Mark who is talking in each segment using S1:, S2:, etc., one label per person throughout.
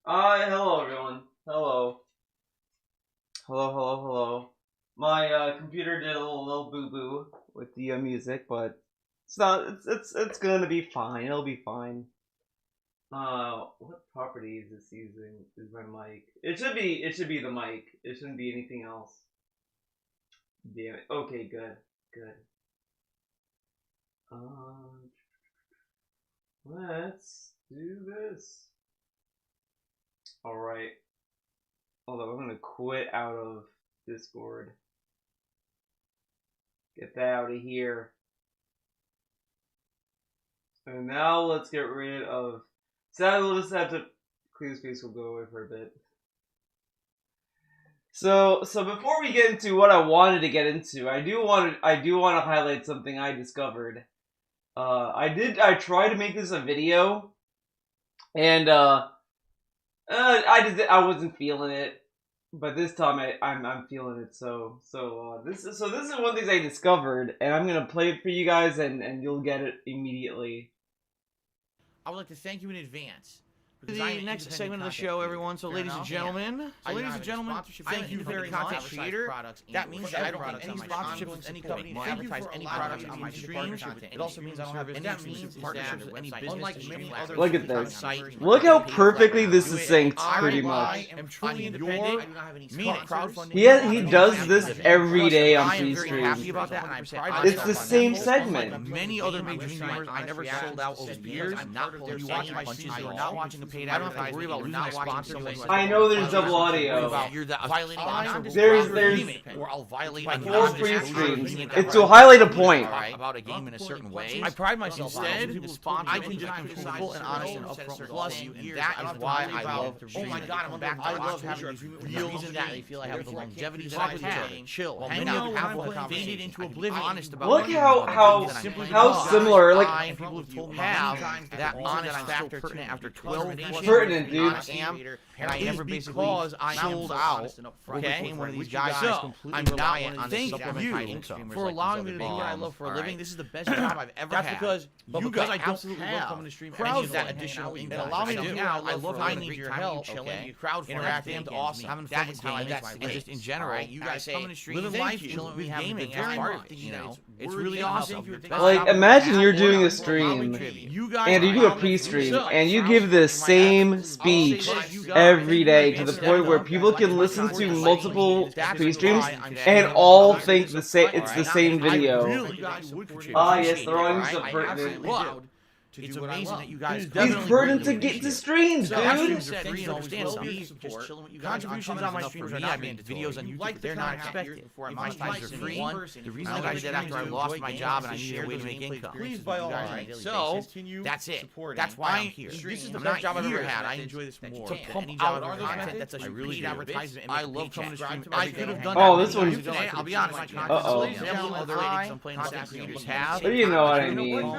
S1: Hello everyone. Hello. Hello. My computer did a little boo-boo with the music, but it's not. It's gonna be fine. It'll be fine. What property is this using? Is my mic? It should be the mic. It shouldn't be anything else. Damn it. Okay, good. Let's do this. All right. Although I'm gonna quit out of Discord. Get that out of here. And now let's get rid of. Sadly, we'll just have to. Clear space will go away for a bit. So before we get into what I wanted to get into, I do want to highlight something I discovered. I tried to make this a video, and I wasn't feeling it, but this time I'm feeling it. This is one thing I discovered, and I'm gonna play it for you guys, and you'll get it immediately.
S2: I would like to thank you in advance.
S3: The next segment of the show, everyone. So, ladies and gentlemen, thank you very much.
S2: That means that I don't have any sponsorships with any company to advertise any products on my streams. It also means I don't have any partnerships with any business.
S1: Look at this. Look how perfectly this is synced, pretty much.
S2: I'm truly independent.
S1: He does this every day on Prestreams. It's the same
S2: Like
S1: segment.
S2: many other major streamers, I never sold out over the years. I'm not pulling watching my punches. You're not watching the paid advertising. I don't have to worry about losing my sponsor.
S1: I know there's double audio.
S2: You're violating
S1: There's
S2: or I'll violate
S1: four free streams. It's to highlight a point.
S2: About a game in a certain way. I pride myself instead. I can just be truthful and honest and upfront plus you, and that is why I love to stream. Oh my god, I'm back. I love having these real reason that they feel I have the longevity that I have. Chill, hang out, have a conversation into oblivion. Honest about.
S1: Look how similar. Like
S2: people have told me that honest factor pertinent after 12
S1: pertinent, dude.
S2: And I never because I sold out. Okay, one of these guys is completely reliant on the supplement income for allowing me to do what I love for a living. This is the best job I've ever had. That's because I absolutely love coming to stream. Crowd that additional income. Allow me to do. I love. I need your help. Okay, crowd interacting, awesome, having fun with games, and just in general, you guys coming to stream, living life, chilling with gaming. You know, it's really awesome.
S1: Like, imagine you're doing a stream, and you do a pre-stream, and you give the same speech every day to the point where people can listen to multiple pre-streams and all think it's the same video. Yes, throwing some pertinent.
S2: It's amazing that you guys.
S1: He's pertinent to get to streams, dude.
S2: Contributions on my streams are not made. Videos on YouTube, they're not expected. My streams are free. The reason I did that after I lost my job and I needed a way to make income. Please, by all means. So that's it. That's why I'm here. This is the best job I've ever had. I enjoy this more. To pump out content that's a paid advertisement. I love coming to stream. I could have done.
S1: Oh, this one's.
S2: I'll be honest.
S1: Uh-oh.
S2: Other content creators have.
S1: But you know what I mean.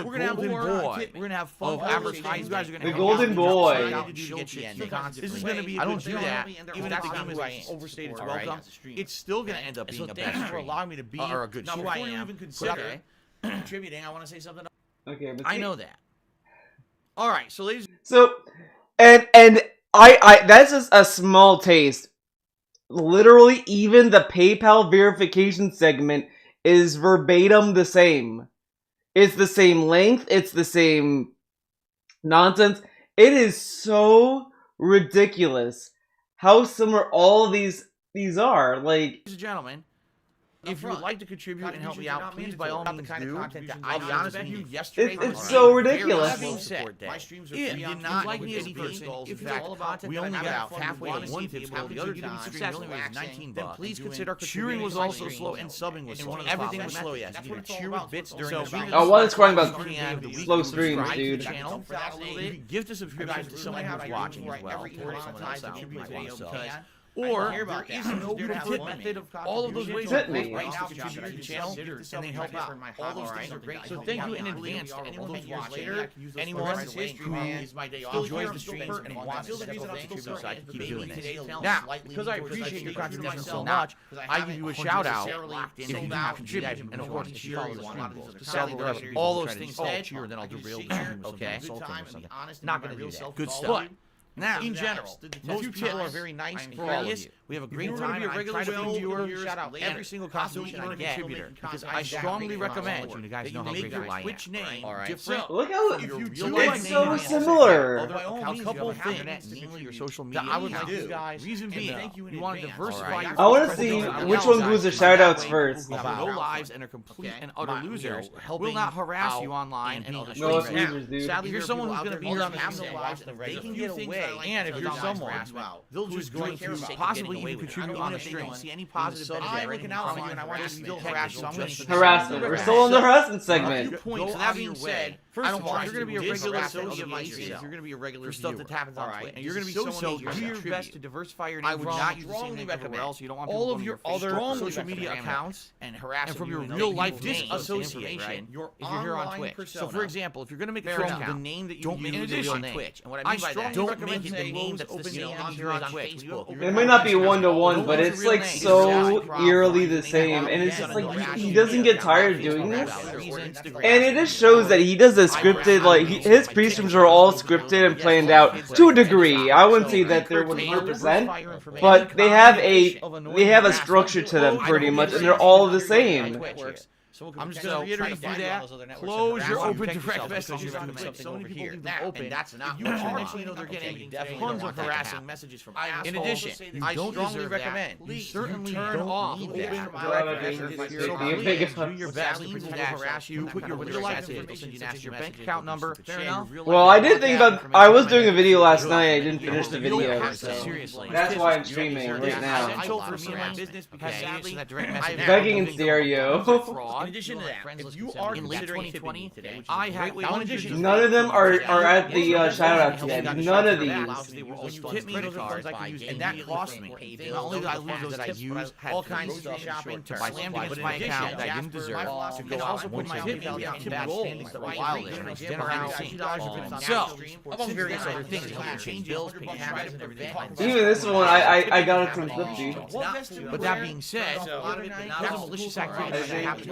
S2: We're gonna have more. We're gonna have fun advertising. You guys are gonna
S1: the golden boy.
S2: This is gonna be. I don't do that. Even if the game is overstated its welcome, it's still gonna end up being a best for allowing me to be or a good who I am. Even consider contributing. I want to say something.
S1: Okay, but
S2: I know that. All right, so ladies.
S1: So, and I that's just a small taste. Literally, even the PayPal verification segment is verbatim the same. It's the same length. It's the same nonsense. It is so ridiculous how similar all of these are. Like,
S2: ladies and gentlemen, if you would like to contribute and help me out, please by all means do. I'll be honest with you, yesterday
S1: it's so ridiculous.
S2: My streams are free. Did not like me as a person. In fact, we only got halfway of one tip, the other time we only raised $19. Then please consider cheering was also slow and subbing was slow. Everything was slow. Yes, you cheer with bits during the stream.
S1: Oh, what is crying about slow streams, dude?
S2: Give a subscription to someone who's watching as well. Someone else out like myself. Or there is no tip method. All of those ways are great ways to contribute to the channel, and they help out. All those things are great. So thank you in advance to anyone who's watching, anyone who enjoys the streams and wants to step up and contribute, so I can keep doing this. Now, because I appreciate your contribution so much, I give you a shout out if you do contribute, and of course, if you follow the stream rules. So all those things said, and then I'll derail the stream, okay? Not gonna do that. Good stuff.
S3: Now, in general, most people are very nice and courteous. We have a great time. I try to be viewer, shout out every single contribution I get, because I strongly recommend you guys know how great your Twitch name different.
S1: Look how
S3: it's
S1: so similar.
S3: A couple of things, mainly your social media. I would like you guys. Reason being, you want to diversify.
S1: I want to see which one goes to shoutouts first.
S3: Who have no lives and are complete and utter losers will not harass you online and other
S1: No
S3: streamers.
S1: losers, dude.
S3: Sadly, if you're someone who's going to be here on the lives, they can get away. And if you're someone they'll just going to possibly even contribute on the stream. See any positive benefit. I'm looking out for you, and I want you to still harass someone.
S1: Harassment. We're still in the harassment segment.
S3: So that being said, first of all, you're going to be a regular association. You're going to be a regular for stuff that happens on Twitch, and you're going to be someone who do your best to diversify your name. I would not use the same name everywhere else. You don't want all of your other social media accounts and harassing from your real life disassociation. If you're here on Twitch. So, for example, if you're going to make a account, the name that you use is your Twitch. And what I mean by that, don't make it the name that's the same as you're on Twitch.
S1: It might not be one-to-one, but it's like so eerily the same, and it's just like he doesn't get tired of doing this, and it just shows that he does a scripted, like his pre-streams are all scripted and planned out to a degree. I wouldn't say that they're 100%, but they have a structure to them pretty much, and they're all the same.
S3: So I'm just going to reiterate do that. Close your open direct messages. So many people leave them open. That's not. You actually know they're getting tons of harassing messages from assholes. In addition, I strongly recommend you certainly turn off open direct messages. So please do your best to prevent harass you. Put your real life in. They'll send you your bank account number. Fair enough.
S1: Well, I did think about. I was doing a video last night. I didn't finish the video, so that's why I'm streaming right now.
S3: For me and my business, because sadly,
S1: begging in stereo.
S3: In addition to that, if you are in late 2020 today, I have
S1: none of them are at the shoutouts yet. None of these.
S3: Tip me those cards I can use, and that costs me. Not only do I lose those that I use, all kinds of stuff shopping to buy slammed against my account that I didn't deserve. To go also put my PayPal account in bad standings for a while there, and I didn't around So, among various other things, you can change bills, pay habits, and everything.
S1: Even this one, I got it from Flipsy.
S3: But that being said, because of malicious activities that happen,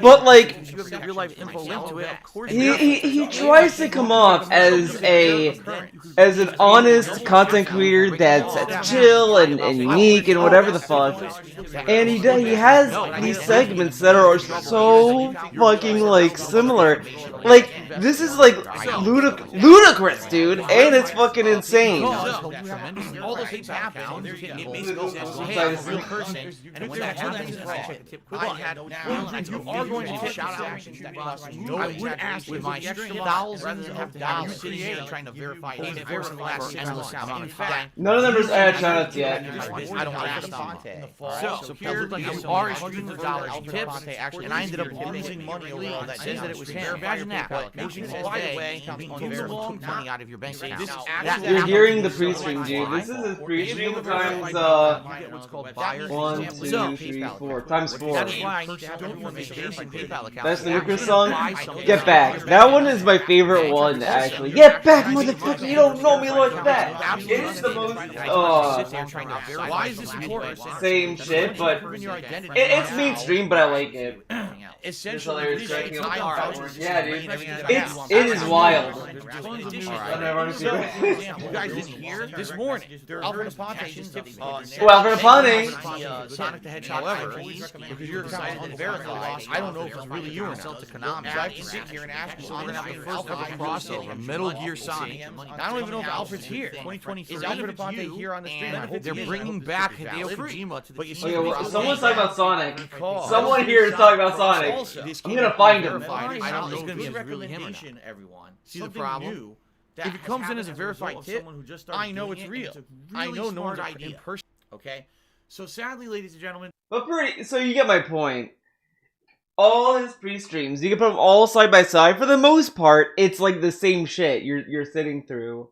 S1: but like
S3: he
S1: he tries to come off as an honest content creator that's chill and unique and whatever the fuck, and he has these segments that are so fucking like similar. Like this is like ludicrous, dude, and it's fucking insane.
S3: All those things happen. It basically says, "Hey, I'm a real person." And when that happens, if you are going to shout out, I would ask with my thousands of dollars trying to verify it for endless amount of time.
S1: None of them are at shoutouts yet.
S3: I don't ask them. So here you are issuing the dollars tips, and I ended up losing money over that says that it was him. Imagine that. Making by the way, being took money out of your bank account.
S1: You're hearing the pre-stream, dude. This is his pre-stream times 1, 2, 3, 4 times 4.
S3: That is why I don't want to PayPal account.
S1: That's the Lucas song. Get back. That one is my favorite one, actually. Get back, motherfucker! You don't know me like that. It is the most.
S3: Why is this important?
S1: Same shit, but it's mainstream, but I like it.
S3: Essentially,
S1: yeah, dude. It is wild.
S3: You guys didn't hear this morning. Alfred Aponte just tipped me.
S1: Alfred Aponte.
S3: Sonic the Hedgehog. However, because your account has been verified, I don't know if it's really you or not. So I have to sit here and ask you. So we're gonna have the first ever crossover, Metal Gear Sonic. I don't even know if Alfred's here. 2023. Is Alfred Aponte here on the stream? They're bringing back Hideo Kojima to the. But you see,
S1: someone's talking about Sonic. Someone here is talking about Sonic. I'm gonna find him.
S3: I don't know if it's gonna be really him or not. Everyone. See the problem? If it comes in as a verified tip, I know it's real. I know no one's in person. Okay? So sadly, ladies and gentlemen.
S1: But so you get my point. All his pre-streams, you can put them all side by side. For the most part, it's like the same shit you're sitting through.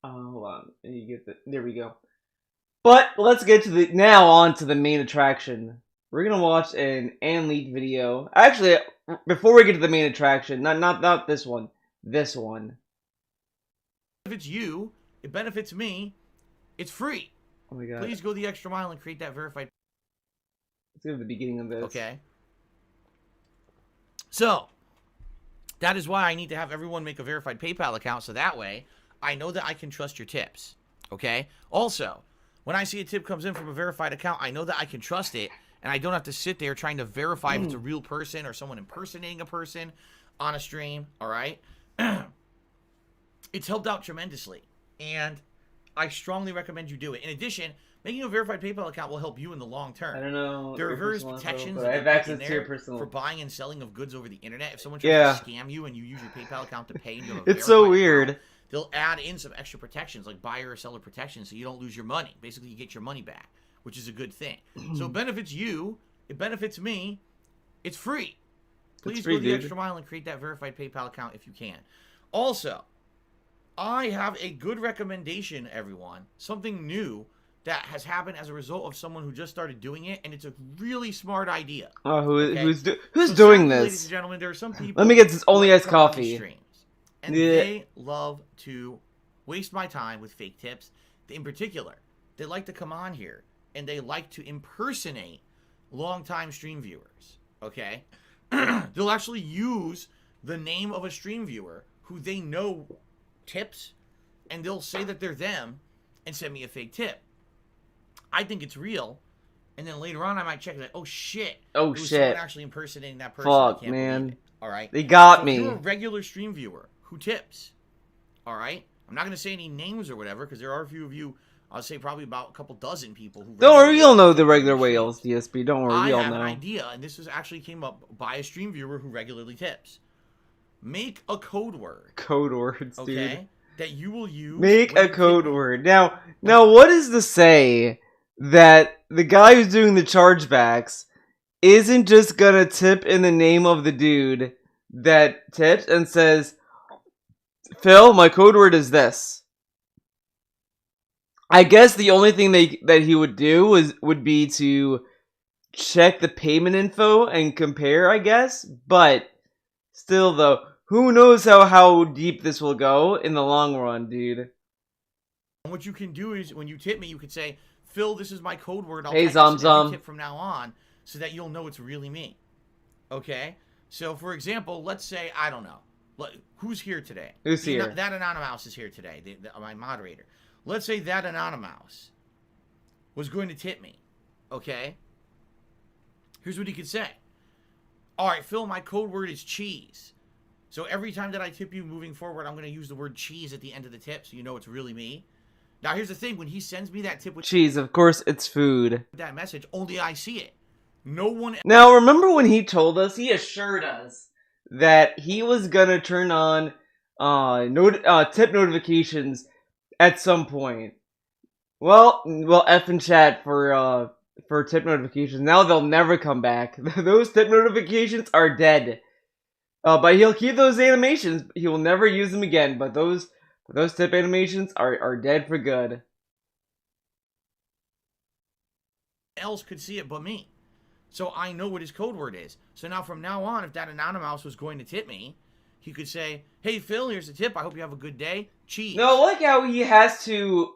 S1: Hold on. You get there we go. But let's get to now on to the main attraction. We're gonna watch an leaked video. Actually, before we get to the main attraction, not this one. This one.
S3: If it's you, it benefits me. It's free.
S1: Oh my god.
S3: Please go the extra mile and create that verified.
S1: Let's go to the beginning of this.
S3: Okay. So, That is why I need to have everyone make a verified PayPal account, so that way I know that I can trust your tips, okay? Also, when I see a tip comes in from a verified account, I know that I can trust it, and I don't have to sit there trying to verify if it's a real person or someone impersonating a person on a stream, all right? It's helped out tremendously, and I strongly recommend you do it. In addition, making a verified PayPal account will help you in the long term.
S1: I don't know.
S3: There are various protections
S1: I have access to your personal
S3: for buying and selling of goods over the internet. If someone tries to scam you and you use your PayPal account to pay,
S1: it's so weird.
S3: Account, they'll add in some extra protections like buyer or seller protection, so you don't lose your money. Basically, you get your money back, which is a good thing. So it benefits you. It benefits me. It's free. Please go the extra mile and create that verified PayPal account if you can. Also, I have a good recommendation, everyone. Something new that has happened as a result of someone who just started doing it, and it's a really smart idea.
S1: Oh, who's doing this?
S3: Ladies and gentlemen, there are some people.
S1: Let me get this only iced coffee.
S3: Streams, and they love to waste my time with fake tips. In particular, they like to come on here and they like to impersonate longtime stream viewers. Okay, they'll actually use the name of a stream viewer who they know tips, and they'll say that they're them and send me a fake tip. I think it's real, and then later on I might check like, oh shit,
S1: oh
S3: shit,
S1: someone
S3: actually impersonating that person.
S1: Fuck, man.
S3: All right,
S1: they got me.
S3: If you're a regular stream viewer who tips, all right, I'm not gonna say any names or whatever because there are a few of you. I'll say probably about a couple dozen people who.
S1: Don't worry, you'll know the regular whales, DSP. Don't worry, you'll know.
S3: I have an idea, and this actually came up by a stream viewer who regularly tips. Make a code word.
S1: Code words, dude.
S3: Okay, that you will use.
S1: Make a code word. Now, what is to say that the guy who's doing the chargebacks isn't just gonna tip in the name of the dude that tips and says, Phil, my code word is this. I guess the only thing that he would do would be to check the payment info and compare, I guess. But still, though, who knows how deep this will go in the long run, dude.
S3: What you can do is when you tip me, you could say, Phil, this is my code word. I'll
S1: hey,
S3: tip from now on so that you'll know it's really me. Okay? So, for example, let's say, I don't know. Who's here today?
S1: Who's here?
S3: That Anonymous is here today, my moderator. Let's say that Anonymous was going to tip me. Okay? Here's what he could say. All right, Phil, my code word is cheese. So every time that I tip you moving forward, I'm going to use the word cheese at the end of the tip so you know it's really me. Now, here's the thing. When he sends me that tip with
S1: cheese, of course, it's food.
S3: That message, only I see it. No one...
S1: Now, remember when he told us, he assured us that he was going to turn on tip notifications at some point. Well, F in chat for tip notifications. Now they'll never come back. Those tip notifications are dead. But he'll keep those animations. He will never use them again. But those tip animations are dead for good.
S3: Else could see it but me. So I know what his code word is. So now from now on, if that Anonymous was going to tip me, he could say, hey, Phil, here's the tip. I hope you have a good day. Cheese.
S1: No, like how he has to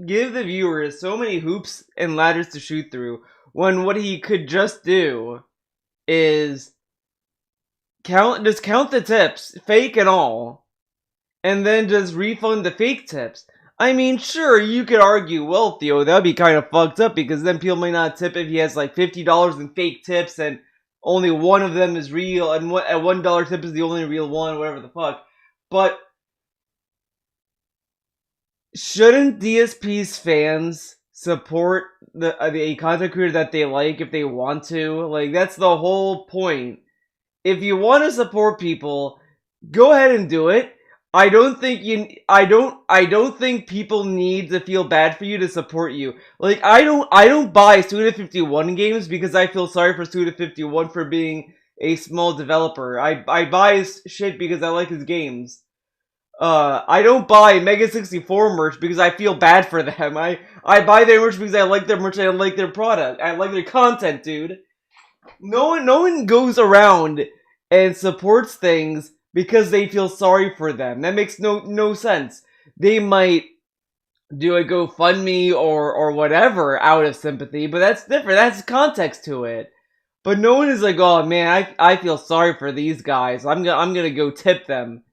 S1: give the viewers so many hoops and ladders to shoot through, when what he could just do is count the tips, fake and all, and then just refund the fake tips. I mean, sure, you could argue, well, Theo, that'd be kind of fucked up, because then people might not tip if he has like $50 in fake tips, and only one of them is real, and a $1 tip is the only real one, whatever the fuck. But shouldn't DSP's fans support the content creator that they like if they want to? Like, that's the whole point. If you want to support people, go ahead and do it. I don't think people need to feel bad for you to support you. Like, I don't buy Suda51 games because I feel sorry for Suda51 for being a small developer. I buy his shit because I like his games. I don't buy Mega64 merch because I feel bad for them. I buy their merch because I like their merch and I like their product. I like their content, dude. No one goes around and supports things because they feel sorry for them. That makes no sense. They might do a GoFundMe or whatever out of sympathy, but that's different. That's context to it. but no one is like, oh man, I feel sorry for these guys. I'm gonna go tip them.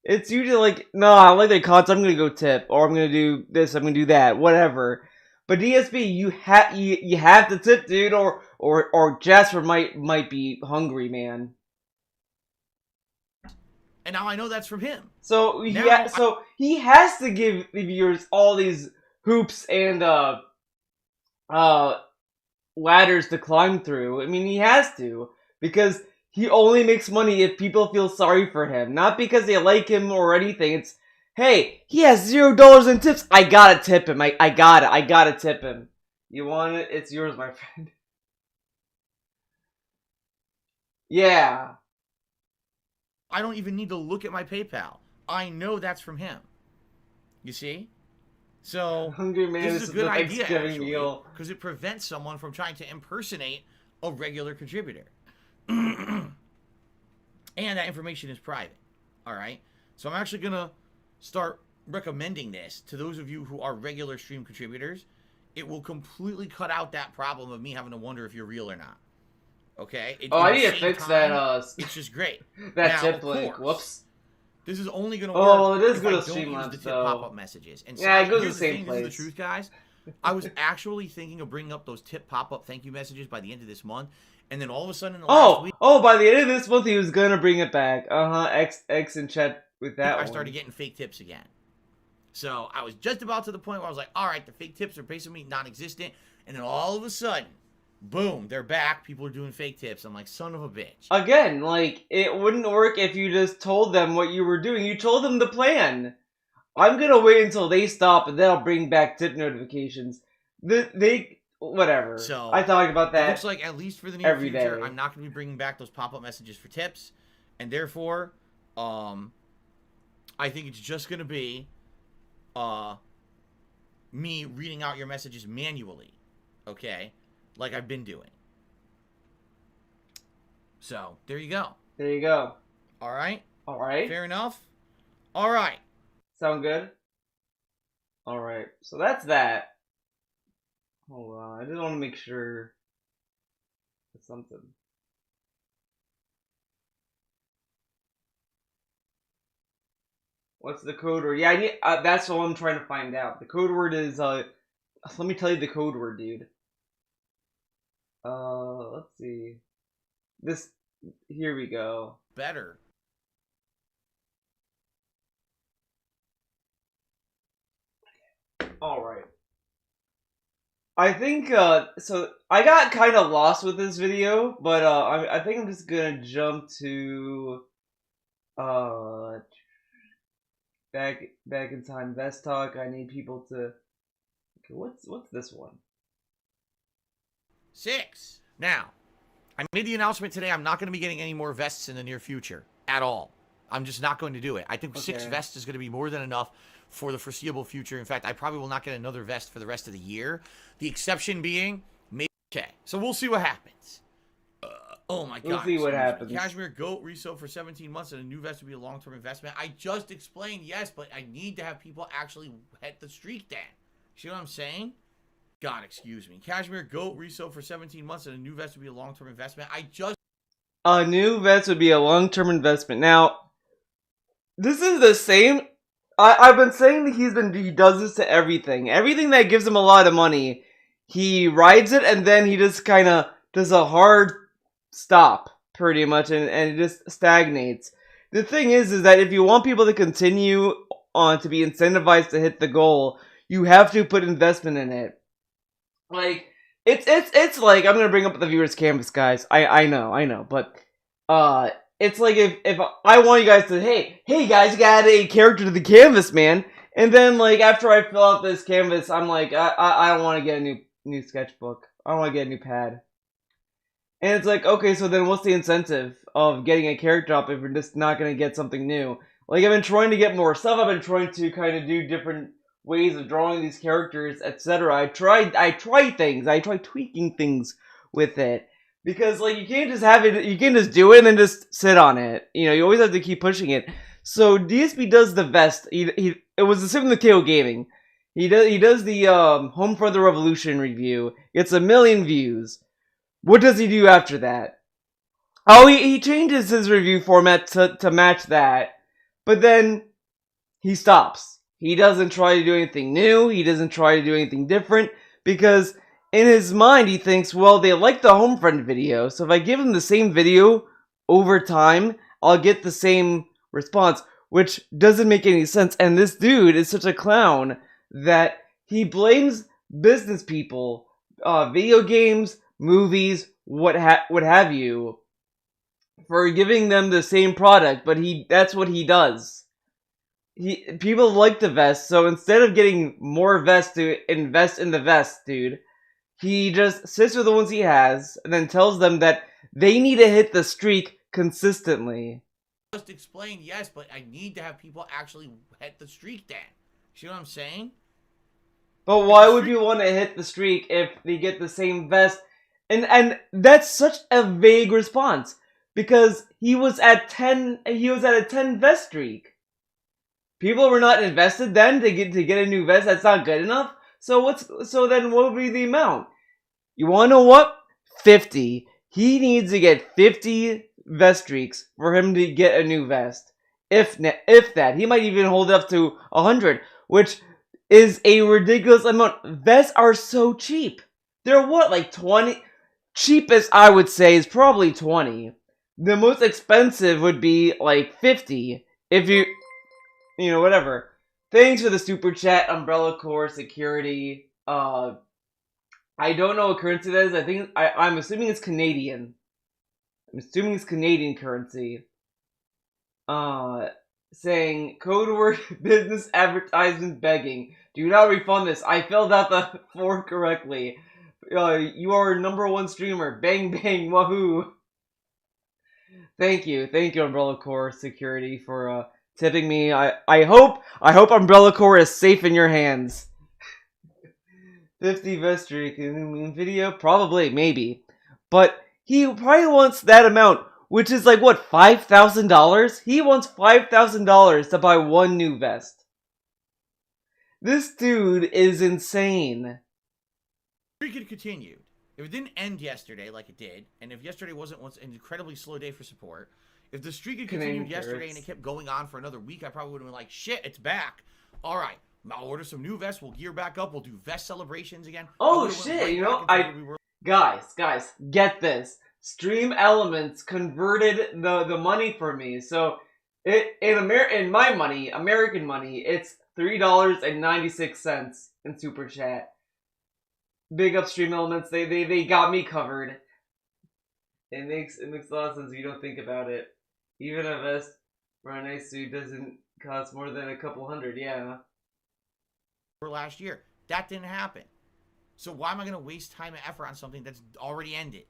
S1: It's usually like, no, I like their content, I'm gonna go tip, or I'm gonna do this, I'm gonna do that, whatever. But DSP, you have to tip, dude, or Jasper might be hungry, man.
S3: And now I know that's from him.
S1: So he has to give the viewers all these hoops and ladders to climb through. I mean, he has to, because he only makes money if people feel sorry for him, not because they like him or anything. It's, hey, he has $0 in tips. I gotta tip him. I gotta tip him. You want it? It's yours, my friend. Yeah.
S3: I don't even need to look at my PayPal. I know that's from him. You see? So,
S1: Hungry man,
S3: this is a good idea,
S1: Thanksgiving meal.
S3: because it prevents someone from trying to impersonate a regular contributor. And that information is private. Alright? So I'm actually going to start recommending this to those of you who are regular stream contributors. It will completely cut out that problem of me having to wonder if you're real or not. Okay?
S1: I need to fix that,
S3: it's just great.
S1: that
S3: now,
S1: tip link. Whoops.
S3: This is only going to work
S1: well, it is
S3: if
S1: good
S3: I
S1: to
S3: don't use
S1: Streamlabs,
S3: the tip
S1: though.
S3: pop-up messages. And
S1: Yeah, it goes
S3: here's
S1: the same
S3: thing,
S1: place.
S3: This is the truth, guys. I was actually thinking of bringing up those tip pop-up thank you messages by the end of this month. And then all of a sudden in the last week...
S1: Oh, by the end of this month, he was going to bring it back. X in chat with that
S3: I started getting fake tips again. So I was just about to the point where I was like, all right, the fake tips are basically non-existent. And then all of a sudden, boom, they're back. People are doing fake tips. I'm like, son of a bitch.
S1: Again, like, it wouldn't work if you just told them what you were doing. You told them the plan. I'm gonna wait until they stop, and then I'll bring back tip notifications. Whatever.
S3: So
S1: I talked about that.
S3: It looks like, at least for the near future,
S1: day.
S3: I'm not going to be bringing back those pop-up messages for tips. And therefore, I think it's just going to be me reading out your messages manually. Okay? Like I've been doing. So, there you go.
S1: There you go.
S3: Alright?
S1: Alright.
S3: Fair enough? Alright.
S1: Sound good? Alright. So that's that. Hold on. I just want to make sure it's something. What's the code word? Yeah, I need, that's what I'm trying to find out. The code word is, let me tell you the code word, dude. Let's see. Here we go.
S3: Better.
S1: Alright. I think, so, I got kind of lost with this video, but, I think I'm just gonna jump to, back in time, Vest Talk. I need people to, okay, what's this one?
S3: 6. Now, I made the announcement today I'm not going to be getting any more vests in the near future. At all. I'm just not going to do it. I think 6 vests is going to be more than enough for the foreseeable future. In fact, I probably will not get another vest for the rest of the year. The exception being, maybe. Okay, so we'll see what happens. Oh my god.
S1: We'll see what happens.
S3: Cashmere Goat resale for 17 months and a new vest would be a long-term investment. I just explained, yes, but I need to have people actually hit the streak then. See what I'm saying? God, excuse me. Cashmere Goat resale for 17 months and a new vest would be a long-term investment.
S1: A new vest would be a long-term investment. Now, this is the same. I've been saying that he does this to everything. Everything that gives him a lot of money, he rides it and then he just kind of does a hard stop, pretty much, and it just stagnates. The thing is that if you want people to continue on to be incentivized to hit the goal, you have to put investment in it. Like, it's like, I'm gonna bring up the viewers canvas, guys. I know, but it's like if I want you guys to, hey guys, you gotta add a character to the canvas, man. And then, like, after I fill out this canvas, I'm like, I don't want to get a new sketchbook. I don't want to get a new pad. And it's like, okay, so then what's the incentive of getting a character up if you're just not going to get something new? Like, I've been trying to get more stuff. I've been trying to kind of do different ways of drawing these characters, etc. I tried things. I tried tweaking things with it. Because, like, you can't just have it, you can't just do it and then just sit on it. You know, you always have to keep pushing it. So, DSP does the best. It was the same with KO Gaming. He does the Home for the Revolution review. Gets 1 million views. What does he do after that? Oh, he changes his review format to match that. But then he stops. He doesn't try to do anything new. He doesn't try to do anything different. Because in his mind, he thinks, well, they like the Homefront video. So if I give them the same video over time, I'll get the same response. Which doesn't make any sense. And this dude is such a clown that he blames business people, video games, movies, what have you, for giving them the same product, but that's what he does. People like the vest, so instead of getting more vests to invest in the vest, dude, he just sits with the ones he has, and then tells them that they need to hit the streak consistently.
S3: Just explained, yes, but I need to have people actually hit the streak then. See what I'm saying?
S1: But why would you want to hit the streak if they get the same vest? And that's such a vague response. Because he was at a 10 vest streak. People were not invested then to get a new vest. That's not good enough. So then what would be the amount? You want to know what? 50. He needs to get 50 vest streaks for him to get a new vest. If that, he might even hold up to 100, which is a ridiculous amount. Vests are so cheap. They're what, like 20? Cheapest I would say is probably 20. The most expensive would be like 50 if you know, whatever. Thanks for the super chat, Umbrella Corps Security. I don't know what currency that is. I'm assuming it's Canadian. I'm assuming it's Canadian currency. Saying code word business advertisement begging. Do not refund this. I filled out the form correctly. You are #1 streamer. Bang bang wahoo. Thank you, Umbrella Corps Security, for tipping me. I hope Umbrella Corps is safe in your hands. 50 vest streak in video, probably, maybe, but he probably wants that amount, which is like what, $5,000? He wants $5,000 to buy one new vest. This dude is insane.
S3: We could continue. If it didn't end yesterday like it did, and if yesterday wasn't an incredibly slow day for support, if the streak had continued yesterday and it kept going on for another week, I probably would have been like, shit, it's back. All right, I'll order some new vests. We'll gear back up. We'll do vest celebrations again.
S1: Oh, shit, Guys, get this. Stream Elements converted the money for me. So, in my money, American money, it's $3.96 in Super Chat. Big up Stream Elements, they got me covered. It makes a lot of sense if you don't think about it. Even a vest for a nice suit doesn't cost more than a couple hundred, yeah.
S3: For last year. That didn't happen. So why am I gonna waste time and effort on something that's already ended?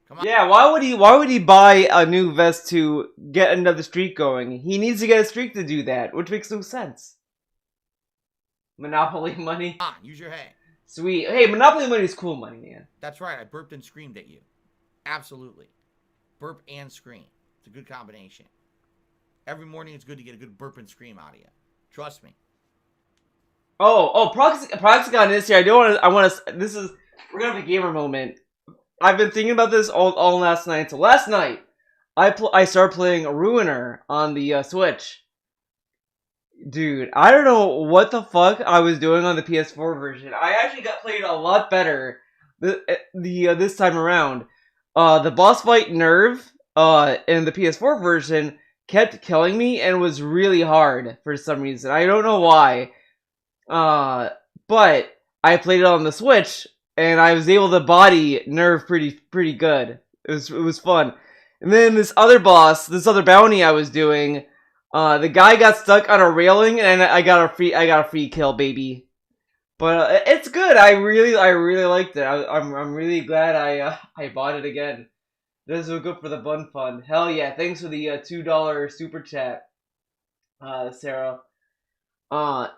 S3: Come on.
S1: Yeah, why would he buy a new vest to get another streak going? He needs to get a streak to do that, which makes no sense. Monopoly money.
S3: Come on, use your head.
S1: Sweet. Hey, Monopoly money is cool money, man.
S3: That's right. I burped and screamed at you. Absolutely. Burp and scream. It's a good combination. Every morning it's good to get a good burp and scream out of you. Trust me.
S1: Proxicon is here. We're gonna have a gamer moment. I've been thinking about this all last night. So last night, I started playing Ruiner on the Switch. Dude, I don't know what the fuck I was doing on the PS4 version. I actually played a lot better this time around. The boss fight Nerve in the PS4 version kept killing me and was really hard for some reason. I don't know why. But I played it on the Switch and I was able to body Nerve pretty good. It was fun. And then this other bounty I was doing, the guy got stuck on a railing, and I got a free kill, baby. But it's good. I really liked it. I'm really glad I bought it again. This will go for the Bun Fund. Hell yeah! Thanks for the $2 super chat, Sarah.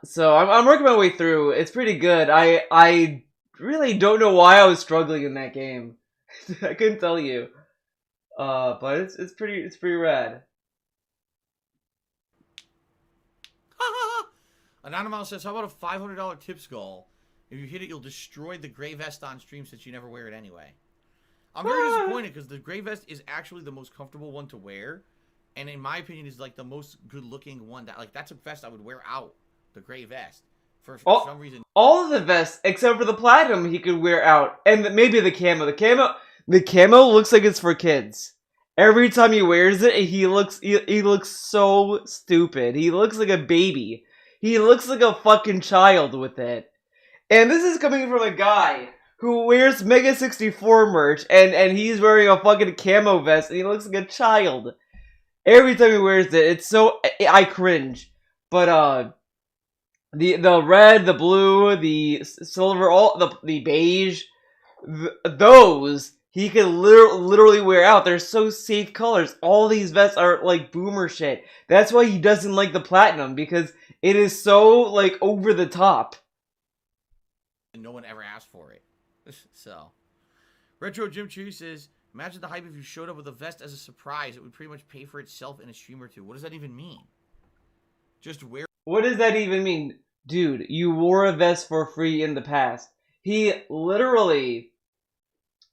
S1: So I'm working my way through. It's pretty good. I really don't know why I was struggling in that game. I couldn't tell you. But it's pretty rad.
S3: Anonymous says, how about a $500 tip skull? If you hit it, you'll destroy the gray vest on stream since you never wear it anyway. I'm very disappointed because the gray vest is actually the most comfortable one to wear, and in my opinion is like the most good-looking one. That's a vest I would wear out. The gray vest for some reason.
S1: All of the vests except for the platinum he could wear out, and maybe the camo. The camo looks like it's for kids. Every time he wears it, he looks so stupid. He looks like a baby. He looks like a fucking child with it. And this is coming from a guy who wears Mega 64 merch, and he's wearing a fucking camo vest, and he looks like a child. Every time he wears it, it's so... I cringe. But, the red, the blue, the silver, the beige, those... he can literally wear out. They're so safe colors. All these vests are like boomer shit. That's why he doesn't like the platinum, because it is so like over the top.
S3: And no one ever asked for it. So, Retro Jim Chew says, imagine the hype if you showed up with a vest as a surprise. It would pretty much pay for itself in a stream or two. What does that even mean? Just wear.
S1: What does that even mean? Dude, you wore a vest for free in the past. He literally...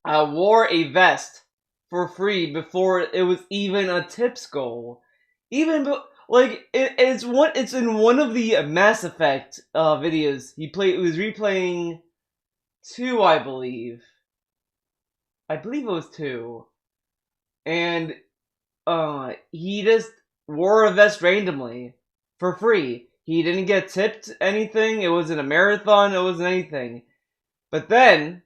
S1: wore a vest for free before it was even a tips goal. It's in one of the Mass Effect videos he was replaying 2, I believe. I believe it was 2. And he just wore a vest randomly for free. He didn't get tipped anything. It wasn't a marathon. It wasn't anything. But then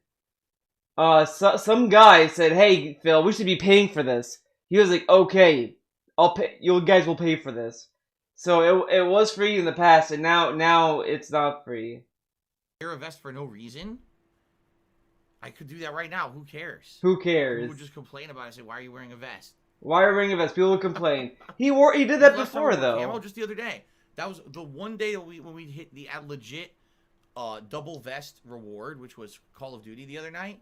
S1: some guy said, "Hey, Phil, we should be paying for this." He was like, "Okay, I'll pay. You guys will pay for this." So it was free in the past, and now it's not free.
S3: Wear a vest for no reason? I could do that right now. Who cares?
S1: Who cares?
S3: People would just complain about it and say, "Why are you wearing a vest?"
S1: Why are you wearing a vest? People would complain. He did that before though.
S3: Camo just the other day. That was the one day that when we hit the legit double vest reward, which was Call of Duty the other night.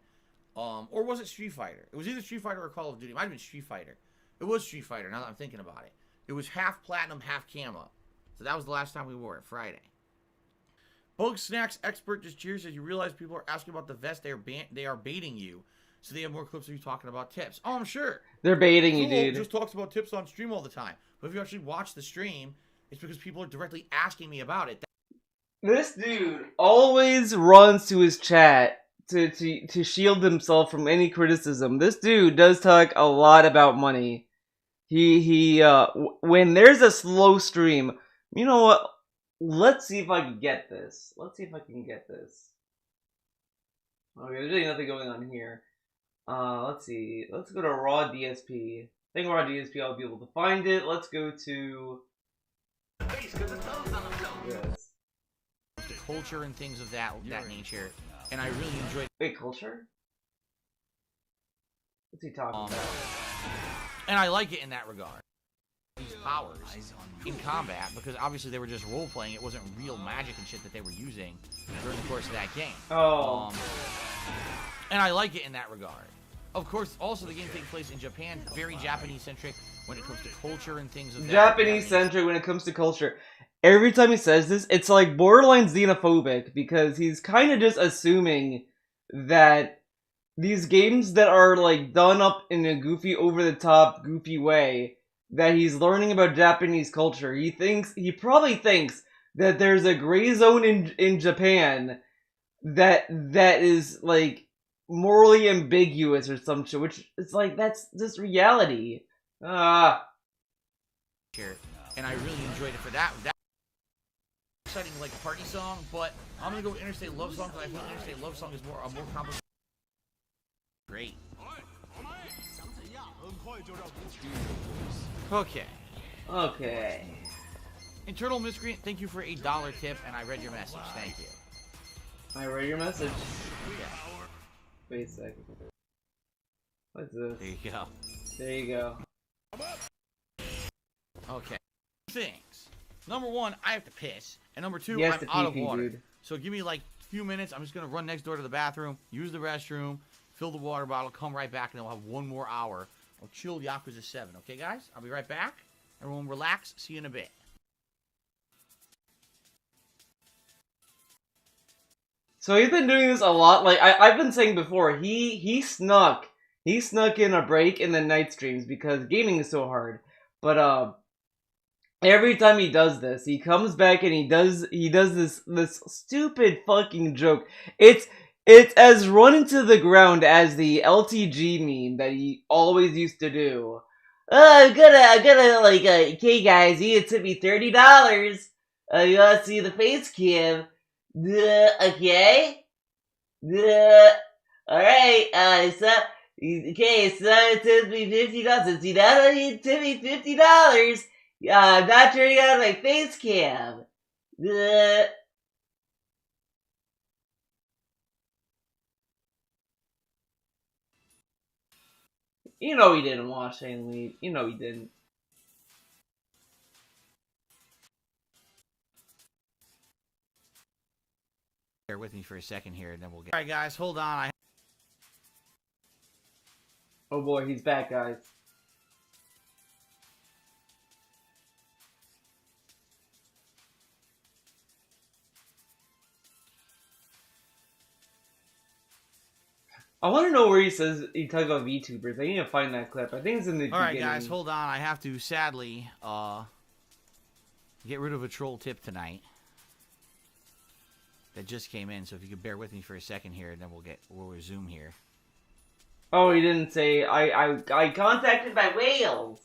S3: Or was it Street Fighter? It was either Street Fighter or Call of Duty. It might have been Street Fighter. It was Street Fighter, now that I'm thinking about it. It was half platinum, half camo. So that was the last time we wore it, Friday. Bug Snacks Expert just cheers as you realize people are asking about the vest. They are baiting you. So they have more clips of you talking about tips. Oh, I'm sure.
S1: They're baiting you, dude.
S3: Just talks about tips on stream all the time. But if you actually watch the stream, it's because people are directly asking me about it.
S1: This dude always runs to his chat to shield himself from any criticism. This dude does talk a lot about money. He when there's a slow stream, you know what? Let's see if I can get this. Okay, there's really nothing going on here. Let's see. Let's go to Raw DSP. I think Raw DSP I'll be able to find it. Let's go to... Yes.
S3: Culture and things of that nature. And I really enjoyed...
S1: Wait, culture? What's he talking about?
S3: And I like it in that regard. These powers in combat, because obviously they were just role-playing. It wasn't real magic and shit that they were using during the course of that game.
S1: Oh.
S3: And I like it in that regard. Of course, also the game takes place in Japan, very Japanese-centric when it comes to culture and things of that.
S1: Japanese-centric when it comes to culture. Every time he says this, it's like borderline xenophobic, because he's kind of just assuming that these games that are like done up in a goofy, over-the-top, goofy way, that he's learning about Japanese culture. He probably thinks that there's a gray zone in Japan that is like morally ambiguous or some shit, which is like, that's just reality.
S3: And I really enjoyed it for that. Exciting like party song, but I'm gonna go with Interstate Love Song because I think Interstate Love Song is a more complicated. Great. Okay. Internal Miscreant, thank you for $1 tip, and I read your message. Thank you.
S1: I read your message. Wait a second. What's this?
S3: There you go.
S1: There you go.
S3: Okay. Things. Number one, I have to piss. And number two,
S1: Yes,
S3: I'm out of
S1: pee-pee,
S3: water.
S1: dude.
S3: So give me like a few minutes. I'm just going to run next door to the bathroom, use the restroom, fill the water bottle, come right back, and then we'll have one more hour of chill Yakuza 7. Okay, guys? I'll be right back. Everyone relax. See you in a bit.
S1: So he's been doing this a lot. Like I've been saying before, he snuck He snuck in a break in the night streams because gaming is so hard. But every time he does this, he comes back and he does this stupid fucking joke. It's as run into the ground as the LTG meme that he always used to do. Oh, I'm gonna like, okay guys, you tip me $30. You wanna see the face cam? Okay. Alright, so, okay, so it tips me $50. Since you know you tip me $50, I'm not turning on my face cam. You know he didn't watch Shane Lee. You know he didn't.
S3: Bear with me for a second here, and then we'll get. All right, guys, hold on.
S1: Oh boy, he's back, guys. I want to know where he says he talks about VTubers. I need to find that clip. I think it's in the beginning.
S3: All right, guys, hold on. I have to sadly get rid of a troll tip tonight that just came in. So if you could bear with me for a second here, and then we'll resume here.
S1: Oh, he didn't say I contacted my whales.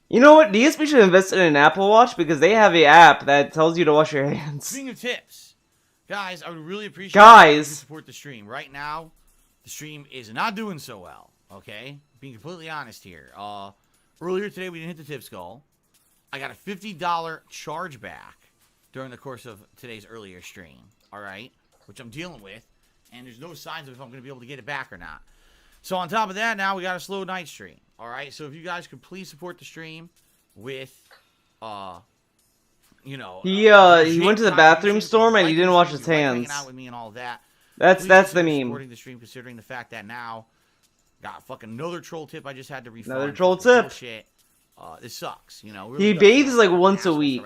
S1: You know what? DSP should invest in an Apple Watch because they have an app that tells you to wash your hands.
S3: Speaking of tips, guys, I would really appreciate if you support the stream. Right now, the stream is not doing so well. Okay, being completely honest here. Earlier today we didn't hit the tips goal. I got a $50 chargeback during the course of today's earlier stream. All right, which I'm dealing with. And there's no signs of if I'm going to be able to get it back or not. So on top of that, now we got a slow night stream. All right. So if you guys could please support the stream with, you know,
S1: he went to the bathroom storm and he didn't wash his hands.
S3: Hanging out with me and all of that.
S1: That's the meme.
S3: Supporting the stream, considering the fact that now got fucking another troll tip I just had to refund.
S1: Another troll tip.
S3: Bullshit. This sucks, you know.
S1: He bathes like once a week,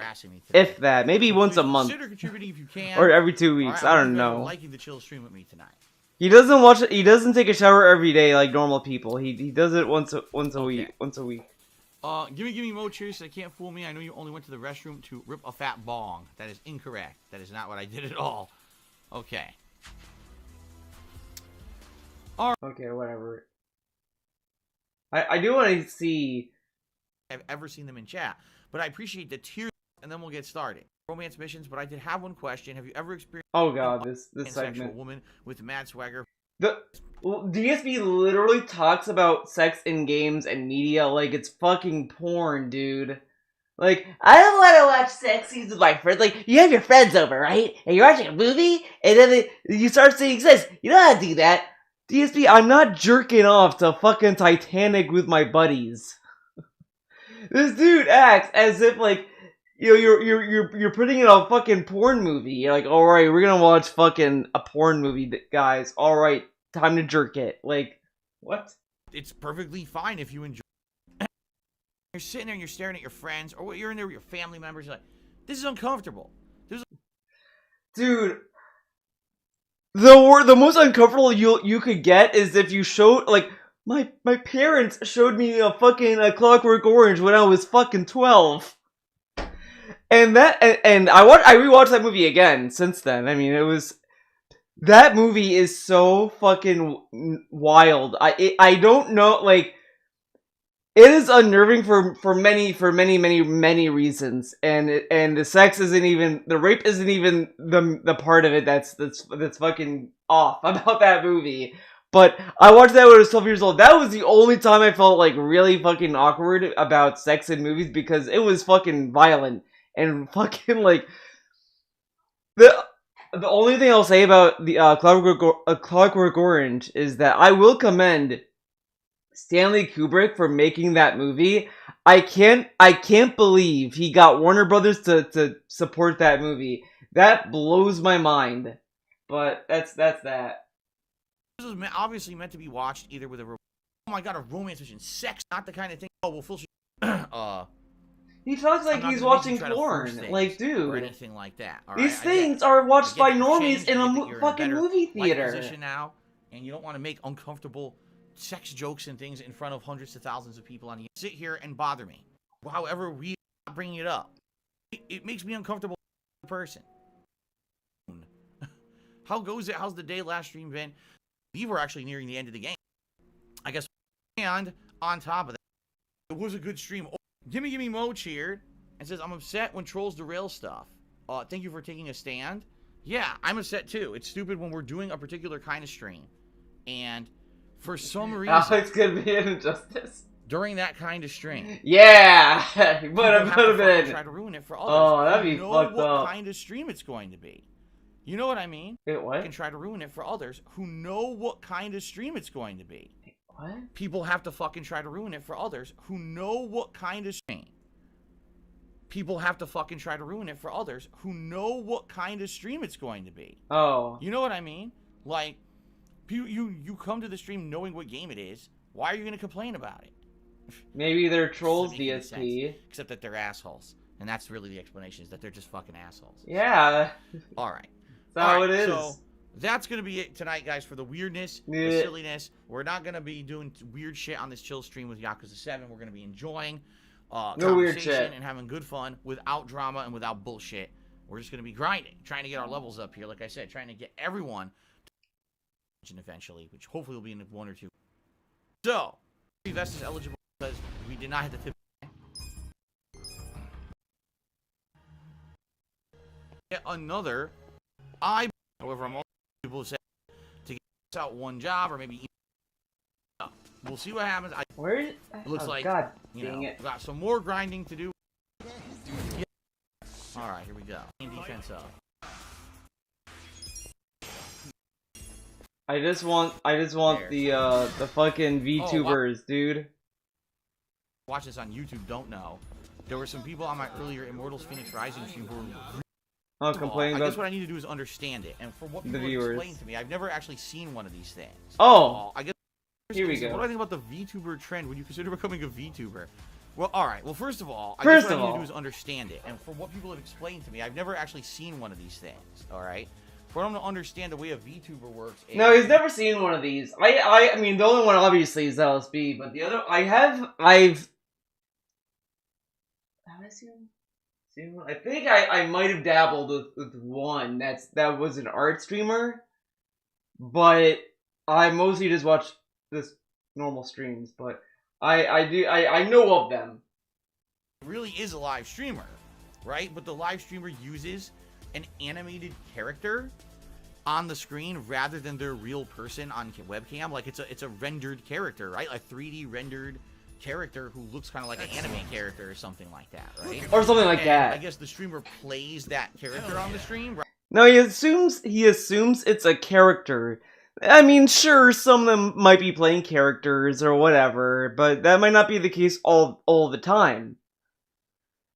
S1: if that, maybe once a month,
S3: contributing if you can,
S1: or every 2 weeks.
S3: Right,
S1: I don't know.
S3: Liking the chill stream with me tonight.
S1: He doesn't watch. He doesn't take a shower every day like normal people. He does it once a week. Once a week.
S3: Gimme Mo cheers. I can't fool me. I know you only went to the restroom to rip a fat bong. That is incorrect. That is not what I did at all. Okay.
S1: Okay, whatever. I do want to see.
S3: I've ever seen them in chat, but I appreciate the tears, and then we'll get started. Romance missions, but I did have one question. Have you ever experienced?
S1: Oh god, this
S3: segment. Woman with mad swagger.
S1: DSP literally talks about sex in games and media like it's fucking porn, dude. Like, I don't want to watch sex scenes with my friends. Like, you have your friends over, right? And you're watching a movie, and then you start seeing sex. You don't have to do that. DSP, I'm not jerking off to fucking Titanic with my buddies. This dude acts as if like, you know, you're putting in a fucking porn movie. You're like, all right, we're gonna watch fucking a porn movie, guys. All right, time to jerk it. Like, what?
S3: It's perfectly fine if you enjoy. You're sitting there and you're staring at your friends, or you're in there with your family members. You're like, this is uncomfortable.
S1: Dude, the most uncomfortable you could get is if you showed like. My parents showed me a Clockwork Orange when I was fucking 12. And I rewatched that movie again since then. I mean, that movie is so fucking wild. I don't know, like, it is unnerving for many reasons. And the sex isn't even, the rape isn't even the part of it that's fucking off about that movie. But I watched that when I was 12 years old. That was the only time I felt like really fucking awkward about sex in movies because it was fucking violent and fucking like the only thing I'll say about the Clockwork Orange is that I will commend Stanley Kubrick for making that movie. I can't believe he got Warner Brothers to support that movie. That blows my mind. But that's that.
S3: This was obviously meant to be watched either with a oh my god, a romance mission. Sex, not the kind of thing. Oh, well, full
S1: He talks like
S2: I'm not
S1: he's
S2: gonna make
S1: watching
S2: you try to force
S1: porn.
S2: things
S1: Like,
S2: or
S1: dude.
S2: anything like that. All
S1: These
S2: right?
S1: things are watched by
S2: I get that
S1: normies
S2: you've
S1: in
S2: changed, I
S1: a
S2: get that you're
S1: fucking
S2: better
S1: movie
S2: life
S1: theater.
S2: position now, and you don't want to make uncomfortable sex jokes and things in front of hundreds of thousands of people on the sit here and bother me. However, we are not bringing it up. It makes me uncomfortable as a person. How goes it? How's the day last stream been? We were actually nearing the end of the game. I guess. And on top of that, it was a good stream. Oh, Gimme Mo cheered and says, I'm upset when trolls derail stuff. Thank you for taking a stand. Yeah, I'm upset too. It's stupid when we're doing a particular kind of stream. And for some reason,
S1: Alex could be an injustice.
S2: During that kind of stream.
S1: Yeah! Would have been.
S2: Try to ruin it for others.
S1: Oh, that'd be fucked
S2: what
S1: up.
S2: kind of stream it's going to be. You know what I mean?
S1: Wait, what?
S2: Can try to ruin it for others who know what kind of stream it's going to be.
S1: What?
S2: People have to fucking try to ruin it for others who know what kind of stream. People have to fucking try to ruin it for others who know what kind of stream it's going to be.
S1: Oh.
S2: You know what I mean? Like, you come to the stream knowing what game it is. Why are you going to complain about it?
S1: Maybe they're trolls, DSP.
S2: Except that they're assholes. And that's really the explanation, is that they're just fucking assholes.
S1: Yeah.
S2: Alright.
S1: That's how it is.
S2: So, that's going to be it tonight, guys, for the weirdness, the silliness. We're not going to be doing weird shit on this chill stream with Yakuza 7. We're going to be enjoying
S1: no weird shit
S2: and having good fun without drama and without bullshit. We're just going to be grinding, trying to get our levels up here, like I said, trying to get everyone to eventually, which hopefully will be in 1 or 2. So, Vest is eligible because we did not hit the tip. Yet another however, I'm also people say to get out one job or maybe we'll see what happens.
S1: Where is
S2: it looks like
S1: God
S2: dang it. Got some more grinding to do. Yeah. Alright, here we go. Defense up.
S1: I just want the fucking VTubers, dude.
S2: Watch this on YouTube, don't know. There were some people on my earlier Immortals Phoenix Rising stream who were
S1: complaining
S2: I
S1: about
S2: guess what I need to do is understand it. And from what people explained to me, I've never actually seen one of these things.
S1: Oh!
S2: I guess
S1: here we go.
S2: What do I think about the VTuber trend when you consider becoming a VTuber? Well, alright. Well, first of all, I guess what I need to do is understand it. And from what people have explained to me, I've never actually seen one of these things. Alright? For them to understand the way a VTuber works.
S1: No, he's never seen one of these. I mean, the only one obviously is LSB, but the other, have I seen one? I think I might have dabbled with one that was an art streamer, but I mostly just watch this normal streams, but I know of them.
S2: It really is a live streamer, right? But the live streamer uses an animated character on the screen rather than their real person on webcam. Like it's a rendered character, right? A 3D rendered character who looks kind of like an anime character or something like that, right?
S1: Or something like that.
S2: I guess the streamer plays that character on the stream, right?
S1: No, he assumes it's a character. I mean, sure, some of them might be playing characters or whatever, but that might not be the case all the time.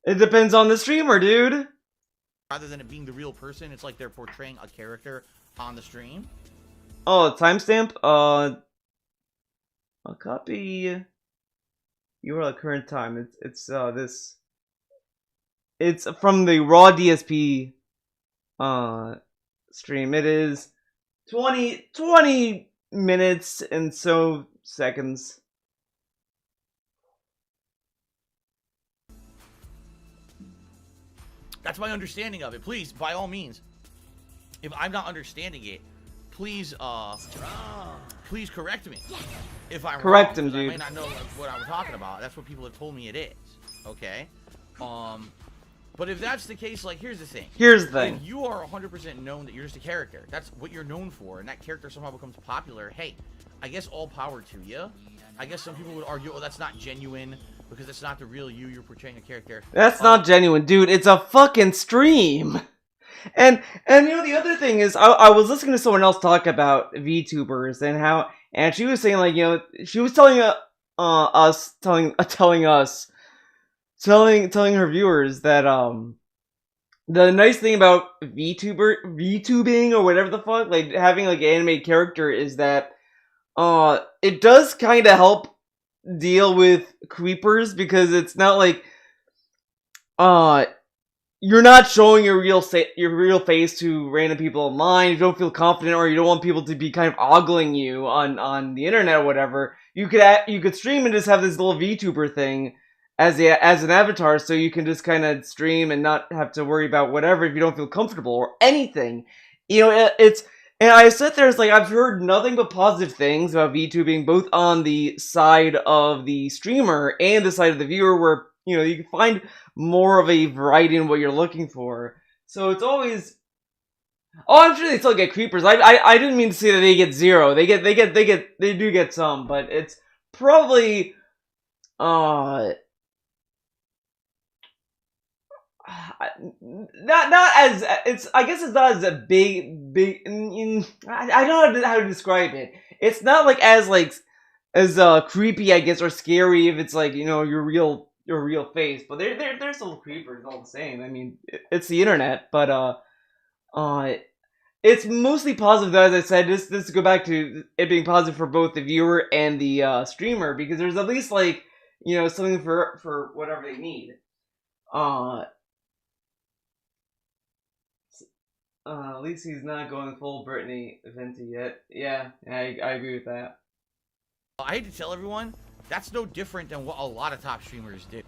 S1: It depends on the streamer, dude.
S2: Rather than it being the real person, it's like they're portraying a character on the stream.
S1: Oh, timestamp? A copy URL current time. It's this. It's from the raw DSP stream. It is 20 minutes and so seconds.
S2: That's my understanding of it. Please, by all means, if I'm not understanding it, please please correct me if I'm
S1: correct
S2: wrong,
S1: him, dude.
S2: I may not know what I'm talking about. That's what people have told me it is. Okay. But if that's the case, like, here's the thing. If you are 100% known that you're just a character, that's what you're known for, and that character somehow becomes popular, hey, I guess all power to you. I guess some people would argue, oh, that's not genuine, because it's not the real you, you're portraying a character.
S1: That's not genuine, dude. It's a fucking stream. And you know, the other thing is, I was listening to someone else talk about VTubers and how, and she was saying, like, you know, she was telling telling her viewers that the nice thing about VTubing or whatever the fuck, like having like an animated character, is that it does kind of help deal with creepers, because it's not like you're not showing your real face to random people online. You don't feel confident, or you don't want people to be kind of ogling you on the internet or whatever. You could stream and just have this little VTuber thing as an avatar, so you can just kind of stream and not have to worry about whatever if you don't feel comfortable or anything. You know, and I sit there, it's like, I've heard nothing but positive things about VTubing, both on the side of the streamer and the side of the viewer, where, you know, you can find more of a variety in what you're looking for. So it's always... Oh, I'm sure they still get creepers. I didn't mean to say that they get zero. They do get some, but it's probably... not as it's. I guess it's not as a big. I don't know how to describe it. It's not like as creepy, I guess, or scary if it's like, you know, your real face. But they're still creepers all the same. I mean, it's the internet, but it's mostly positive. As I said, this to go back to it being positive for both the viewer and the streamer, because there's at least, like, you know, something for whatever they need. At least he's not going full Britney Venti yet. Yeah, I agree with that.
S3: I hate to tell everyone, that's no different than what a lot of top streamers do,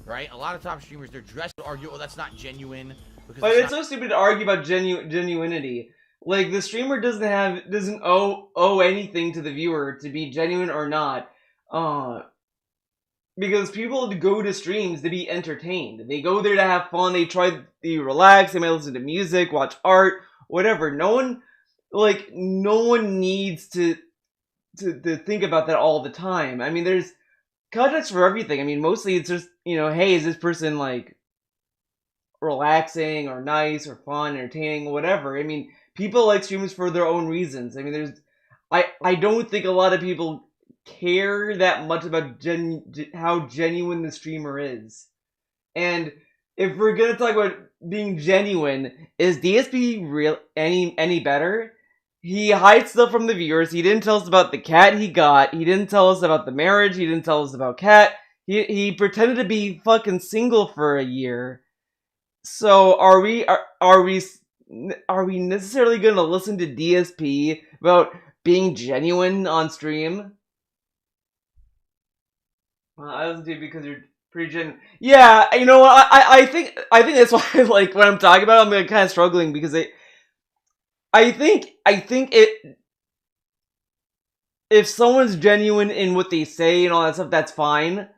S3: right? A lot of top streamers, they're dressed to argue, oh, that's not genuine.
S1: But it's so stupid to argue about genuinity. Like, the streamer doesn't owe anything to the viewer to be genuine or not. Because people go to streams to be entertained. They go there to have fun. They try to relax. They might listen to music, watch art, whatever. No one needs to think about that all the time. I mean, there's context for everything. I mean, mostly it's just, you know, hey, is this person, like, relaxing or nice or fun, entertaining, whatever. I mean, people like streamers for their own reasons. I mean, I don't think a lot of people care that much about how genuine the streamer is. And if we're gonna talk about being genuine, is DSP real any better? He hides stuff from the viewers. He didn't tell us about the cat he got. He didn't tell us about the marriage. He didn't tell us about cat. He pretended to be fucking single for a year. So are we necessarily gonna listen to DSP about being genuine on stream? I listen to you because you're pretty genuine. Yeah, you know what? I think that's why, like, when I'm talking about it, I'm kind of struggling, because I think if someone's genuine in what they say and all that stuff, that's fine,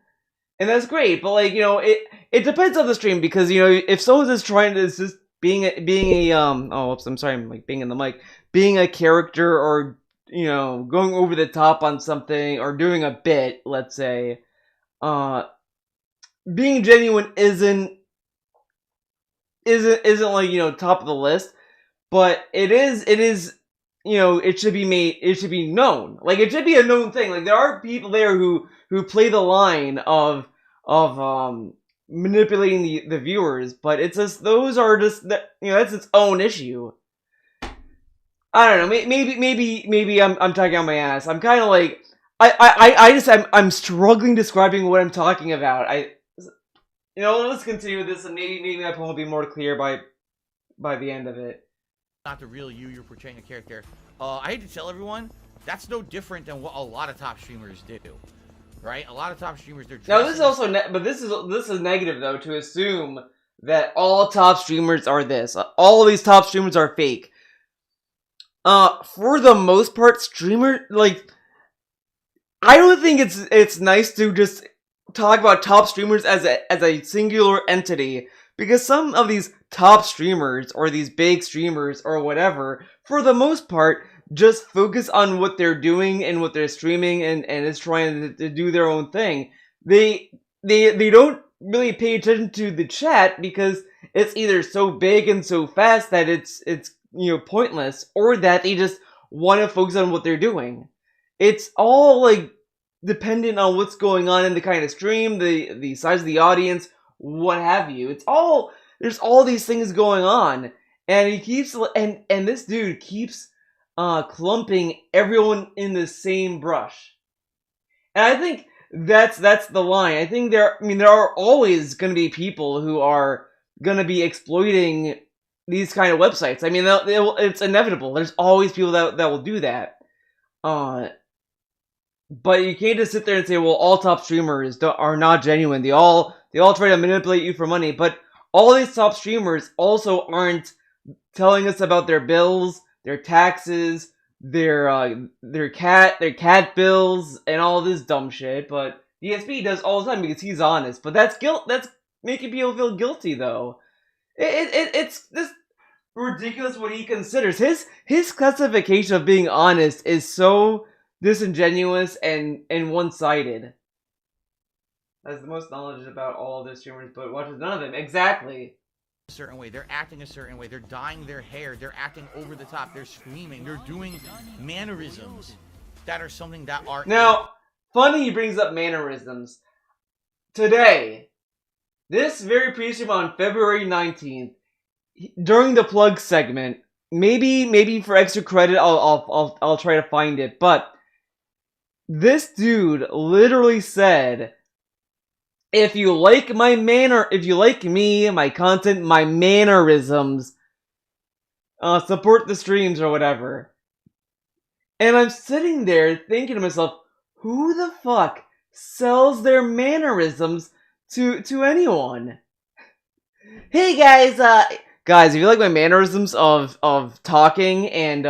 S1: and that's great. But, like, you know, it depends on the stream, because, you know, if someone's just trying to just being a oh, oops, I'm sorry, I'm like being in the mic, being a character, or, you know, going over the top on something, or doing a bit, let's say, being genuine isn't like, you know, top of the list, but it is, you know, it should be known. Like, it should be a known thing. Like, there are people there who play the line of manipulating the viewers, but it's just, those are just, you know, that's its own issue. I don't know, maybe I'm talking on my ass. I'm kind of like, I'm struggling describing what I'm talking about. You know, let's continue with this, and maybe my point will be more clear by the end of it.
S3: Not the real you, you're portraying a character. I hate to tell everyone, that's no different than what a lot of top streamers do, right? A lot of top streamers, they're
S1: now, this is also but this is negative, though, to assume that all top streamers are this. All of these top streamers are fake. For the most part, like, I don't think it's nice to just talk about top streamers as a singular entity, because some of these top streamers, or these big streamers, or whatever, for the most part, just focus on what they're doing and what they're streaming, and is trying to do their own thing. They don't really pay attention to the chat, because it's either so big and so fast that it's you know, pointless, or that they just want to focus on what they're doing. It's all, like, dependent on what's going on in the kind of stream, the size of the audience, what have you. There's all these things going on, and he keeps, and this dude keeps clumping everyone in the same brush. And I think that's the line. I think there are always going to be people who are going to be exploiting these kind of websites. I mean, it's inevitable. There's always people that will do that. But you can't just sit there and say, well, all top streamers are not genuine. They all try to manipulate you for money. But all these top streamers also aren't telling us about their bills, their taxes, their cat bills, and all this dumb shit. But DSP does all the time because he's honest. But that's making people feel guilty, though. It's this ridiculous what he considers. His classification of being honest is so disingenuous and one-sided. Has the most knowledge about all of the streamers, but watches none of them. Exactly.
S3: A certain way, they're acting a certain way, they're dyeing their hair, they're acting over the top, they're screaming, they're doing mannerisms that are something that are...
S1: Now, funny he brings up mannerisms. Today, this very pre-stream on February 19th, during the plug segment, maybe for extra credit, I'll try to find it, but this dude literally said, if you like me, my content, my mannerisms, support the streams or whatever. And I'm sitting there thinking to myself, who the fuck sells their mannerisms to anyone? Hey guys, if you like my mannerisms of talking and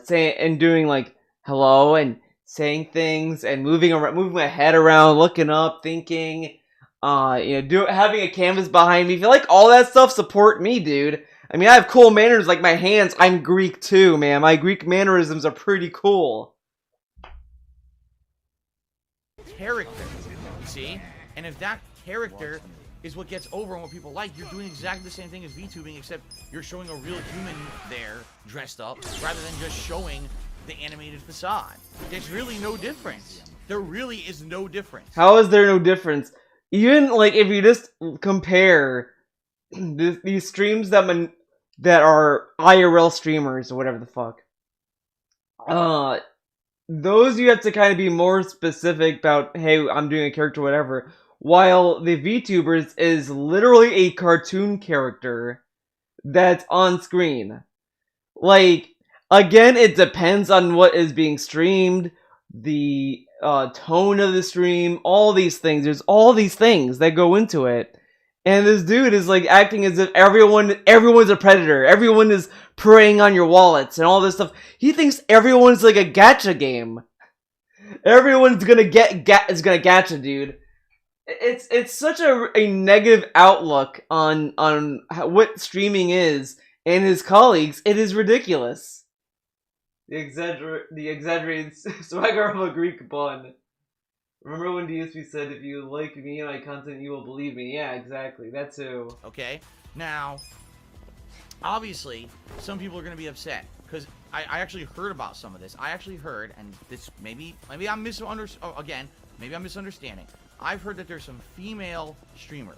S1: saying and doing like hello and saying things and moving my head around, looking up, thinking, having a canvas behind me. If you like all that stuff, support me, dude. I mean, I have cool manners like my hands. I'm Greek too, man. My Greek mannerisms are pretty cool.
S3: Character, see? And if that character is what gets over and what people like, you're doing exactly the same thing as VTubing, except you're showing a real human there dressed up rather than just showing the animated facade. There's really no difference. There really is no difference.
S1: How is there no difference? Even like if you just compare these streams that are IRL streamers or whatever the fuck, those you have to kind of be more specific about. Hey, I'm doing a character, whatever. While the VTubers is literally a cartoon character that's on screen. Like, again, it depends on what is being streamed, the tone of the stream, all these things. There's all these things that go into it. And this dude is like acting as if everyone's a predator. Everyone is preying on your wallets and all this stuff. He thinks everyone's like a gacha game. Everyone's gonna gacha, dude. It's such a negative outlook on what streaming is and his colleagues. It is ridiculous. The exaggerated swagger of a Greek bun. Remember when DSP said, if you like me and my content, you will believe me? Yeah, exactly. That too.
S3: Okay? Now, obviously, some people are going to be upset. Because I actually heard about some of this. I actually heard, and this maybe I'm maybe I'm misunderstanding. I've heard that there's some female streamers.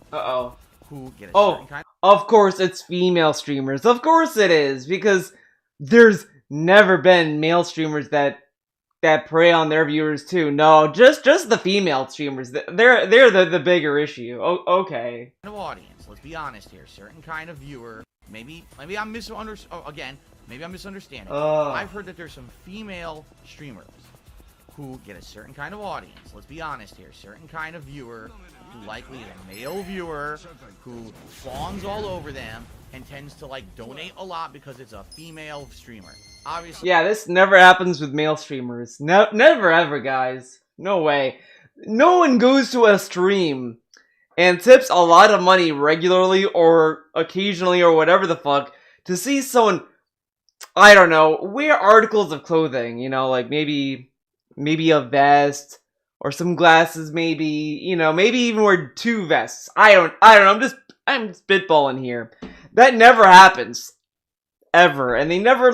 S3: Who get a certain kind
S1: of course it's female streamers. Of course it is. Because there's never been male streamers that prey on their viewers too. No, just the female streamers. They're the bigger issue. Okay.
S3: Kind of audience. Let's be honest here. Certain kind of viewer. Maybe I'm maybe I'm misunderstanding. I've heard that there's some female streamers who get a certain kind of audience. Let's be honest here. Certain kind of viewer who likely is a male viewer who fawns all over them and tends to like donate a lot because it's a female streamer. Obviously.
S1: Yeah, this never happens with male streamers. Never ever, guys. No way. No one goes to a stream and tips a lot of money regularly or occasionally or whatever the fuck to see someone, I don't know, wear articles of clothing, like maybe a vest or some glasses, maybe even wear 2 vests. I don't know, I'm spitballing here. That never happens. Ever. And they never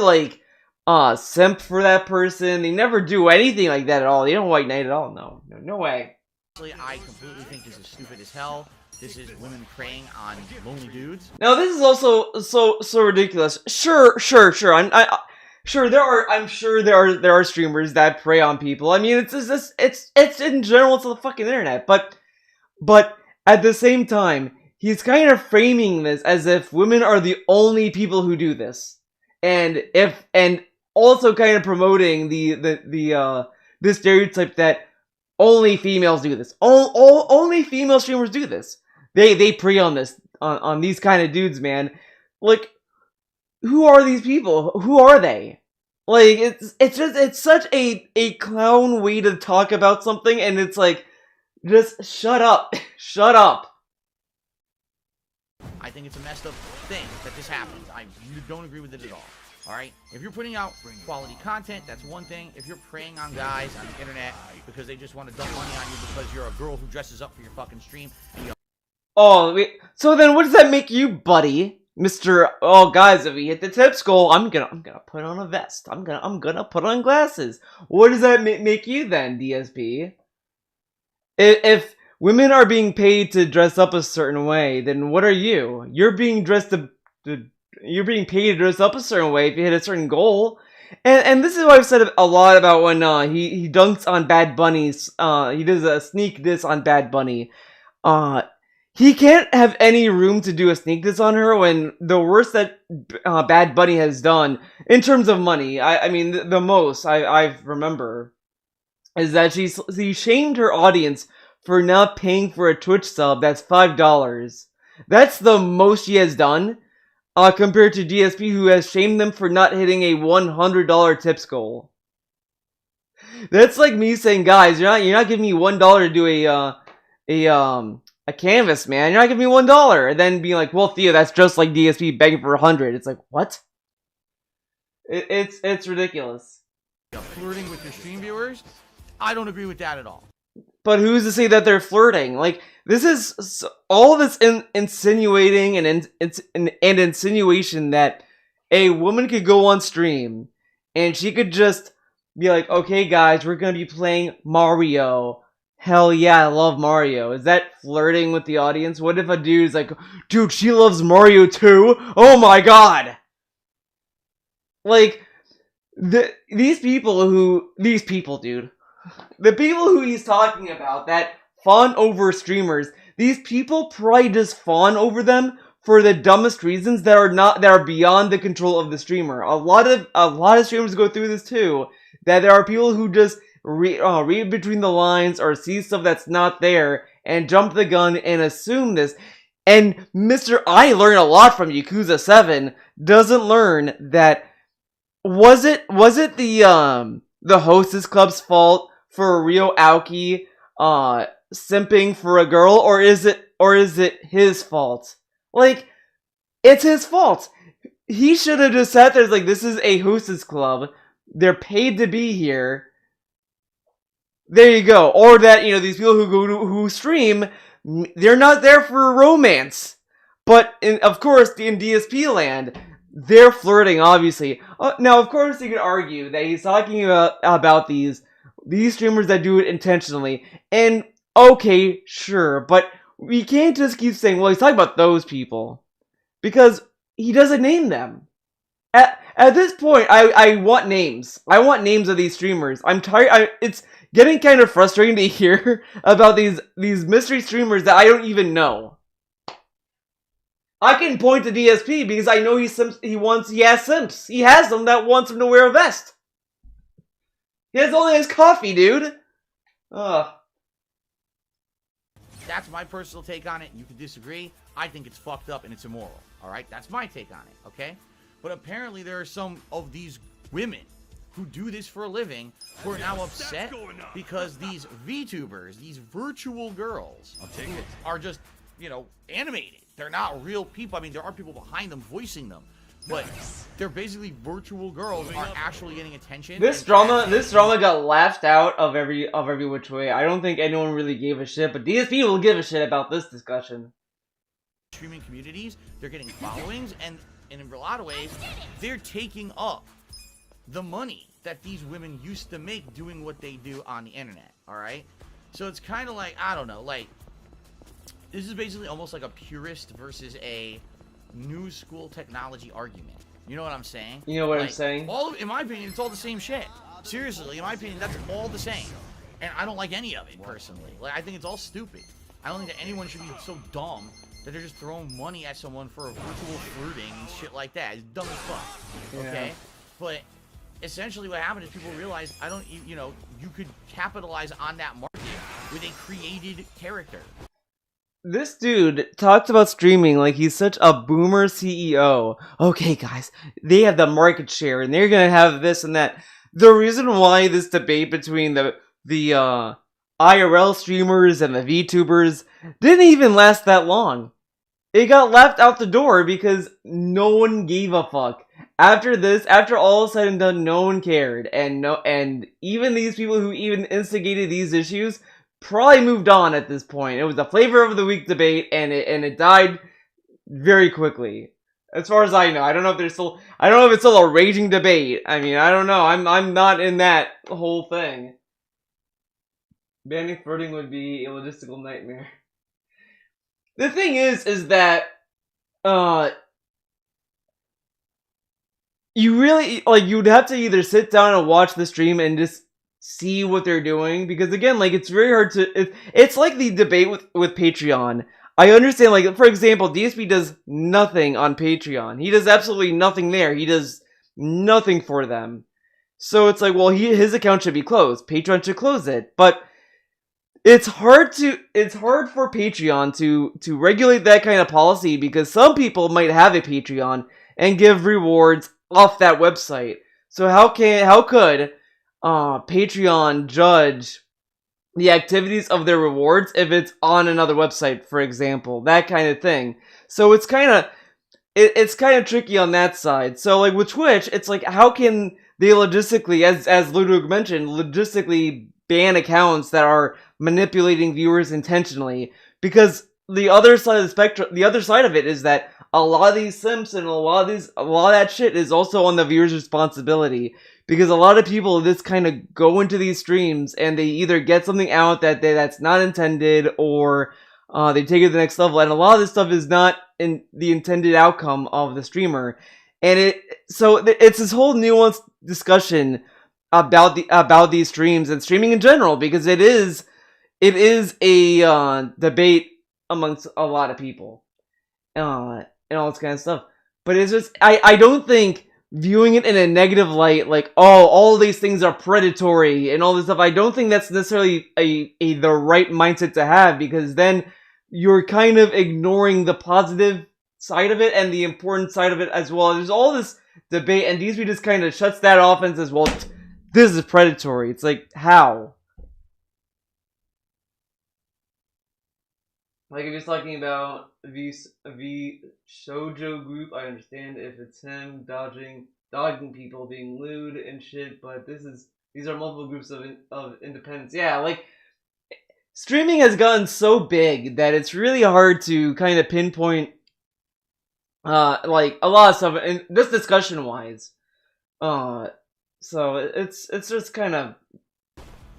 S1: simp for that person. They never do anything like that at all. They don't white knight at all. No way.
S3: I completely think this is stupid as hell. This is women preying on lonely dudes.
S1: Now this is also so ridiculous. Sure. sure I'm sure there are streamers that prey on people. I mean, it's in general, it's the fucking internet. But at the same time, he's kind of framing this as if women are the only people who do this, and also kind of promoting the stereotype that only females do this. Only female streamers do this. They prey on this on these kind of dudes, man. Like, who are these people? Who are they? Like, it's such a clown way to talk about something, and it's like, just shut up. Shut up.
S2: I think it's a messed up thing that this happens. I don't agree with it at all. Alright? If you're putting out quality content, that's one thing. If you're preying on guys on the internet because they just want to dump money on you because you're a girl who dresses up for your fucking stream and you
S1: Oh, wait. So then what does that make you, buddy? Mr. Oh, guys, if we hit the tips goal, I'm gonna put on a vest. I'm gonna put on glasses. What does that make you then, DSP? If women are being paid to dress up a certain way, then what are you? You're being you're being paid to dress up a certain way if you hit a certain goal. And this is what I've said a lot about when he dunks on Bad Bunny's. He does a sneak diss on Bad Bunny. He can't have any room to do a sneak diss on her when the worst that Bad Bunny has done in terms of money, I mean the most I remember, is that she shamed her audience for not paying for a Twitch sub that's $5. That's the most she has done, compared to DSP, who has shamed them for not hitting a $100 tips goal. That's like me saying, guys, you're not giving me $1 to do a canvas, man. You're not giving me $1, and then being like, well, Theo, that's just like DSP begging for 100. It's like, what? It's ridiculous.
S2: flirting with your stream viewers. I don't agree with that at all.
S1: But who's to say that they're flirting? Like, this is all this insinuating and insinuation that a woman could go on stream and she could just be like, okay, guys, we're gonna be playing Mario. Hell yeah, I love Mario. Is that flirting with the audience? What if a dude's like, dude, she loves Mario too? Oh my god! Like, these people, dude. The people who he's talking about that fawn over streamers, these people probably just fawn over them for the dumbest reasons that are beyond the control of the streamer. A lot of streamers go through this too. That there are people who just read between the lines or see stuff that's not there and jump the gun and assume this. And Mr. I learn a lot from Yakuza 7 doesn't learn that was it the Hostess Club's fault for Ryo Aoki simping for a girl, or is it his fault? Like, it's his fault. He should have just sat there like, this is a Hostess Club. They're paid to be here. There you go. Or that, these people who stream, they're not there for romance. But of course, in DSP land, they're flirting, obviously. Now, of course, you could argue that he's talking about these streamers that do it intentionally. And, okay, sure, but we can't just keep saying, well, he's talking about those people. Because he doesn't name them. At this point, I want names. I want names of these streamers. I'm tired. It's getting kind of frustrating to hear about these mystery streamers that I don't even know. I can point to DSP because I know he has simps. He has them that wants him to wear a vest. He has only his coffee, dude. Ugh.
S2: That's my personal take on it. You can disagree. I think it's fucked up and it's immoral. Alright? That's my take on it, okay? But apparently there are some of these women who do this for a living who are now upset because these Vtubers, these virtual girls, are just, animated. They're not real people. I mean, there are people behind them voicing them, but they're basically virtual girls are actually getting attention.
S1: This drama got laughed out of every which way. I don't think anyone really gave a shit, but DSP will give a shit about this discussion.
S2: Streaming communities, they're getting followings, and in a lot of ways, they're taking up the money that these women used to make doing what they do on the internet, alright? So it's kind of like, I don't know, like, this is basically almost like a purist versus a new school technology argument.
S3: You know what I'm saying?
S1: You know what I'm saying?
S3: In my opinion, it's all the same shit. Seriously, in my opinion, that's all the same. And I don't like any of it, personally. Like, I think it's all stupid. I don't think that anyone should be so dumb that they're just throwing money at someone for a virtual flirting and shit like that. It's dumb as fuck. Okay? But essentially what happened is people realized, you know, you could capitalize on that market with a created character.
S1: This dude talked about streaming like he's such a boomer CEO. Okay, guys, they have the market share and they're gonna have this and that. The reason why this debate between the IRL streamers and the VTubers didn't even last that long. It got left out the door because no one gave a fuck. After this, after all is said and done, no one cared, and even these people who even instigated these issues probably moved on at this point. It was a flavor of the week debate, and it died very quickly. As far as I know, I don't know if it's still a raging debate. I mean, I don't know. I'm not in that whole thing. Banning flirting would be a logistical nightmare. The thing is that you really you'd have to either sit down and watch the stream and just see what they're doing, because again, like, it's very hard to it's like the debate with Patreon. I understand, like, for example, DSP does nothing on Patreon. He does absolutely nothing there. He does nothing for them. So it's like, well, his account should be closed. Patreon should close it. But it's hard for Patreon to regulate that kind of policy, because some people might have a Patreon and give rewards off that website. So how could Patreon judge the activities of their rewards if it's on another website, for example? That kind of thing. So it's kind of tricky on that side. So like with Twitch, it's like, how can they logistically, as Ludwig mentioned, logistically ban accounts that are manipulating viewers intentionally? Because the other side of the spectrum, the other side of it is that a lot of these simps and a lot of that shit is also on the viewer's responsibility. Because a lot of people just kind of go into these streams and they either get something out that's not intended, or they take it to the next level. And a lot of this stuff is not in the intended outcome of the streamer. And it's this whole nuanced discussion about these streams and streaming in general, because it is a debate amongst a lot of people and all this kind of stuff. But it's just, I don't think viewing it in a negative light, like, oh, all these things are predatory and all this stuff, I don't think that's necessarily the right mindset to have, because then you're kind of ignoring the positive side of it and the important side of it as well. There's all this debate, and DSP just kind of shuts that off and says, well, this is predatory. It's like, how? Like, if he's talking about V Shoujo group, I understand if it's him dodging people, being lewd and shit, but these are multiple groups of independents. Yeah, like, streaming has gotten so big that it's really hard to kind of pinpoint like a lot of stuff, and this discussion wise. So it's just kind of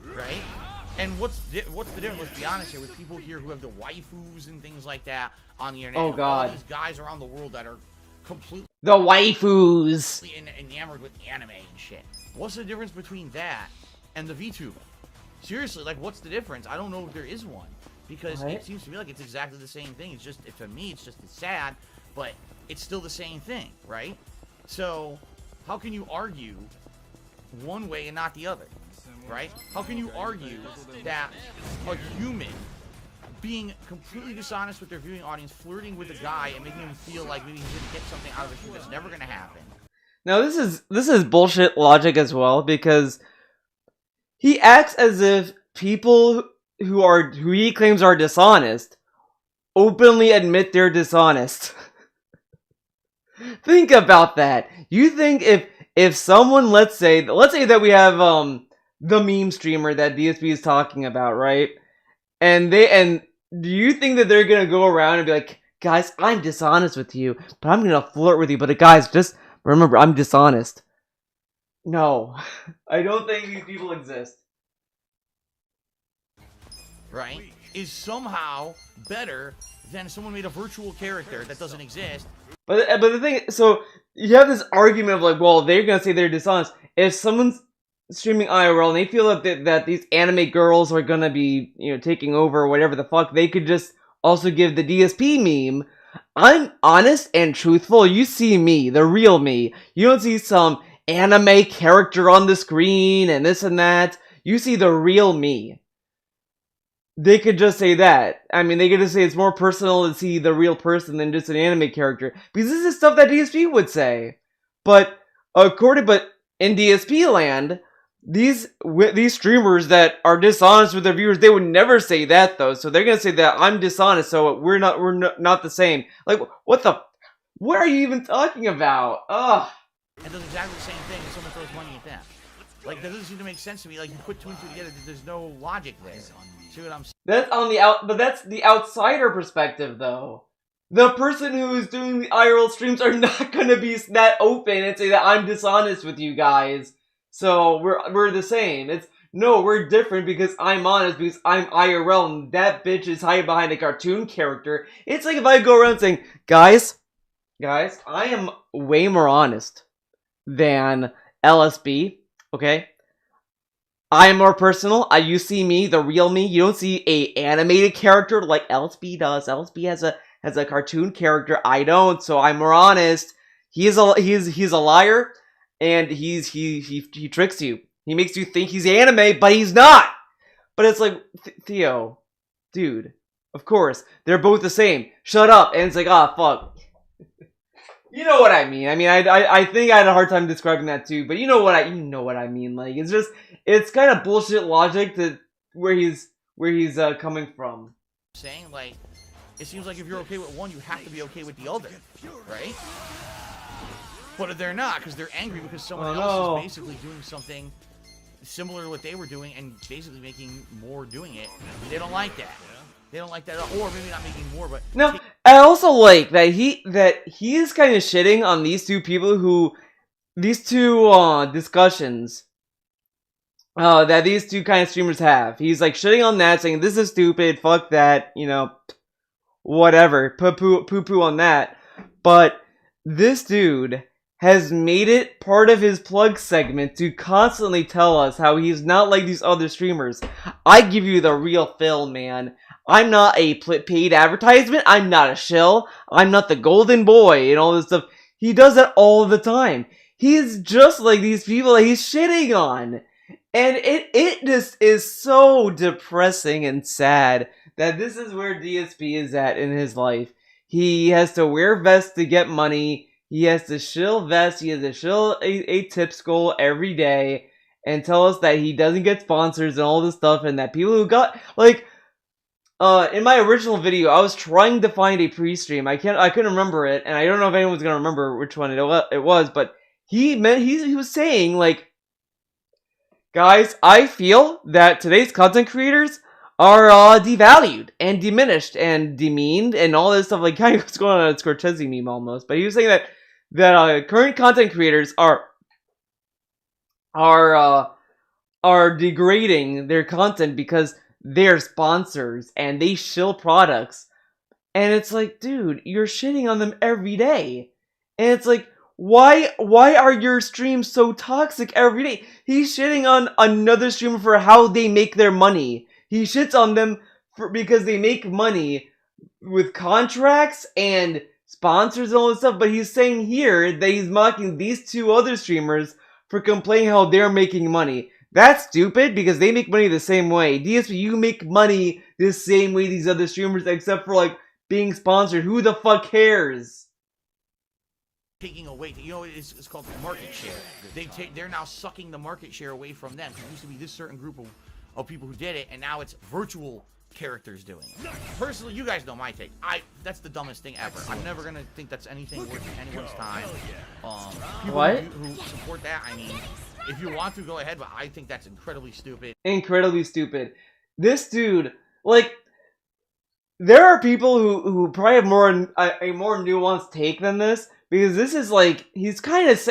S3: right. And what's the difference? Let's be honest here, with people here who have the waifus and things like that on the internet.
S1: Oh God!
S3: All these guys around the world that are completely
S1: the waifus
S3: enamored with anime and shit. What's the difference between that and the VTuber? Seriously, like, what's the difference? I don't know if there is one, because it seems to me like it's exactly the same thing. It's just, to me, it's sad, but it's still the same thing, right? So how can you argue one way and not the other? Right? How can you argue that a human being completely dishonest with their viewing audience, flirting with a guy and making him feel like maybe he's gonna get something out of it that's never gonna happen?
S1: Now this is bullshit logic as well, because he acts as if people who he claims are dishonest openly admit they're dishonest. Think about that. You think if someone, let's say that we have the meme streamer that DSP is talking about, right? And do you think that they're gonna go around and be like, guys, I'm dishonest with you, but I'm gonna flirt with you, but guys, just remember, I'm dishonest? No. I don't think these people exist.
S3: Right? Is somehow better
S2: then someone made a virtual character that doesn't exist.
S1: But the thing, so you have this argument of like, well, they're gonna say they're dishonest. If someone's streaming IRL and they feel that these anime girls are gonna be, you know, taking over or whatever the fuck, they could just also give the DSP meme. I'm honest and truthful. You see me, the real me. You don't see some anime character on the screen and this and that. You see the real me. They could just say that. I mean, they could just say it's more personal to see the real person than just an anime character. Because this is stuff that DSP would say. But in DSP land, these streamers that are dishonest with their viewers, they would never say that though. So they're gonna say that I'm dishonest, so we're not the same. Like, what are you even talking about? Ugh.
S2: And does exactly the same thing if someone throws money at them. Like, that doesn't seem to make sense to me. Like, you put 2 and 2 together, there's no logic there. See what I'm saying?
S1: But that's the outsider perspective, though. The person who is doing the IRL streams are not gonna be that open and say that I'm dishonest with you guys. So we're the same. No, we're different because I'm honest because I'm IRL and that bitch is hiding behind a cartoon character. It's like if I go around saying, guys, I am way more honest than LSB. Okay, I am more personal. You see me, the real me. You don't see a animated character like LSB does. LSB has a cartoon character. I don't, so I'm more honest. He's a liar, and he tricks you. He makes you think he's anime, but he's not. But it's like, Theo, dude, of course they're both the same. Shut up. And it's like, ah, fuck. You know what I mean. I mean, I think I had a hard time describing that too, but you know what I mean. Like, it's kind of bullshit logic to where he's coming from.
S2: Saying, like, it seems like if you're okay with one, you have to be okay with the other, right? But they're not, because they're angry because someone else is basically doing something similar to what they were doing and basically making more doing it. They don't like that. They don't like that, or maybe not making more, but...
S1: No, I also like that he is kind of shitting on these two people these two discussions that these two kind of streamers have. He's like shitting on that, saying, this is stupid, fuck that, you know, whatever, poo-poo on that. But this dude has made it part of his plug segment to constantly tell us how he's not like these other streamers. I give you the real Phil, man. I'm not a paid advertisement. I'm not a shill. I'm not the golden boy and all this stuff. He does that all the time. He's just like these people that he's shitting on. And it just is so depressing and sad that this is where DSP is at in his life. He has to wear vests to get money. He has to shill vests. He has to shill a tip skull every day and tell us that he doesn't get sponsors and all this stuff and that people who got, like... in my original video, I was trying to find a pre-stream. I couldn't remember it, and I don't know if anyone's gonna remember which one it was. But he was saying, like, guys, I feel that today's content creators are devalued and diminished and demeaned and all this stuff. Like, kind of what's going on a Scorsese meme almost. But he was saying that current content creators are degrading their content because they're sponsors and they shill products. And it's like, dude, you're shitting on them every day. And it's like, why are your streams so toxic every day? He's shitting on another streamer for how they make their money. He shits on them because they make money with contracts and sponsors and all this stuff. But he's saying here that he's mocking these two other streamers for complaining how they're making money. That's stupid because they make money the same way. DSP, you make money the same way these other streamers, except for like being sponsored. Who the fuck cares?
S2: Taking away, you know, it's called market share. They're now sucking the market share away from them. It used to be this certain group of people who did it, and now it's virtual characters doing it. Personally, you guys know my take. That's the dumbest thing ever. I'm never gonna think that's anything worth anyone's time. People who support that, I mean, if you want to, go ahead, but I think that's incredibly stupid.
S1: Incredibly stupid. This dude, like, there are people who probably have a more nuanced take than this, because this is like, he's kind of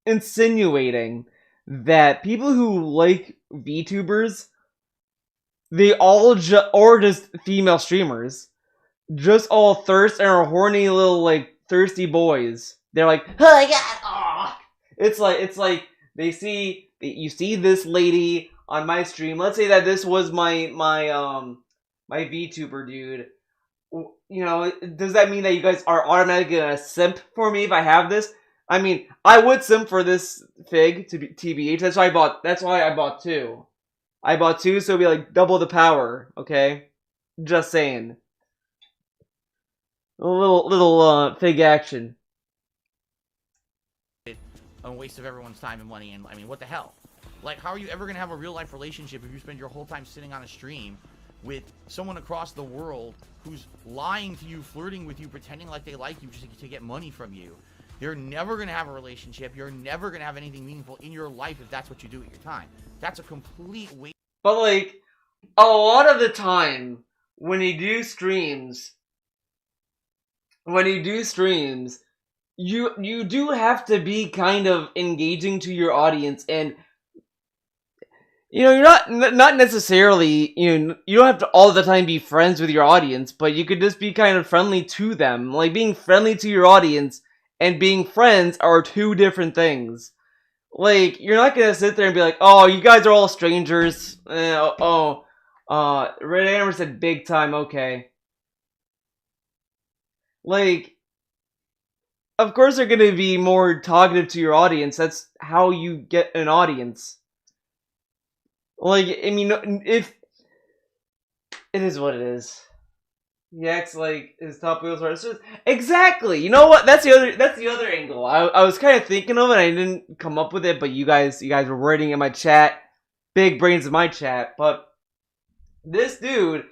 S1: insinuating that people who like VTubers, they all or just female streamers, just all thirst and are horny little like thirsty boys. They're like, oh my god, oh. It's like you see this lady on my stream. Let's say that this was my VTuber dude. You know, does that mean that you guys are automatically gonna simp for me if I have this? I mean, I would simp for this fig to be TBH. That's why I bought two. I bought two, so it'd be like double the power. Okay, just saying. A little fig action.
S3: A waste of everyone's time and money, and I mean, what the hell? Like, how are you ever gonna have a real life relationship if you spend your whole time sitting on a stream with someone across the world who's lying to you, flirting with you, pretending like they like you just to get money from you? You're never going to have a relationship. You're never going to have anything meaningful in your life if that's what you do with your time. That's a complete waste.
S1: But, like, a lot of the time, when you do streams, you do have to be kind of engaging to your audience, and you know, you're not necessarily, you don't have to all the time be friends with your audience, but you could just be kind of friendly to them. Like, being friendly to your audience and being friends are two different things. Like, you're not gonna sit there and be like, oh, you guys are all strangers. Red Hammer said big time, okay. Like, of course they're gonna be more talkative to your audience. That's how you get an audience. Like, I mean, if it is what it is. He acts like his top wheels are just exactly. You know what? That's the other angle. I was kind of thinking of it. I didn't come up with it, but you guys were writing in my chat, big brains in my chat. But this dude,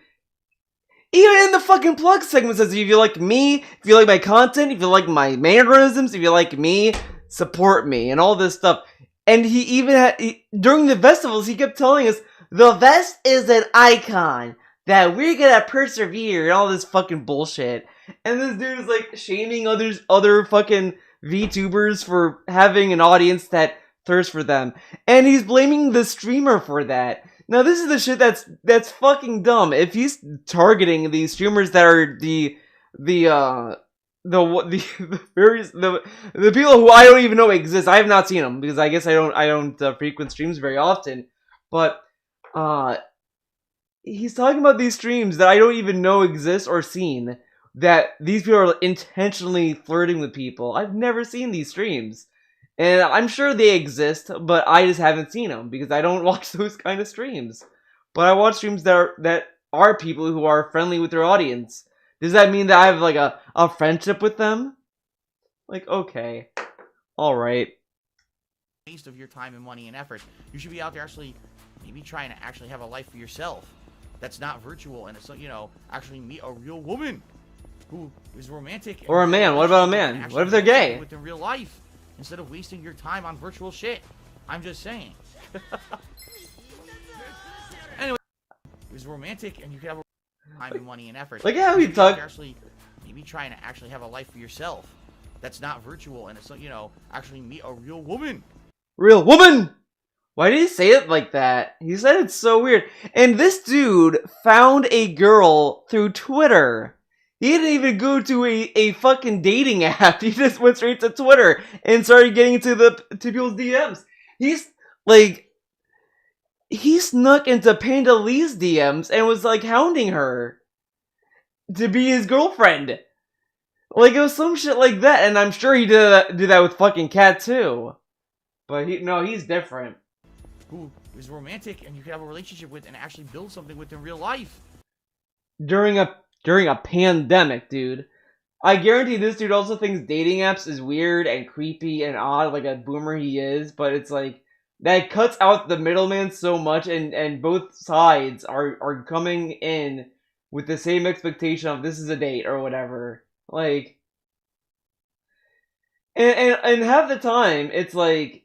S1: even in the fucking plug segment, says if you like me, if you like my content, if you like my mannerisms, if you like me, support me, and all this stuff. And he even had during the festivals, he kept telling us the vest is an icon. That we're gonna persevere and all this fucking bullshit. And this dude is like shaming other fucking VTubers for having an audience that thirsts for them. And he's blaming the streamer for that. Now this is the shit that's fucking dumb. If he's targeting these streamers that are the people who I don't even know exist. I have not seen them because I guess I don't frequent streams very often. But he's talking about these streams that I don't even know exist or seen. That these people are intentionally flirting with people. I've never seen these streams. And I'm sure they exist, but I just haven't seen them because I don't watch those kind of streams. But I watch streams that are people who are friendly with their audience. Does that mean that I have like a friendship with them? Like, okay. Alright.
S3: Waste of your time and money and effort. You should be out there actually, maybe trying to actually have a life for yourself. That's not virtual, and it's, you know, actually meet a real woman who is romantic.
S1: Or a man. What about a man? What if they're gay?
S3: In real life, instead of wasting your time on virtual shit. I'm just saying. Anyway, it's romantic, and you can have time and money and effort.
S1: Like, yeah, we talk.
S3: Actually, maybe trying to actually have a life for yourself. That's not virtual, and it's, you know, actually meet a real woman.
S1: Real woman. Why did he say it like that? He said it's so weird. And this dude found a girl through Twitter. He didn't even go to a fucking dating app. He just went straight to Twitter and started getting into people's DMs. He snuck into Panda Lee's DMs and was like hounding her to be his girlfriend. Like, it was some shit like that. And I'm sure he did that with fucking Cat too. But he's different.
S3: Who is romantic and you can have a relationship with and actually build something with in real life.
S1: During a pandemic, dude. I guarantee this dude also thinks dating apps is weird and creepy and odd, like a boomer he is, but it's like, that cuts out the middleman so much, and both sides are coming in with the same expectation of this is a date or whatever. Like, and half the time, it's like,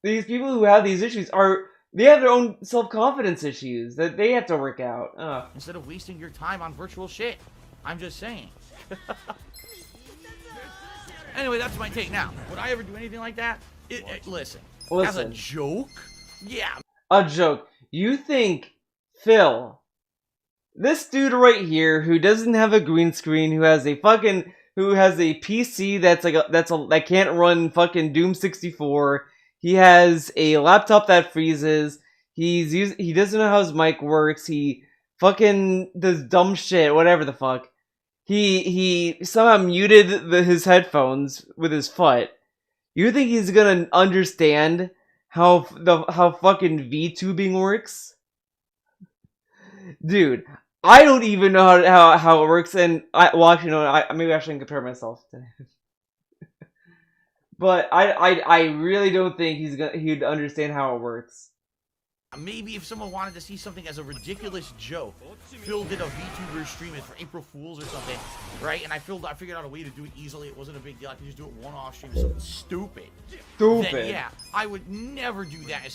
S1: these people who have these issues they have their own self-confidence issues that they have to work out.
S3: Instead of wasting your time on virtual shit. I'm just saying. Anyway, that's my take. Now, would I ever do anything like that? Listen. As a joke? Yeah.
S1: A joke. You think Phil This dude right here who doesn't have a green screen, who has a PC that can't run fucking Doom 64. He has a laptop that freezes. He doesn't know how his mic works. He fucking does dumb shit, whatever the fuck. He somehow muted his headphones with his foot. You think he's gonna understand how fucking VTubing works? Dude, I don't even know how it works, and maybe I shouldn't compare myself to him. But I really don't think he'd understand how it works.
S2: Maybe if someone wanted to see something as a ridiculous joke, Phil did a VTuber stream it for April Fools or something, right? And I figured out a way to do it easily. It wasn't a big deal. I could just do it one-off stream, something stupid. Then, yeah, I would never do that.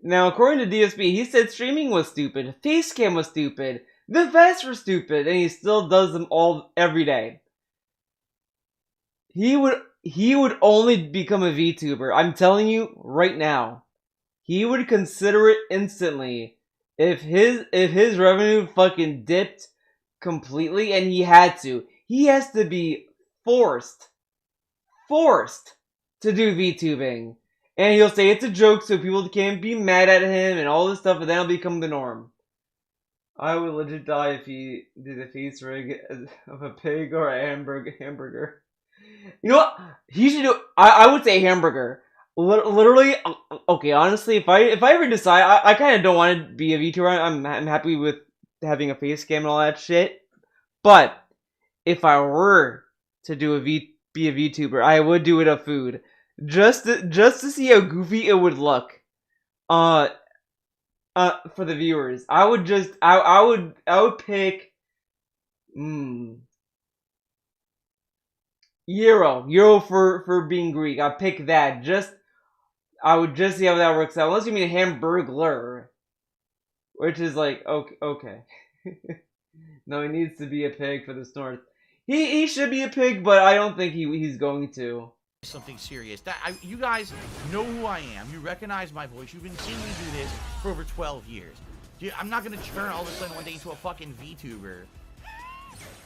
S1: Now, according to DSP, he said streaming was stupid, Facecam was stupid, the vests were stupid, and he still does them all every day. He would only become a VTuber. I'm telling you right now. He would consider it instantly if his revenue fucking dipped completely, and he had to. He has to be forced to do VTubing. And he'll say it's a joke so people can't be mad at him and all this stuff, and that'll become the norm. I would legit die if he did a face rig of a pig or a hamburger. You know what? He should do. I would say hamburger. Literally, okay. Honestly, if I ever decide, I kind of don't want to be a VTuber. I'm happy with having a face cam and all that shit. But if I were to be a VTuber, I would do it of food, just to see how goofy it would look. For the viewers, I would pick. Euro for being Greek. I'd pick that. I would just see how that works out. Unless you mean hamburglar, which is like okay. No, he needs to be a pig for the snort. He should be a pig, but I don't think he's going to.
S2: Something serious. You guys know who I am. You recognize my voice. You've been seeing me do this for over 12 years. I'm not gonna turn all of a sudden one day into a fucking VTuber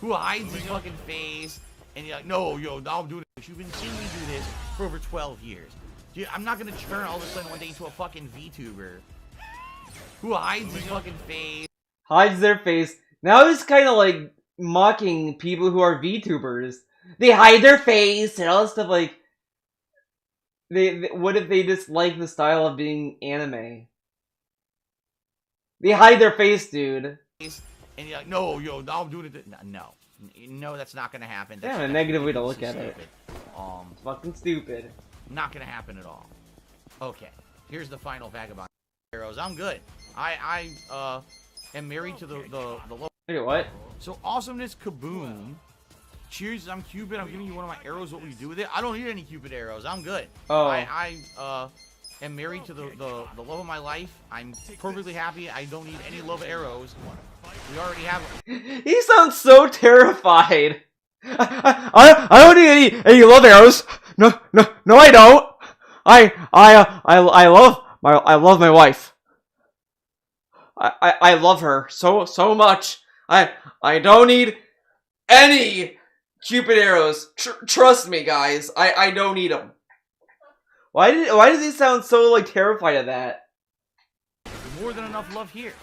S2: who hides his fucking face. And you're like, no, I'm doing it. You've been seeing me do this for over 12 years. I'm not gonna turn all of a sudden one day into a fucking VTuber who hides his fucking face.
S1: Hides their face. Now he's kind of like mocking people who are VTubers. They hide their face and all this stuff. Like, what if they just like the style of being anime? They hide their face, dude.
S2: And you're like, no, I'm doing it. No, that's not gonna happen. That's
S1: a negative way to look at
S2: it.
S1: It's fucking stupid.
S2: Not gonna happen at all. Okay, here's the final vagabond arrows. I'm good. I am married to the low.
S1: Wait, what?
S2: So awesomeness kaboom. Cheers, I'm Cupid. I'm giving you one of my arrows. What will you do with it? I don't need any Cupid arrows. I'm good.
S1: Oh.
S2: I am married to the love of my life. I'm perfectly happy. I don't need any love arrows. We already have them.
S1: He sounds so terrified. I don't need any love arrows. No, I don't. I love my wife. I love her so much. I don't need any Cupid arrows. Trust me, guys. I don't need them. Why does he sound so like terrified of that?
S2: More than enough love here.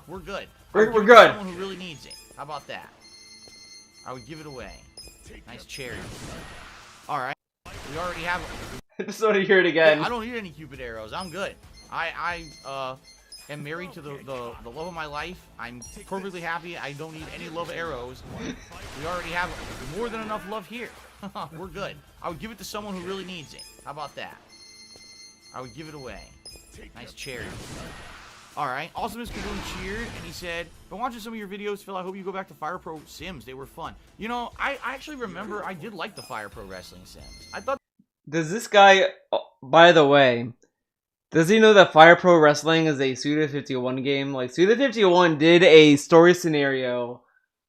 S2: We're good.
S1: We're good.
S2: Someone who really needs it. How about that? I would give it away. Nice cherry. All right. We already have them.
S1: I just want to hear it again.
S2: I don't need any Cupid arrows. I'm good. I am married to the love of my life. I'm perfectly happy. I don't need any love arrows. We already have more than enough love here. We're good. I would give it to someone who really needs it. How about that? I would give it away. Nice cherry. Alright, Awesomeness Kaboom cheered, and he said, been watching some of your videos, Phil, I hope you go back to Fire Pro Sims. They were fun. You know, I actually remember I did like the Fire Pro Wrestling Sims. I thought...
S1: Does this guy, by the way, does he know that Fire Pro Wrestling is a Suda51 game? Like, Suda51 did a story scenario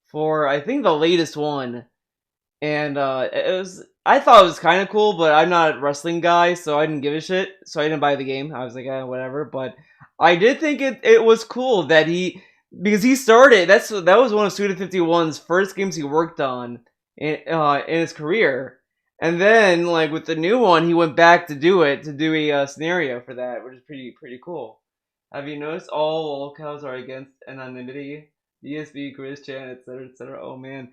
S1: for, I think, the latest one. And, I thought it was kind of cool, but I'm not a wrestling guy, so I didn't give a shit. So I didn't buy the game. I was like, whatever. But I did think it was cool that because he started. That was one of Suda51's first games he worked on in his career. And then, like, with the new one, he went back to do a scenario for that, which is pretty cool. Have you noticed all locales are against anonymity? DSP, Christian, etc., etc. Oh man,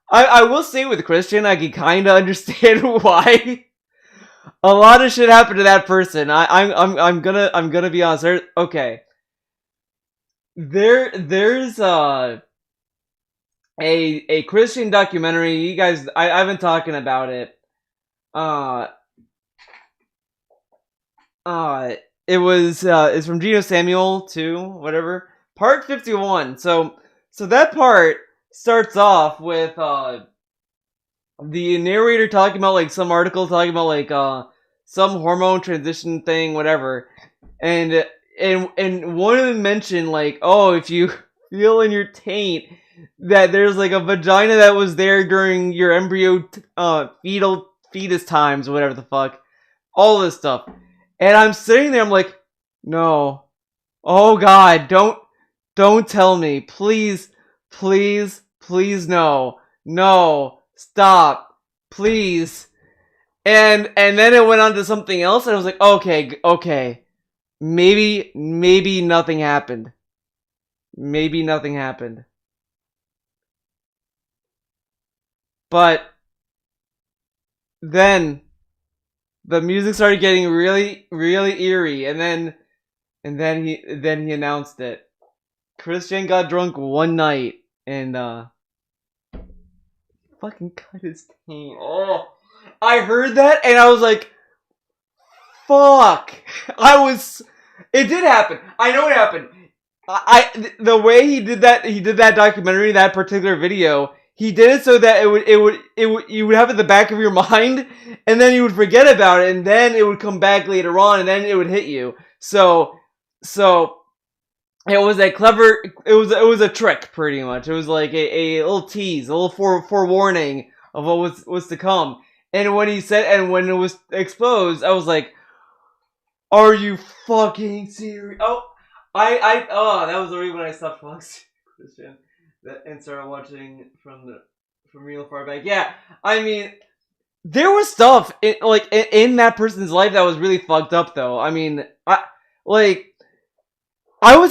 S1: I will say with Christian, I can kind of understand why. A lot of shit happened to that person. I'm gonna be honest. Okay, there's a Christian documentary. You guys, I've been talking about it. It's from Geno Samuel too, whatever. Part 51. So that part starts off with the narrator talking about like some article talking about like some hormone transition thing, whatever. And one of them mentioned like, oh, if you feel in your taint that there's like a vagina that was there during your embryo fetus times, whatever the fuck. All this stuff. And I'm sitting there, I'm like, no. Oh god, don't tell me. Please, no. No. Stop. Please. And then it went on to something else, and I was like, okay. Maybe nothing happened. Maybe nothing happened. But then the music started getting really eerie, and then he announced it. Christian got drunk one night and fucking cut his taint. Oh, I heard that and I was like, fuck. It did happen. I know it happened. The way he did that documentary, that particular video, he did it so that you would have it in the back of your mind, and then you would forget about it, and then it would come back later on, and then it would hit you. So it was a clever. It was a trick, pretty much. It was like a little tease, a little forewarning of what was to come. And when he said, and when it was exposed, I was like, "Are you fucking serious?" Oh, that was the reason when I stopped watching Christian. And started watching from real far back. Yeah, I mean, there was stuff in that person's life that was really fucked up, though. I mean, I was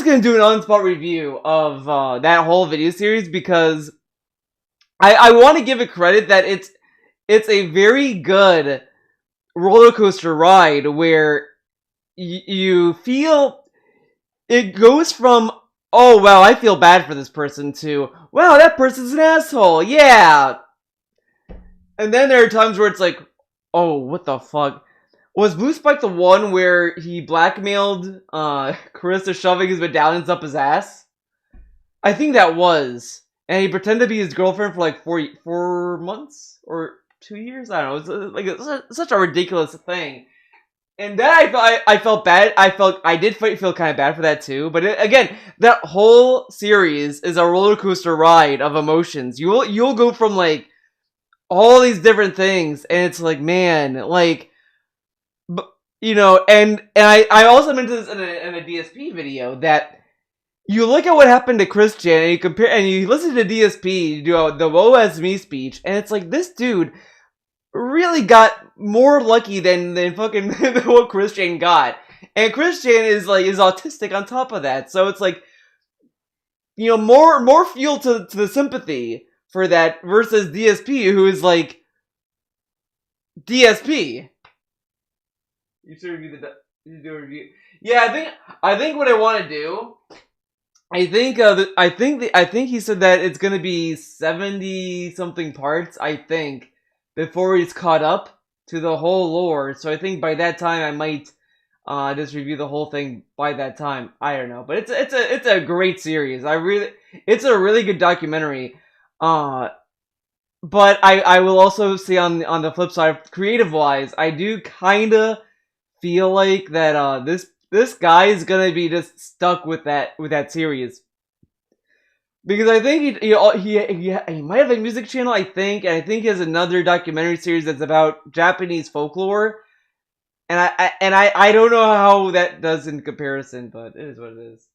S1: gonna do an on-spot review of that whole video series because I want to give it credit that it's a very good roller coaster ride where you feel it goes from, oh, wow, I feel bad for this person, too. Wow, that person's an asshole, yeah! And then there are times where it's like, oh, what the fuck? Was Blue Spike the one where he blackmailed Carissa shoving his medallions up his ass? I think that was. And he pretended to be his girlfriend for like 4 months? Or 2 years? I don't know. It's such a ridiculous thing. And then I felt bad. I did feel kind of bad for that too. But again, that whole series is a roller coaster ride of emotions. You'll go from like all these different things, and it's like, man, like, you know. And I also mentioned this in a DSP video that you look at what happened to Christian, and you compare, and you listen to DSP do the "Woe as me" speech, and it's like this dude really got more lucky than fucking what Christian got. And Christian is autistic on top of that. So it's like, you know, more fuel to the sympathy for that versus DSP, who is like DSP. You should review do a review. Yeah, I think what I want to do, I think he said that it's gonna be 70 something parts, I think, before he's caught up to the whole lore. So I think by that time I might just review the whole thing by that time. I don't know, but it's a great series. It's a really good documentary. But I will also say on the flip side, creative wise, I do kind of feel like that this guy is gonna be just stuck with that series. Because I think he might have a music channel, I think, and I think he has another documentary series that's about Japanese folklore, and I don't know how that does in comparison, but it is what it is.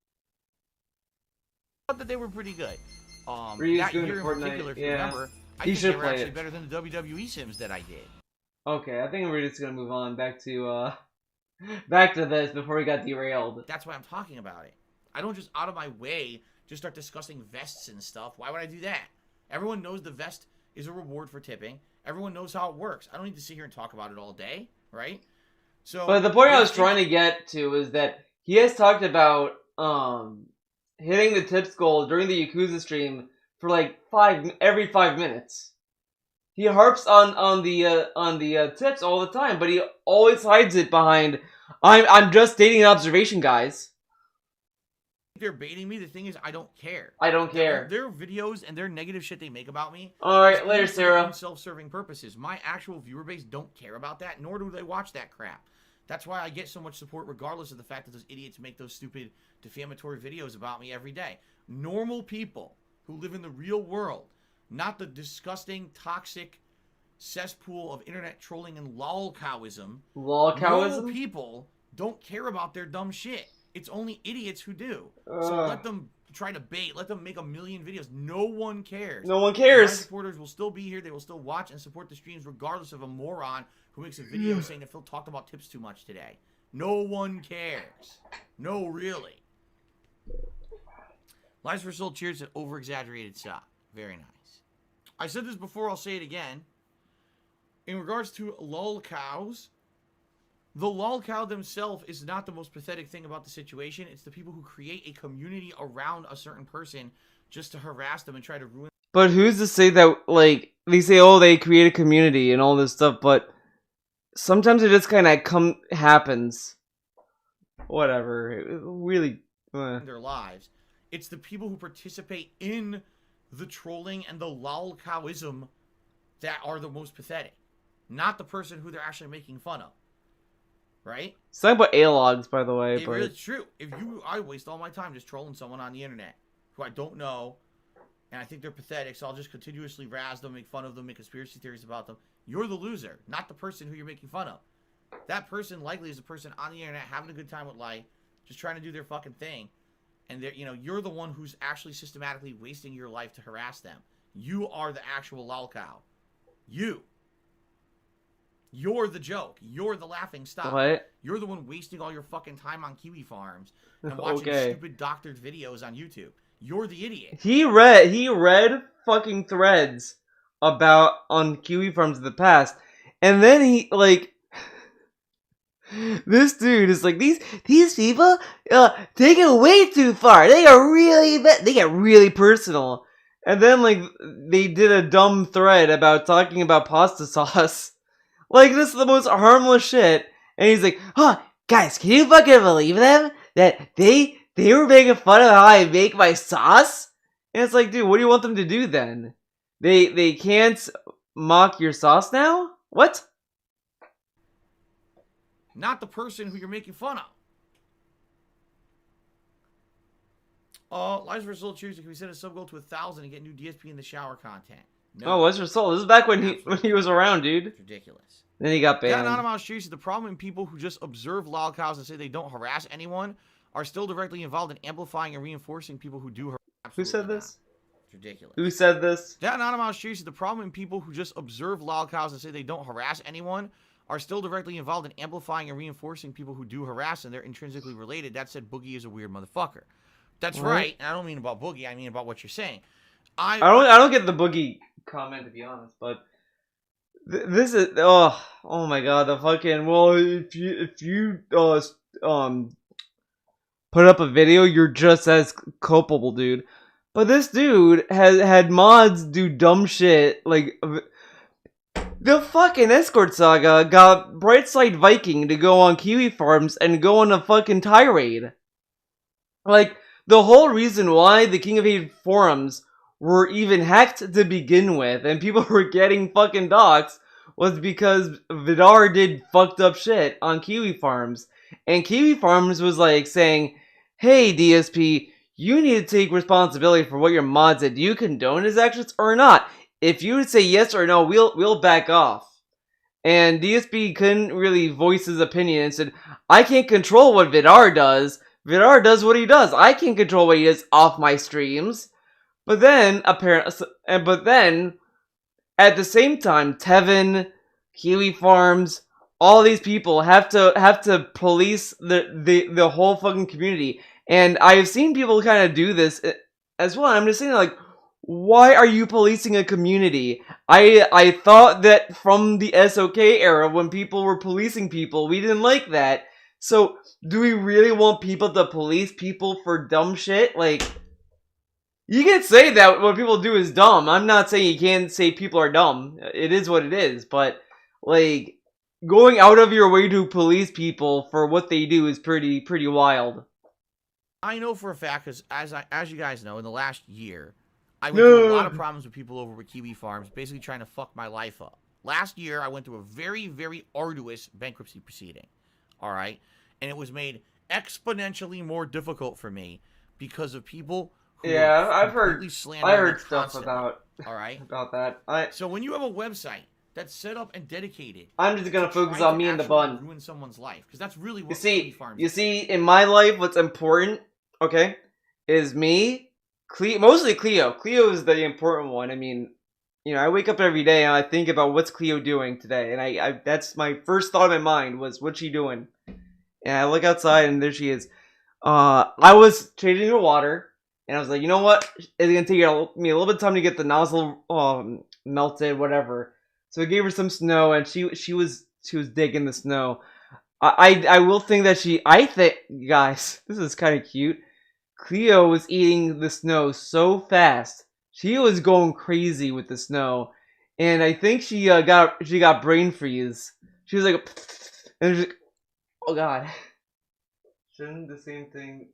S3: that they were pretty good.
S1: Ryu's
S3: That
S1: good
S3: year in
S1: Fortnite,
S3: particular, if you
S1: yeah.
S3: remember, I
S1: He
S3: think
S1: should
S3: they were
S1: play
S3: actually
S1: it.
S3: better than the WWE Sims that I did.
S1: Okay, I think we're just gonna move on back to back to this before we got derailed.
S3: That's why I'm talking about it. I don't just out of my way just start discussing vests and stuff. Why would I do that? Everyone knows the vest is a reward for tipping. Everyone knows how it works. I don't need to sit here and talk about it all day, right? So,
S1: But the point I was trying to get to is that he has talked about hitting the tips goal during the Yakuza stream for like every 5 minutes. He harps on the tips all the time, but he always hides it behind I'm just stating an observation, guys.
S3: They're baiting me. The thing is, I don't care.
S1: I don't care.
S3: Their videos and their negative shit they make about me.
S1: All right, later, Sarah.
S3: Self-serving purposes. My actual viewer base don't care about that, nor do they watch that crap. That's why I get so much support, regardless of the fact that those idiots make those stupid defamatory videos about me every day. Normal people who live in the real world, not the disgusting, toxic cesspool of internet trolling and lolcowism. Normal people don't care about their dumb shit. It's only idiots who do. So let them try to bait. Let them make a million videos. No one cares.
S1: No one cares.
S3: My supporters will still be here. They will still watch and support the streams regardless of a moron who makes a video saying that Phil talked about tips too much today. No one cares. No, really. Lies for Soul cheers at over-exaggerated stuff. Very nice. I said this before. I'll say it again. In regards to lolcows, the lolcow themselves is not the most pathetic thing about the situation. It's the people who create a community around a certain person just to harass them and try to ruin.
S1: But who's to say that, like, they say, oh, they create a community and all this stuff, but sometimes it just kind of happens. Whatever. It really.
S3: Their lives. It's the people who participate in the trolling and the lolcowism that are the most pathetic. Not the person who they're actually making fun of. Right?
S1: It's not about A-logs, by the way.
S3: But it's true. I waste all my time just trolling someone on the internet who I don't know, and I think they're pathetic, so I'll just continuously razz them, make fun of them, make conspiracy theories about them. You're the loser, not the person who you're making fun of. That person likely is a person on the internet having a good time with life, just trying to do their fucking thing, and you're the one who's actually systematically wasting your life to harass them. You are the actual lolcow. You're the joke. You're the laughing stock.
S1: What?
S3: You're the one wasting all your fucking time on kiwi farms and watching stupid doctored videos on YouTube. You're the idiot.
S1: He read fucking threads on kiwi farms in the past, and then he this dude is like these people take it way too far. They get really personal, and then they did a dumb thread about talking about pasta sauce. Like, this is the most harmless shit. And he's like, guys, can you fucking believe them? That they were making fun of how I make my sauce? And it's like, dude, what do you want them to do then? They can't mock your sauce now? What?
S3: Not the person who you're making fun of. Lies for Soul cheers. Can we set a sub goal to 1,000 and get new DSP in the shower content? No.
S1: Oh, what's for Soul? This is back when he was around, dude.
S3: It's ridiculous.
S1: Then he got banned.
S3: Yeah, Anonymous Streets, the problem in people who just observe lolcows and say they don't harass anyone are still directly involved in amplifying and reinforcing people who do harass.
S1: Who said this?
S3: It's ridiculous.
S1: Who said this?
S3: Yeah, Anonymous Streets, the problem in people who just observe lolcows and say they don't harass anyone are still directly involved in amplifying and reinforcing people who do harass, and they're intrinsically related. That said, Boogie is a weird motherfucker. That's right. And I don't mean about Boogie. I mean about what you're saying.
S1: I don't get the Boogie comment, to be honest, but this is oh my god, the fucking if you put up a video, you're just as culpable, dude. But this dude had mods do dumb shit like the fucking Escort Saga got Brightside Viking to go on kiwi farms and go on a fucking tirade. Like, the whole reason why the King of Hate forums were even hacked to begin with, and people were getting fucking doxxed, was because Vidar did fucked up shit on Kiwi Farms. And Kiwi Farms was like saying, hey DSP, you need to take responsibility for what your mod said. Do you condone his actions or not? If you would say yes or no, we'll back off. And DSP couldn't really voice his opinion and said, I can't control what Vidar does, Vidar does what he does. I can control what he does off my streams. But then, at the same time, Tevin, Kiwi Farms, all these people have to police the whole fucking community. And I've seen people kind of do this as well. I'm just saying, like, why are you policing a community? I thought that from the SOK era, when people were policing people, we didn't like that. So, do we really want people to police people for dumb shit? Like, you can say that what people do is dumb. I'm not saying you can't say people are dumb. It is what it is. But, like, going out of your way to police people for what they do is pretty wild.
S3: I know for a fact, because as you guys know, in the last year, I went through a lot of problems with people over with Kiwi Farms, basically trying to fuck my life up. Last year, I went through a very, very arduous bankruptcy proceeding. All right? And it was made exponentially more difficult for me because of people who
S1: I've heard stuff about
S3: all right
S1: about that.
S3: So when you have a website that's set up and dedicated,
S1: I'm just gonna focus on me and the bun.
S3: Ruin someone's life, because that's really what
S1: you see. In my life, what's important, okay, is me, mostly Cleo. Cleo is the important one. I mean, you know, I wake up every day and I think about what's Cleo doing today, and I that's my first thought in my mind was what's she doing, and I look outside and there she is. I was changing her water. And I was like, you know what? It's gonna take me a little bit of time to get the nozzle melted, whatever. So I gave her some snow, and she was digging the snow. I will think that I think, guys, this is kind of cute. Cleo was eating the snow so fast, she was going crazy with the snow, and I think she got brain freeze. She was like, and she was like, oh god, shouldn't the same thing?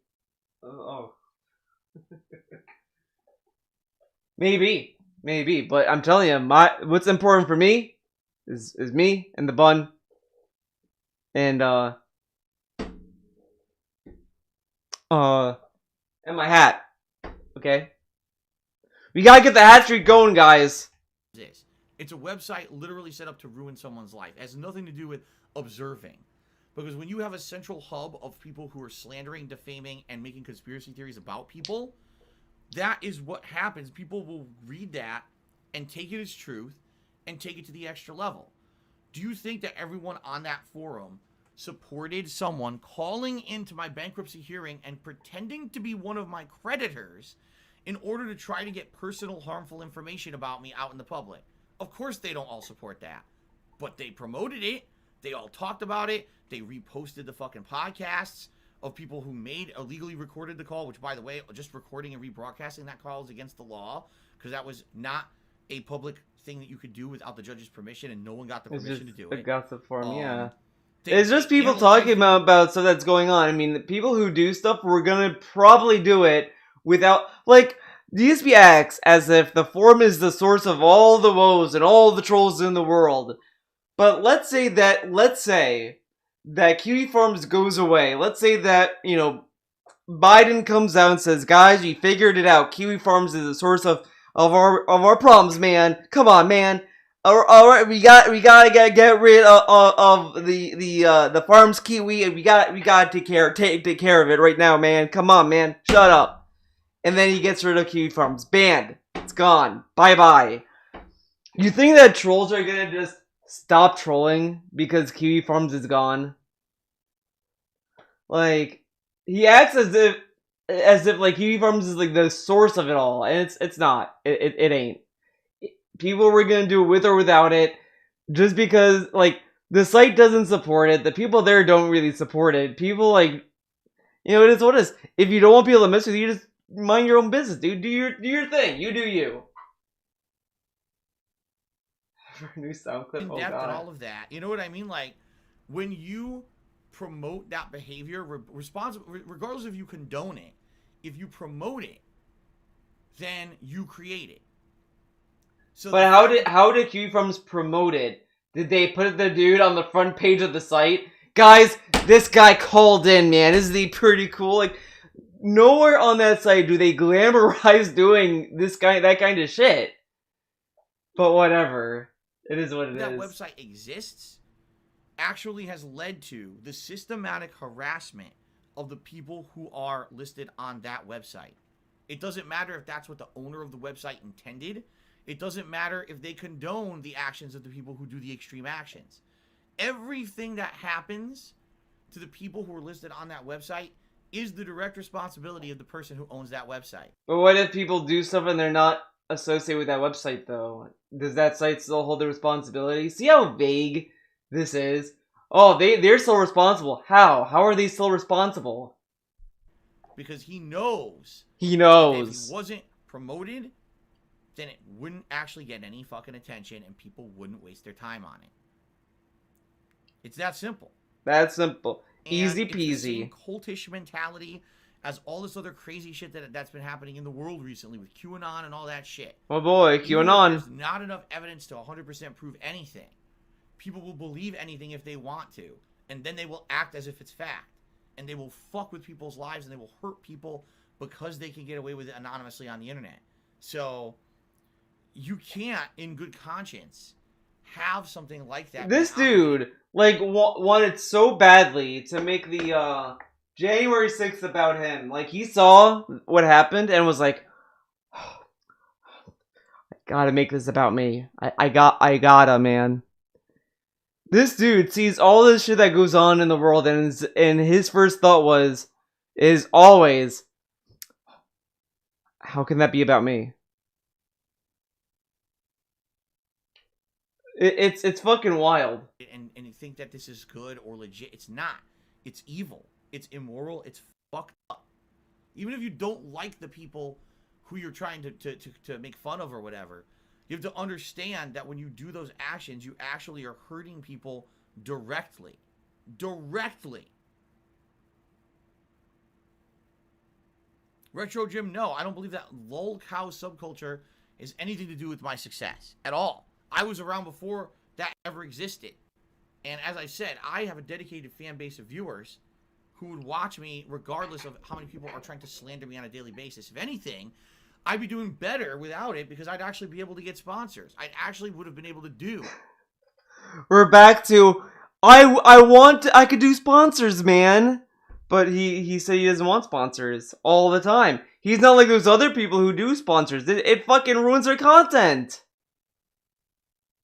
S1: Oh. Maybe, but I'm telling you, what's important for me is me and the bun, and and my hat. Okay, we gotta get the hat streak going, guys.
S3: It's a website literally set up to ruin someone's life. It has nothing to do with observing. Because when you have a central hub of people who are slandering, defaming, and making conspiracy theories about people, that is what happens. People will read that and take it as truth and take it to the extra level. Do you think that everyone on that forum supported someone calling into my bankruptcy hearing and pretending to be one of my creditors in order to try to get personal harmful information about me out in the public? Of course they don't all support that. But they promoted it. They all talked about it. They reposted the fucking podcasts of people who illegally recorded the call, which, by the way, just recording and rebroadcasting that call is against the law, because that was not a public thing that you could do without the judge's permission, and no one got the permission to do it.
S1: It's gossip forum, yeah. It's just people talking about stuff that's going on. I mean, the people who do stuff, we're gonna probably do it without, like, DSP acts as if the forum is the source of all the woes and all the trolls in the world. But let's say that Kiwi Farms goes away. Let's say that, you know, Biden comes out and says, guys, we figured it out. Kiwi Farms is the source of our problems, man. Come on, man. Alright, we gotta get rid of the farms Kiwi, and we gotta take care of it right now, man. Come on, man. Shut up. And then he gets rid of Kiwi Farms. Banned. It's gone. Bye-bye. You think that trolls are gonna just stop trolling because Kiwi Farms is gone? Like, he acts as if like Kiwi Farms is like the source of it all, and it's not. It ain't. People were gonna do it with or without it, just because like the site doesn't support it. The people there don't really support it. People, like, you know, it is what it is. If you don't want people to mess with you, just mind your own business, dude. Do your thing. You do you. New sound clip.
S3: In depth and all of that. You know what I mean? Like, when you promote that behavior, regardless if you condone it, if you promote it, then you create it. So
S1: but how did Kiwi Farms promote it? Did they put the dude on the front page of the site? Guys, this guy called in, man. Isn't he pretty cool? Like, nowhere on that site do they glamorize doing that kind of shit. But whatever. It is what it is.
S3: That website exists actually has led to the systematic harassment of the people who are listed on that website. It doesn't matter if that's what the owner of the website intended. It doesn't matter if they condone the actions of the people who do the extreme actions. Everything that happens to the people who are listed on that website is the direct responsibility of the person who owns that website.
S1: But what if people do stuff and they're not associated with that website, though? Does that site still hold the responsibility? See how vague this is? Oh, they're still responsible. How? How are they still responsible?
S3: Because he knows.
S1: He knows.
S3: If he wasn't promoted, then it wouldn't actually get any fucking attention and people wouldn't waste their time on it. It's that simple.
S1: That's simple.
S3: And
S1: Easy
S3: it's the
S1: peasy.
S3: same cultish mentality as all this other crazy shit that's been happening in the world recently with QAnon and all that shit.
S1: Oh boy,
S3: Even if
S1: QAnon.
S3: there's not enough evidence to 100% prove anything. People will believe anything if they want to, and then they will act as if it's fact. And they will fuck with people's lives and they will hurt people because they can get away with it anonymously on the internet. So you can't, in good conscience, have something like that.
S1: This dude, like, wanted so badly to make the January 6th about him. Like, he saw what happened and was like, oh, I gotta make this about me. I gotta, man. This dude sees all this shit that goes on in the world, and his first thought is always, how can that be about me? It's fucking wild.
S3: And you think that this is good or legit. It's not. It's evil. It's immoral. It's fucked up. Even if you don't like the people who you're trying to make fun of or whatever, you have to understand that when you do those actions, you actually are hurting people directly. Directly. Retro Jim, no, I don't believe that lol cow subculture is anything to do with my success at all. I was around before that ever existed. And as I said, I have a dedicated fan base of viewers who would watch me regardless of how many people are trying to slander me on a daily basis. If anything, I'd be doing better without it because I'd actually be able to get sponsors. I actually would have been able to do.
S1: We're back to, I could do sponsors, man. But he said he doesn't want sponsors all the time. He's not like those other people who do sponsors. It fucking ruins their content.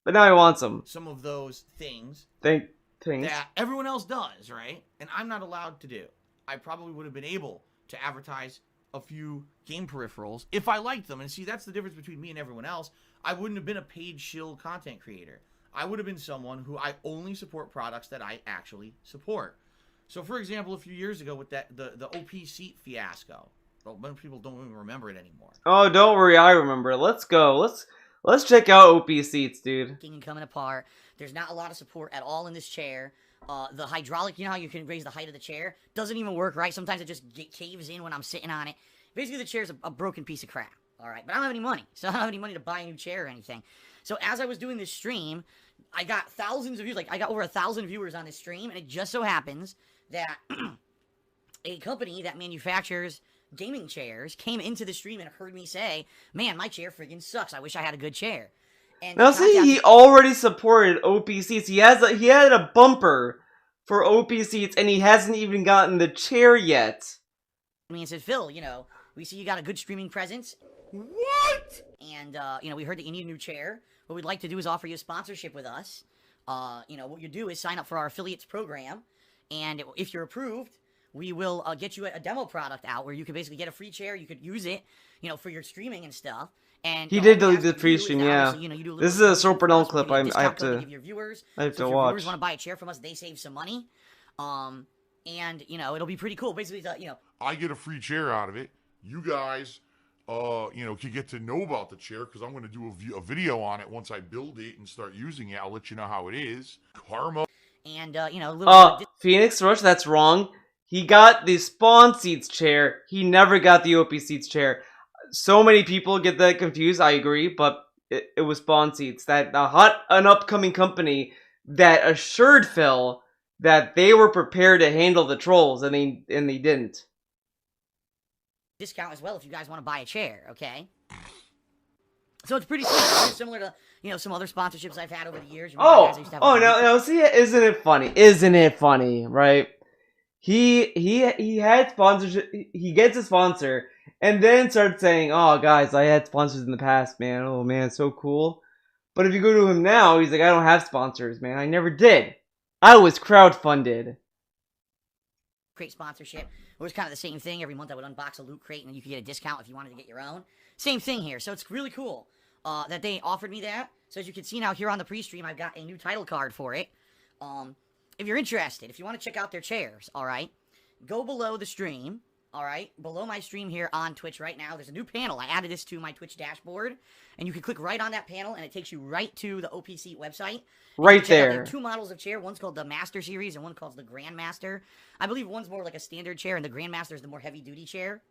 S1: But now he wants them.
S3: Some of those things
S1: Things.
S3: that everyone else does, right? And I'm not allowed to do. I probably would have been able to advertise a few game peripherals if I liked them. And see, that's the difference between me and everyone else. I wouldn't have been a paid shill content creator. I would have been someone who I only support products that I actually support. So, for example, a few years ago with the OP seat fiasco. Well, most people don't even remember it anymore.
S1: Oh, don't worry, I remember. Let's go. Let's check out OP seats, dude.
S4: And coming apart. There's not a lot of support at all in this chair. The hydraulic, you know how you can raise the height of the chair? Doesn't even work right. Sometimes it just caves in when I'm sitting on it. Basically, the chair's a broken piece of crap. All right, but I don't have any money, so I don't have any money to buy a new chair or anything. So as I was doing this stream, I got thousands of views. Like, I got over 1,000 viewers on this stream, and it just so happens that a company that manufactures gaming chairs came into the stream and heard me say, man, my chair friggin' sucks. I wish I had a good chair. And
S1: now see, he already supported OP seats. He had a bumper for OP seats, and he hasn't even gotten the chair yet.
S4: And said, Phil, you know, we see you got a good streaming presence.
S3: What?
S4: And, you know, we heard that you need a new chair. What we'd like to do is offer you a sponsorship with us. You know, what you do is sign up for our affiliates program. And if you're approved, we will get you a demo product out where you can basically get a free chair. You could use it, you know, for your streaming and stuff. And
S1: he did delete the free stream, yeah.
S4: You know, you do
S1: this is a Super Null clip. I have to.
S4: Give your viewers.
S1: I have
S4: so
S1: to
S4: if
S1: watch.
S4: Your viewers want to buy a chair from us, they save some money. And you know, it'll be pretty cool. Basically, you know,
S5: I get a free chair out of it. You guys, you know, can get to know about the chair because I'm going to do a video on it once I build it and start using it. I'll let you know how it is. Karma.
S4: And you know, a little
S1: Phoenix Rush, that's wrong. He got the Spawn Seats chair. He never got the OP Seats chair. So many people get that confused. I agree, but it was Spawn Seats, that the hot and upcoming company that assured Phil that they were prepared to handle the trolls, and they didn't.
S4: Discount as well if you guys want to buy a chair, okay? So it's pretty similar. Very similar to, you know, some other sponsorships I've had over the years.
S1: No, see, isn't it funny? Isn't it funny, right? he had sponsorship. He gets a sponsor, and then starts saying, "Oh, guys, I had sponsors in the past, man. Oh man, it's so cool." But if you go to him now, he's like, "I don't have sponsors, man. I never did. I was crowdfunded."
S4: Crate sponsorship. It was kind of the same thing. Every month I would unbox a loot crate, and then you could get a discount if you wanted to get your own. Same thing here. So it's really cool that they offered me that. So as you can see now here on the pre-stream, I've got a new title card for it. If you're interested, if you want to check out their chairs, all right, go below the stream, all right, below my stream here on Twitch right now. There's a new panel. I added this to my Twitch dashboard, and you can click right on that panel, and it takes you right to the OPC website.
S1: Right there.
S4: There are 2 models of chair. One's called the Master Series, and one called the Grandmaster. I believe one's more like a standard chair, and the Grandmaster is the more heavy-duty chair.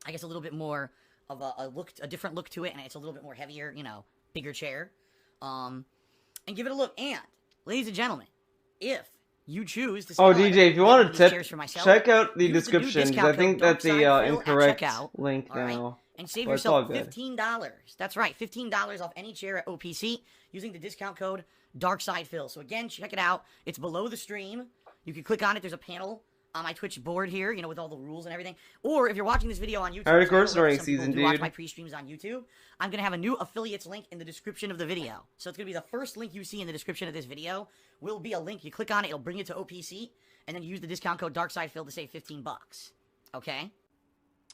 S4: I guess a little bit more of a different look to it, and it's a little bit more heavier, you know, bigger chair. And give it a look. And, ladies and gentlemen, if you choose to...
S1: Oh, DJ, if you want a tip,
S4: myself,
S1: check out the description, because I think that's the incorrect link now.
S4: And save yourself $15. That's right, $15 off any chair at OPC using the discount code DarksidePhil. So again, check it out. It's below the stream. You can click on it. There's a panel on my Twitch board here, you know, with all the rules and everything. Or if you're watching this video on YouTube,
S1: I record during season, dude.
S4: Watch my pre-streams on YouTube. I'm gonna have a new affiliates link in the description of the video. So it's gonna be the first link you see in the description of this video. Will be a link. You click on it, it'll bring you to OPC, and then you use the discount code DarksidePhil to save $15. Okay.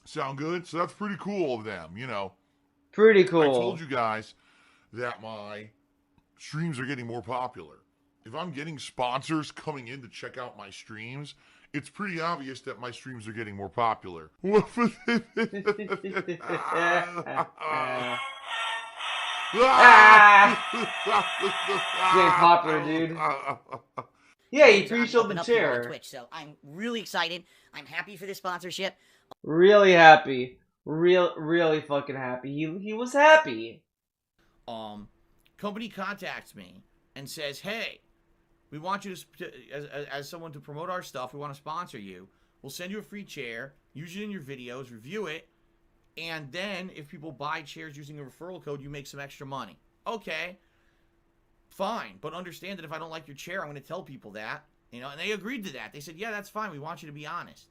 S5: Sound good? So that's pretty cool of them, you know.
S1: Pretty cool.
S5: I told you guys that my streams are getting more popular. If I'm getting sponsors coming in to check out my streams, it's pretty obvious that my streams are getting more popular. Getting
S1: popular, dude. Yeah, he pre-showed the chair.
S4: On Twitch, so I'm really excited. I'm happy for this sponsorship.
S1: Really happy. Really fucking happy. He was happy.
S3: Company contacts me and says, "Hey, we want you to, as someone to promote our stuff, we want to sponsor you. We'll send you a free chair, use it in your videos, review it, and then if people buy chairs using a referral code, you make some extra money." Okay, fine, but understand that if I don't like your chair, I'm going to tell people that, you know, and they agreed to that. They said, "Yeah, that's fine. We want you to be honest."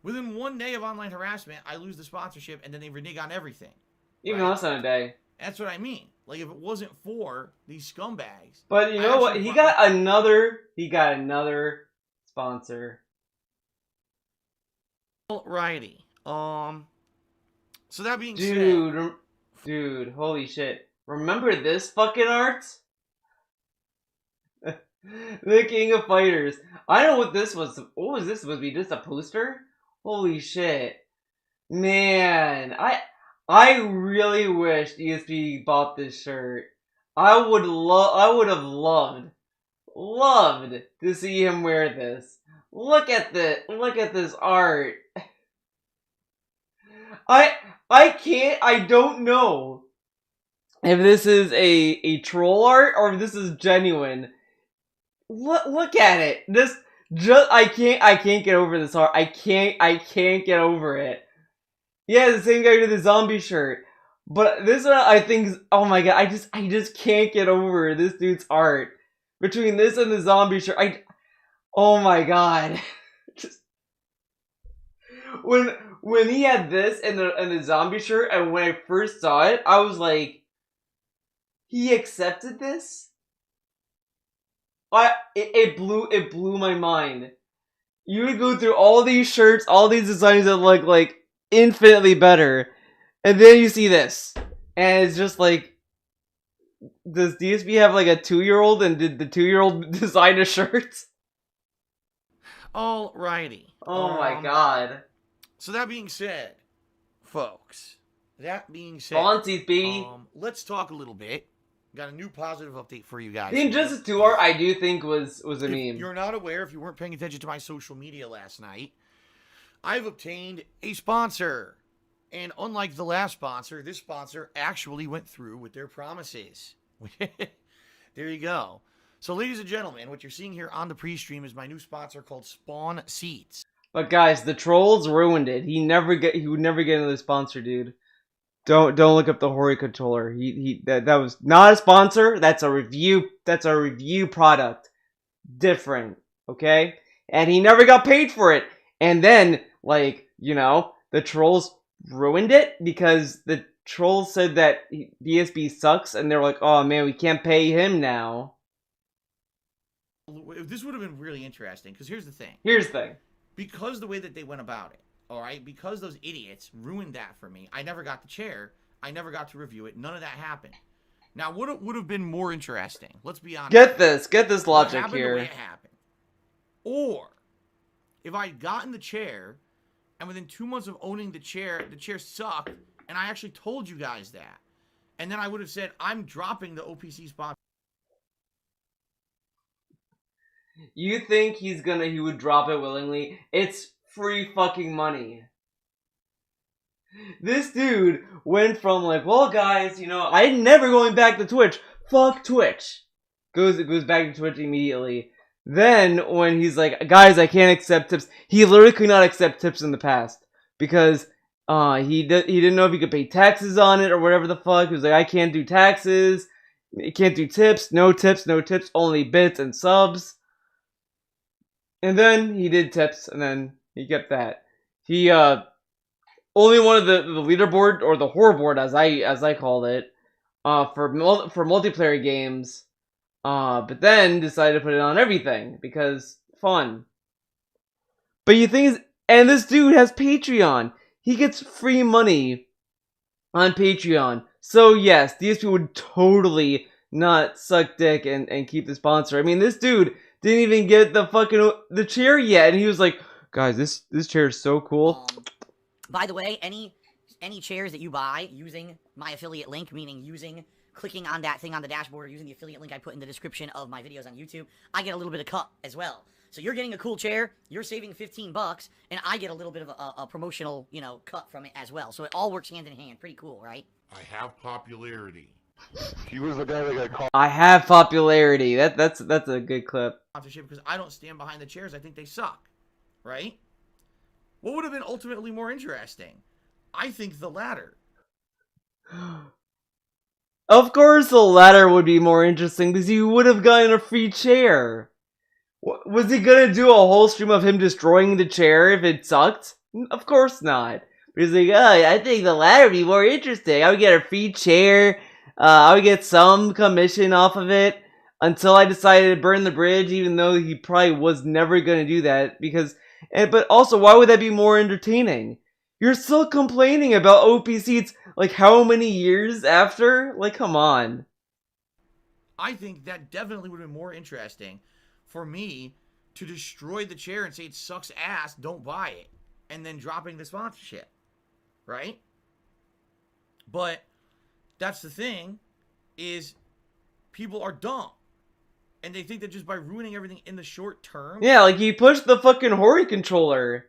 S3: Within 1 day of online harassment, I lose the sponsorship, and then they renege on everything.
S1: Even less than a day.
S3: That's what I mean. Like, if it wasn't for these scumbags.
S1: But you know what? He got another sponsor.
S3: Alrighty. So that being said,
S1: dude, holy shit! Remember this fucking art? The King of Fighters. I know what this was. What was this? Was it just a poster? Holy shit, man! I really wish DSP bought this shirt. I would have loved to see him wear this. Look at this art. I don't know if this is a troll art or if this is genuine. Look at it. I can't get over this art. I can't get over it. Yeah, the same guy who did the zombie shirt. But this one I think is, oh my god, I just can't get over this dude's art. Between this and the zombie shirt, oh my god. Just, when he had this and the zombie shirt, and when I first saw it, I was like, he accepted this? It blew my mind. You would go through all these shirts, all these designs that look like infinitely better, and then you see this, and it's just like, does DSP have like a 2-year-old, and did the 2-year-old design a shirt?
S3: Alrighty.
S1: Oh my god.
S3: So that being said, folks,
S1: Fonzie's baby.
S3: Let's talk a little bit. Got a new positive update for you guys.
S1: The Injustice 2 art, I do think was a meme.
S3: If you're not aware, if you weren't paying attention to my social media last night, I've obtained a sponsor. And unlike the last sponsor, this sponsor actually went through with their promises. There you go. So, ladies and gentlemen, what you're seeing here on the pre-stream is my new sponsor called Spawn Seats.
S1: But guys, the trolls ruined it. He would never get another sponsor, dude. Don't look up the Hori controller. That was not a sponsor. That's a review. That's a review product. Different. okay? And he never got paid for it. And then, like, you know, the trolls ruined it because the trolls said that DSP sucks, and they're like, oh man, we can't pay him now.
S3: This would have been really interesting, because here's the thing.
S1: Here's the thing.
S3: Because the way that they went about it, alright, because those idiots ruined that for me, I never got the chair, I never got to review it, none of that happened. Now, what would have been more interesting? Let's be honest.
S1: Get this logic
S3: here.
S1: here.
S3: The way it happened. Or, if I had gotten the chair, and within 2 months of owning the chair sucked, and I actually told you guys that. And then I would have said, I'm dropping the OPC spot.
S1: You think he would drop it willingly? It's free fucking money. This dude went from like, well guys, you know, I'm never going back to Twitch. Fuck Twitch. Goes back to Twitch immediately. Then when he's like, guys, I can't accept tips. He literally could not accept tips in the past because he didn't know if he could pay taxes on it or whatever the fuck. He was like, I can't do taxes. I can't do tips. No tips. No tips. Only bits and subs. And then he did tips, and then he kept that. He only wanted the leaderboard, or the horror board as I called it, for multiplayer games. But then decided to put it on everything because fun. But you think, and this dude has Patreon. He gets free money on Patreon. So yes, DSP would totally not suck dick and keep the sponsor. I mean, this dude didn't even get the chair yet, and he was like, guys, this chair is so cool.
S4: By the way, any chairs that you buy using my affiliate link, meaning clicking on that thing on the dashboard or using the affiliate link I put in the description of my videos on YouTube, I get a little bit of cut as well. So you're getting a cool chair, you're saving $15, and I get a little bit of a promotional, you know, cut from it as well. So it all works hand in hand. Pretty cool, right?
S5: I have popularity.
S6: He was the guy that got caught.
S1: I have popularity. That's a good clip.
S3: Sponsorship, because I don't stand behind the chairs. I think they suck, right? What would have been ultimately more interesting? I think the latter.
S1: Of course the latter would be more interesting because you would have gotten a free chair. Was he gonna do a whole stream of him destroying the chair if it sucked? Of course not. But he's like, oh, I think the latter would be more interesting. I would get a free chair. I would get some commission off of it until I decided to burn the bridge, even though he probably was never gonna do that because. But also, why would that be more entertaining? You're still complaining about OPCs like how many years after? Like, come on.
S3: I think that definitely would have been more interesting for me to destroy the chair and say it sucks ass, don't buy it, and then dropping the sponsorship, right? But that's the thing, is people are dumb. And they think that just by ruining everything in the short term...
S1: Yeah, like he pushed the fucking Hori controller.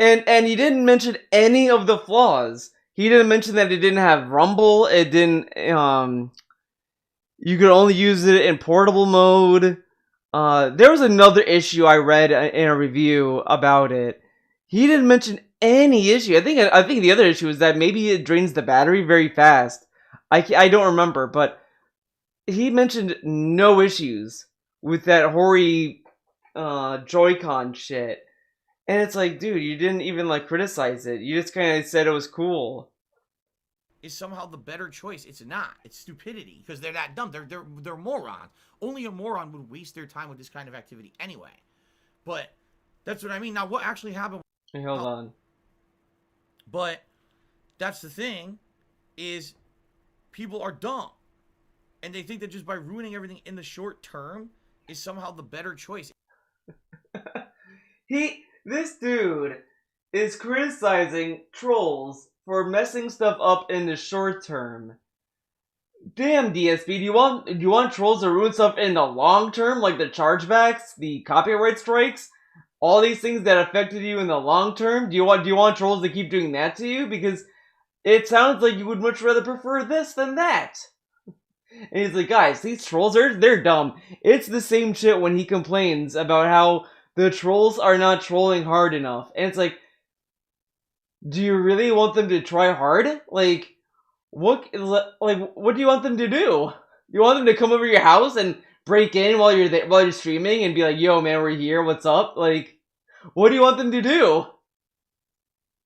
S1: And he didn't mention any of the flaws. He didn't mention that it didn't have rumble. It didn't, you could only use it in portable mode. There was another issue I read in a review about it. He didn't mention any issue. I think the other issue is that maybe it drains the battery very fast. I don't remember, but he mentioned no issues with that Hori Joy-Con shit. And it's like, dude, you didn't even like criticize it. You just kind of said it was cool.
S3: Is somehow the better choice. It's not. It's stupidity because they're that dumb. They're morons. Only a moron would waste their time with this kind of activity anyway. But that's what I mean. Now, what actually happened?
S1: Hey, hold on.
S3: But that's the thing, is people are dumb, and they think that just by ruining everything in the short term is somehow the better choice.
S1: This dude is criticizing trolls for messing stuff up in the short term. Damn, DSP, do you want trolls to ruin stuff in the long term, like the chargebacks, the copyright strikes, all these things that affected you in the long term? Do you want trolls to keep doing that to you? Because it sounds like you would much rather prefer this than that. And he's like, guys, these trolls they're dumb. It's the same shit when he complains about how the trolls are not trolling hard enough. And it's like, do you really want them to try hard? Like, what do you want them to do? You want them to come over your house and break in while you're there, while you're streaming and be like, "Yo, man, we're here. What's up?" Like, what do you want them to do?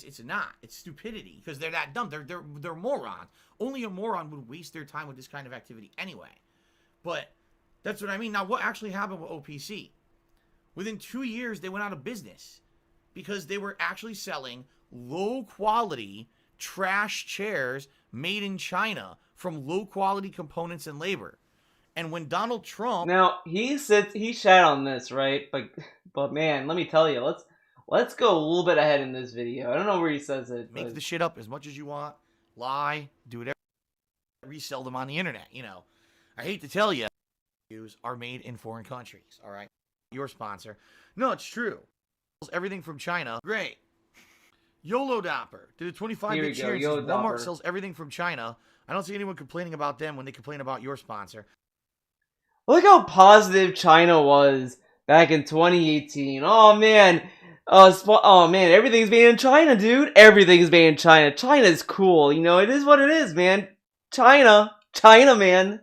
S3: It's not. It's stupidity because they're that dumb. They're morons. Only a moron would waste their time with this kind of activity anyway. But that's what I mean. Now, what actually happened with OPC? Within 2 years, they went out of business because they were actually selling low-quality trash chairs made in China from low-quality components and labor. And when Donald Trump...
S1: Now, he shat on this, right? But man, let me tell you, let's go a little bit ahead in this video. I don't know where he says it.
S3: Make the shit up as much as you want. Lie. Do whatever. Resell them on the internet, you know. I hate to tell you, are made in foreign countries, all right? Your sponsor. No, it's true. Everything from China. Great. YOLO Dopper did a 25-bit share. Walmart sells everything from China. I don't see anyone complaining about them when they complain about your sponsor.
S1: Look how positive China was back in 2018. Oh man, everything's made in China, dude. Everything's made in China. China's cool, you know. It is what it is, man. China, man.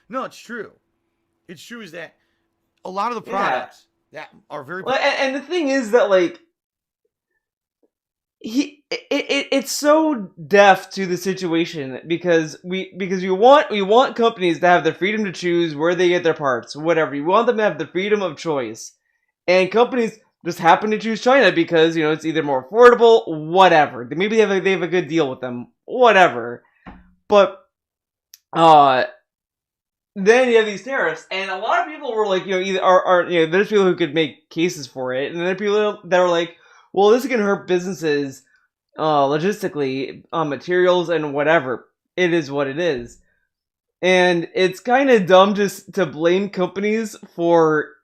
S3: No, it's true. It's true is that a lot of the products that are very...
S1: Well, and the thing is that, like, it's so deaf to the situation because we want companies to have the freedom to choose where they get their parts, whatever. We want them to have the freedom of choice. And companies just happen to choose China because, you know, it's either more affordable, whatever. Maybe they have a good deal with them, whatever. But then you have these tariffs, and a lot of people were like, you know, there's people who could make cases for it, and then there are people that are like, well, this is gonna hurt businesses, logistically, materials and whatever. It is what it is, and it's kind of dumb just to blame companies for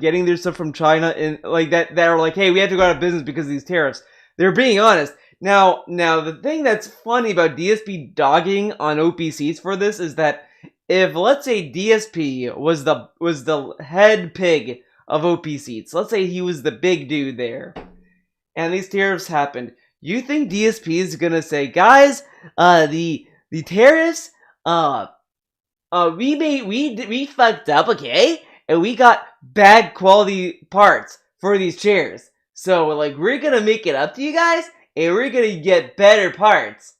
S1: getting their stuff from China and like that are like, hey, we have to go out of business because of these tariffs. They're being honest. Now the thing that's funny about DSP dogging on OP Seats for this is that if, let's say, DSP was the head pig of OP Seats, let's say he was the big dude there, and these tariffs happened, you think DSP is gonna say, guys, the tariffs, we fucked up, okay, and we got bad quality parts for these chairs, so like we're gonna make it up to you guys, and we're gonna get better parts?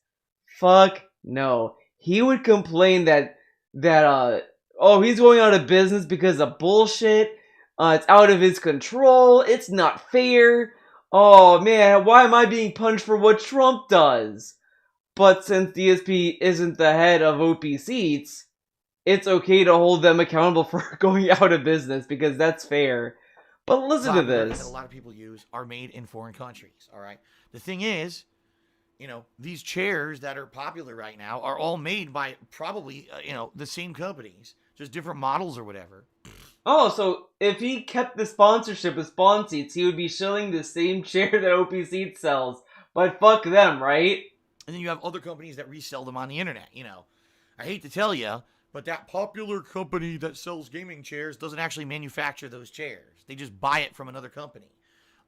S1: Fuck no. He would complain that he's going out of business because of bullshit. It's out of his control. It's not fair. Oh man, why am I being punished for what Trump does? But since DSP isn't the head of OP Seats, it's okay to hold them accountable for going out of business because that's fair. But listen to this.
S3: That a lot of people use are made in foreign countries, all right? The thing is, you know, these chairs that are popular right now are all made by probably, the same companies, just different models or whatever.
S1: Oh, so if he kept the sponsorship with Spawn Seats, he would be shilling the same chair that OP Seats sells. But fuck them, right?
S3: And then you have other companies that resell them on the internet, you know. I hate to tell you, but that popular company that sells gaming chairs doesn't actually manufacture those chairs. They just buy it from another company.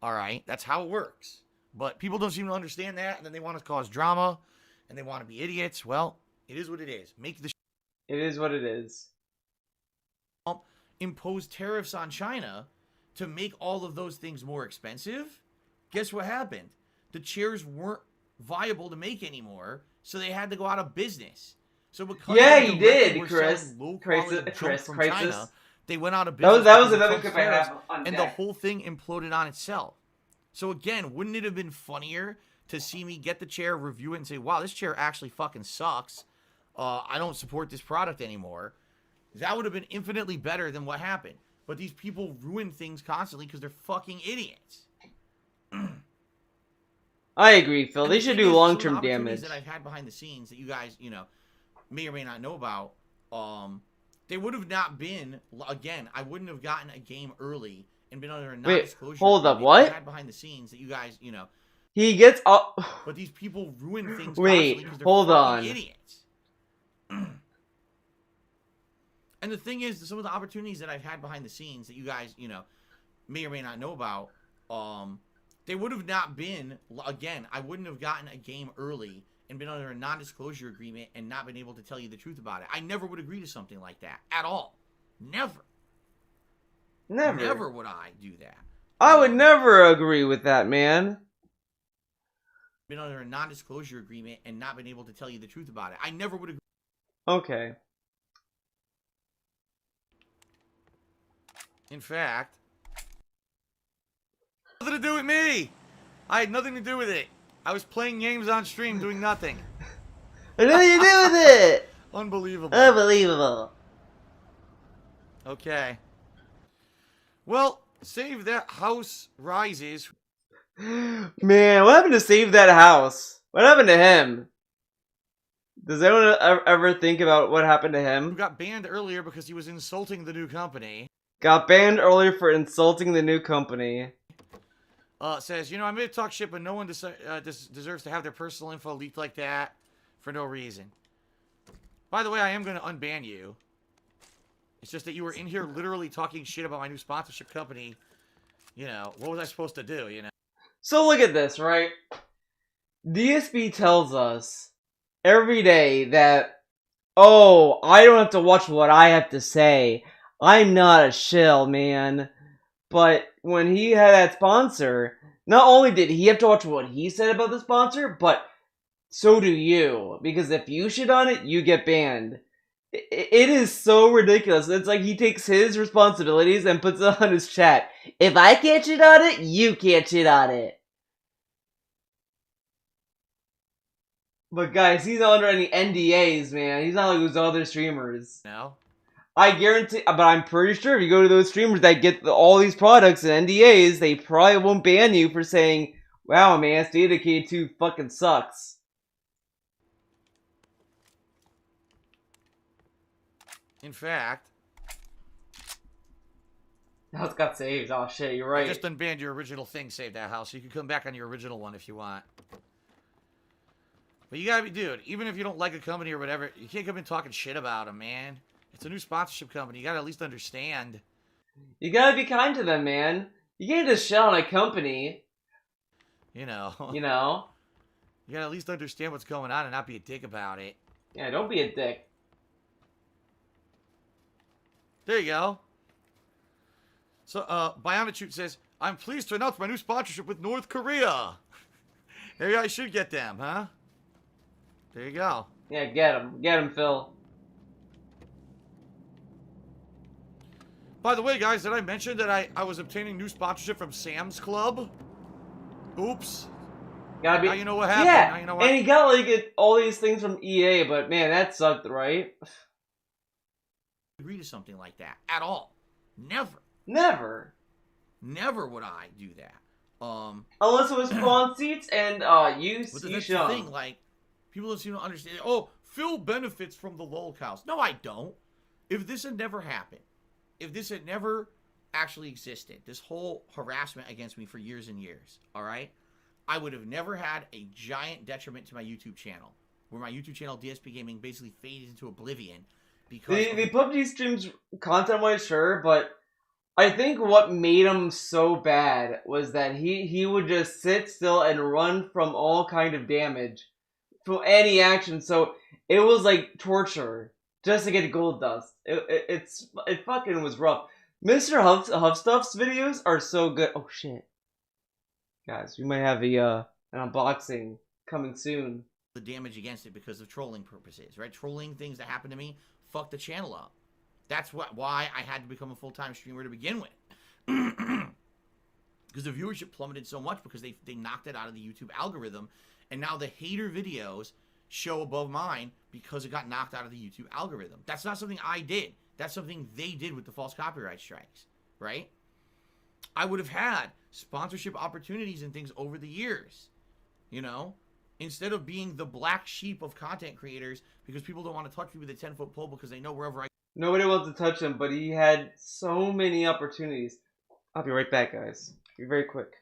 S3: All right? That's how it works. But people don't seem to understand that, and then they want to cause drama, and they want to be idiots. Well, it is what it is.
S1: It is what it is.
S3: Impose tariffs on China to make all of those things more expensive. Guess what happened? The chairs weren't viable to make anymore, so they had to go out of business. So because
S1: he did, Chris.
S3: From China, they went out of business.
S1: That was another clip I have on deck.
S3: And the whole thing imploded on itself. So again, wouldn't it have been funnier to see me get the chair, review it, and say, wow, this chair actually fucking sucks. I don't support this product anymore. That would have been infinitely better than what happened. But these people ruin things constantly because they're fucking idiots.
S1: I agree, Phil. They should do long-term damage.
S3: That I've had behind the scenes that you guys, may or may not know about, they would have not been, again, I wouldn't have gotten a game early and been under a non-disclosure.
S1: Wait, hold up, what?
S3: Had behind the scenes that you guys,
S1: He gets up.
S3: But these people ruin things.
S1: Wait, hold on.
S3: Idiots. And the thing is, some of the opportunities that I've had behind the scenes that you guys, may or may not know about, they would have not been, again, I wouldn't have gotten a game early and been under a non-disclosure agreement and not been able to tell you the truth about it. I never would agree to something like that at all. Never. Never would I do that.
S1: I would never agree with that, man.
S3: Been under a non-disclosure agreement and not been able to tell you the truth about it. I never would agree.
S1: Okay.
S3: In fact, nothing to do with me. I had nothing to do with it. I was playing games on stream doing nothing.
S1: What do you do with it?
S3: Unbelievable.
S1: Unbelievable.
S3: Okay. Well, Save That House Rises.
S1: Man, what happened to Save That House? What happened to him? Does anyone ever think about what happened to
S3: Who
S1: him?
S3: got banned earlier because he was insulting the new company.
S1: Got banned earlier for insulting the new company.
S3: Says, you know, I may talk shit, but no one deserves to have their personal info leaked like that for no reason. By the way, I am going to unban you. It's just that you were in here literally talking shit about my new sponsorship company. You know, what was I supposed to do, you know?
S1: So look at this, right? DSP tells us every day that, oh, I don't have to watch what I have to say. I'm not a shill, man. But when he had that sponsor, not only did he have to watch what he said about the sponsor, but so do you. Because if you shit on it, you get banned. It is so ridiculous. It's like he takes his responsibilities and puts it on his chat. If I can't shit on it, you can't shit on it. But guys, he's not under any NDAs, man. He's not like those other streamers.
S3: No?
S1: I guarantee, but I'm pretty sure if you go to those streamers that get all these products and NDAs, they probably won't ban you for saying, wow, man, State of K2 fucking sucks.
S3: In fact,
S1: Now it's got saved. Oh shit, you're right.
S3: I just unbanned your original thing, Save That House, so you can come back on your original one if you want. But you gotta be, dude, even if you don't like a company or whatever, you can't come in talking shit about them, man. It's a new sponsorship company. You gotta at least understand.
S1: You gotta be kind to them, man. You can't just shit on a company.
S3: You know.
S1: You know?
S3: You gotta at least understand what's going on and not be a dick about it.
S1: Yeah, don't be a dick.
S3: There you go. So, Bionichute says, I'm pleased to announce my new sponsorship with North Korea. Maybe I should get them, huh? There you go.
S1: Yeah, get him. Get him, Phil.
S3: By the way, guys, did I mention that I was obtaining new sponsorship from Sam's Club? Oops.
S1: Gotta be.
S3: Now you know what happened.
S1: Yeah,
S3: now you know what...
S1: and he got like all these things from EA, but man, that sucked, right?
S3: Agree to something like that at all. Never.
S1: Never.
S3: Never would I do that.
S1: Unless it was spawn seats and you
S3: But that's the thing, like, people don't seem to understand. Oh, Phil benefits from the lolcows. No, I don't. If this had never happened, if this had never actually existed, this whole harassment against me for years and years, all right, I would have never had a giant detriment to my YouTube channel, where my YouTube channel, DSP Gaming, basically faded into oblivion. Because
S1: the PUBG streams content-wise, sure, but I think what made him so bad was that he would just sit still and run from all kind of damage, from any action. So it was like torture just to get gold dust. It fucking was rough. Mr. Huffstuff's videos are so good. Oh shit, guys, we might have an unboxing coming soon.
S3: The damage against it because of trolling purposes, right? Trolling things that happen to me fuck the channel up. That's why I had to become a full-time streamer to begin with. Because the viewership plummeted so much because they knocked it out of the YouTube algorithm, and now the hater videos show above mine because it got knocked out of the YouTube algorithm. That's not something I did. That's something they did with the false copyright strikes, right? I would have had sponsorship opportunities and things over the years, you know? Instead of being the black sheep of content creators because people don't want to touch me with a 10-foot pole because they know wherever I...
S1: Nobody wants to touch him, but he had so many opportunities. I'll be right back, guys. Be very quick.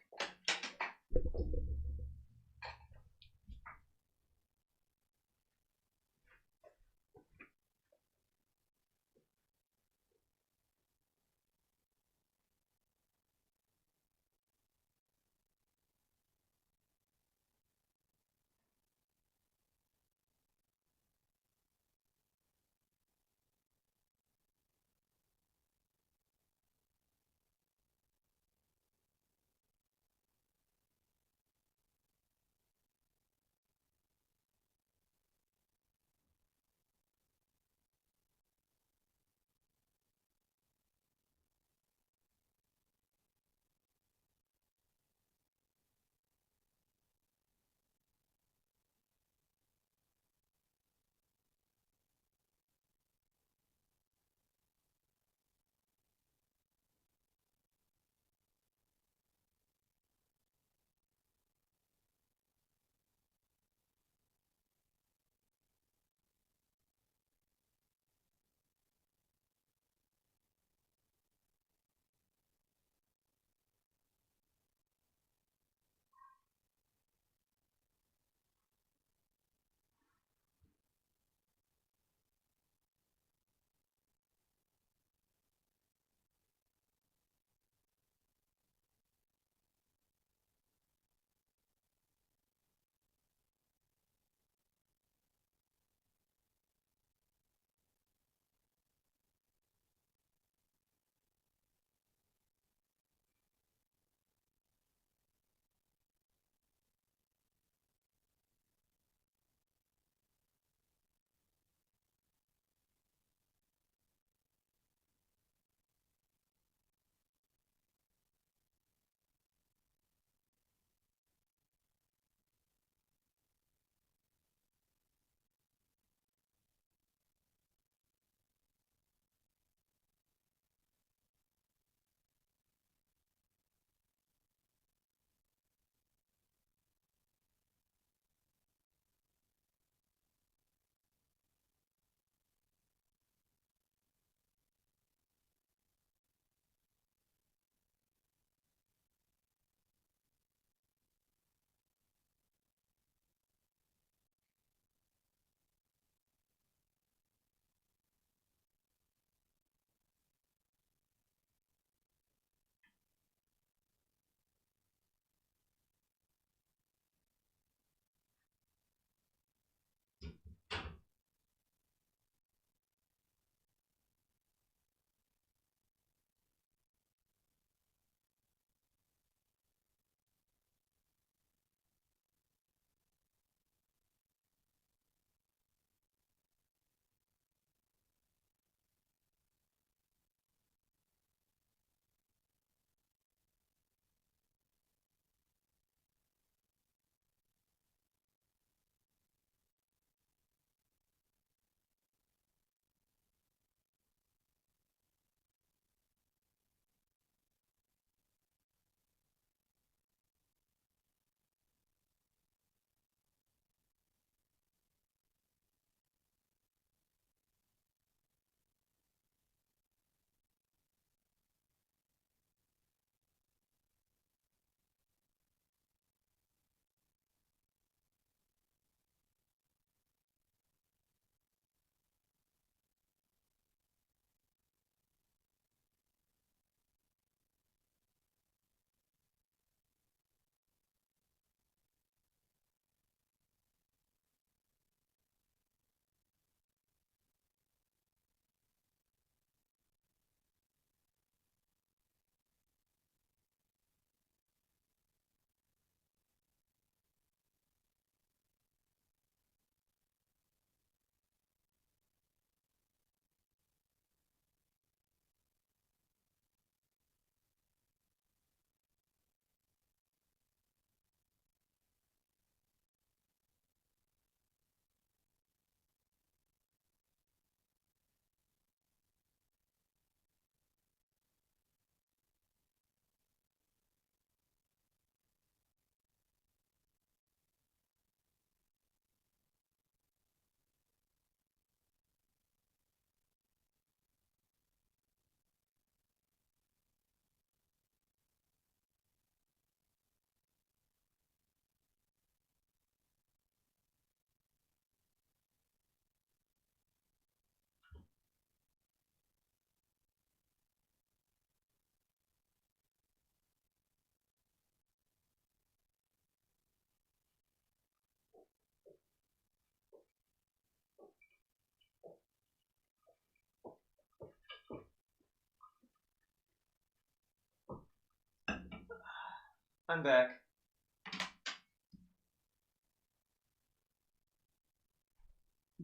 S1: I'm back.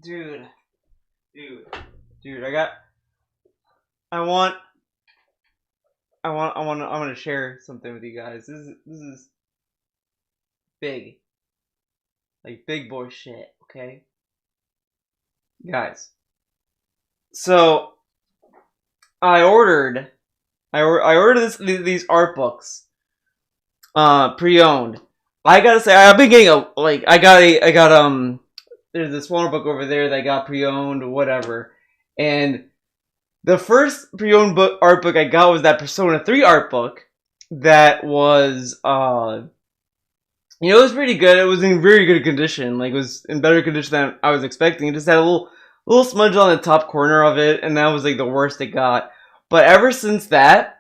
S1: Dude, I want to share something with you guys. This is big. Like big boy shit, okay? Guys. So I ordered these art books pre-owned. I gotta say, I've been getting there's this one book over there that I got pre-owned, whatever. And the first pre-owned art book I got was that Persona 3 art book that was, it was pretty good. It was in very good condition. Like, it was in better condition than I was expecting. It just had a little smudge on the top corner of it, and that was, like, the worst it got. But ever since that,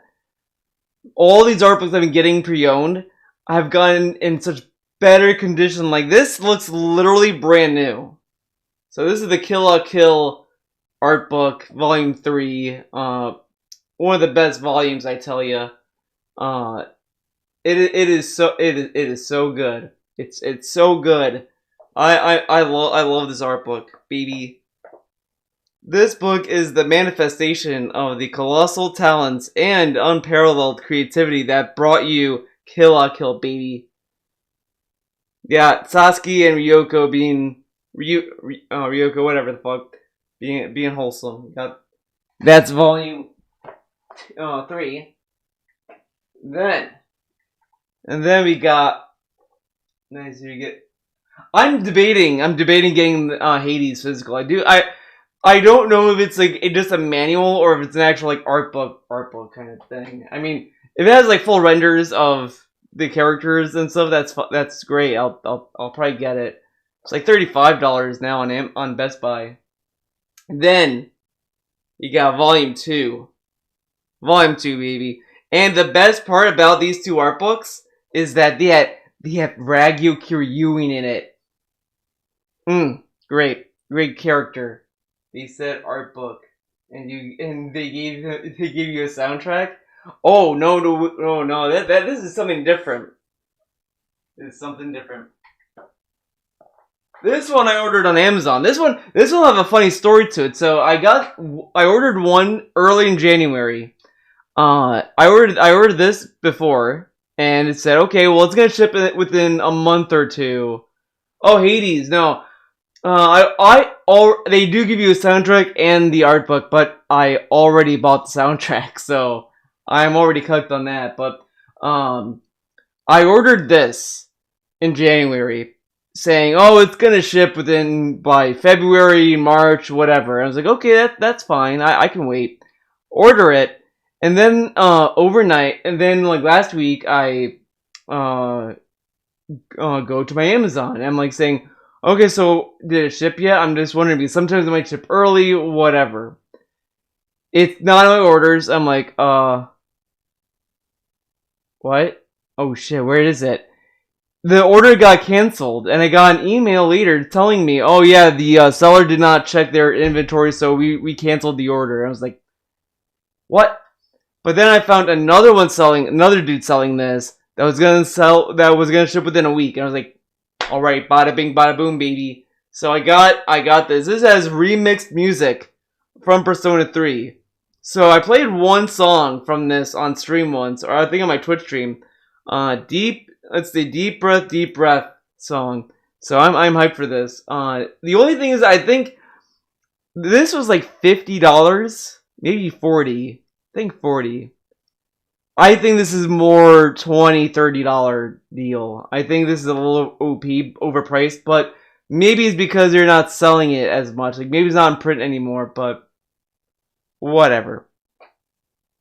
S1: all these art books I've been getting pre-owned, I've gotten in such better condition. Like, this looks literally brand new. So this is the Kill la Kill art book, volume 3. One of the best volumes, I tell you. It is so good. It's so good. I love this art book, baby. This book is the manifestation of the colossal talents and unparalleled creativity that brought you Kill la Kill, baby. Yeah, Sasuke and Ryoko being Ryoko, whatever the fuck, being wholesome. That's volume 3. Then we got. Nice, you get. I'm debating getting Hades physical. I don't know if it's like just a manual or if it's an actual like art book kind of thing. I mean, if it has like full renders of the characters and stuff, that's great. I'll probably get it. It's like $35 now on Best Buy. Then you got volume 2, baby. And the best part about these two art books is that they have Ragyu Kiryuin in it. Great character. They said art book, and they gave you a soundtrack. Oh no! This is something different. This one I ordered on Amazon. This one will have a funny story to it. So I ordered one early in January. I ordered this before, and it said, okay, well, it's gonna ship it within a month or two. Oh, Hades, no. They do give you a soundtrack and the art book, but I already bought the soundtrack, so I'm already cooked on that. But I ordered this in January, saying, oh, it's gonna ship by February, March, whatever. I was like, okay, that's fine. I can wait. Order it. And then overnight, and then like last week, I go to my Amazon. And I'm like saying, okay, so did it ship yet? I'm just wondering because sometimes it might ship early, whatever. It's not on my orders. I'm like, what? Oh shit, where is it? The order got canceled, and I got an email later telling me, oh yeah, the seller did not check their inventory, so we canceled the order. I was like, what? But then I found another dude selling this that was gonna ship within a week, and I was like, all right, bada bing, bada boom, baby. So I got this. This has remixed music from Persona 3. So I played one song from this on stream once, or I think on my Twitch stream. It's the Deep Breath song. So I'm hyped for this. The only thing is, I think this was like $50, maybe 40. I think 40. I think this is more $20, $30 deal. I think this is a little OP, overpriced, but maybe it's because they're not selling it as much. Like maybe it's not in print anymore, but whatever.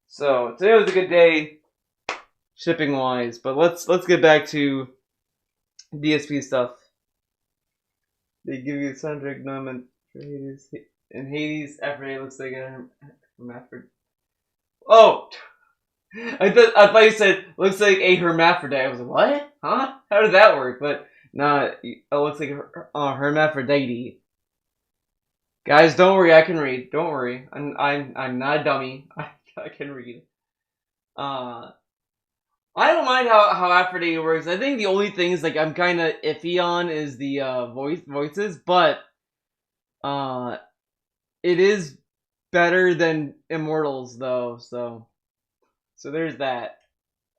S1: So today was a good day, shipping wise. But let's get back to DSP stuff. They give you a soundtrack moment for Hades, and Hades after it looks like a hermaphrodite. Oh. I thought you said looks like a hermaphrodite. I was like, what? Huh? How did that work? But nah, it looks like a hermaphrodite. Guys, don't worry, I can read. Don't worry, I'm not a dummy. I can read. I don't mind how Aphrodite works. I think the only things like I'm kind of iffy on is the voices, but it is better than Immortals though. So there's that.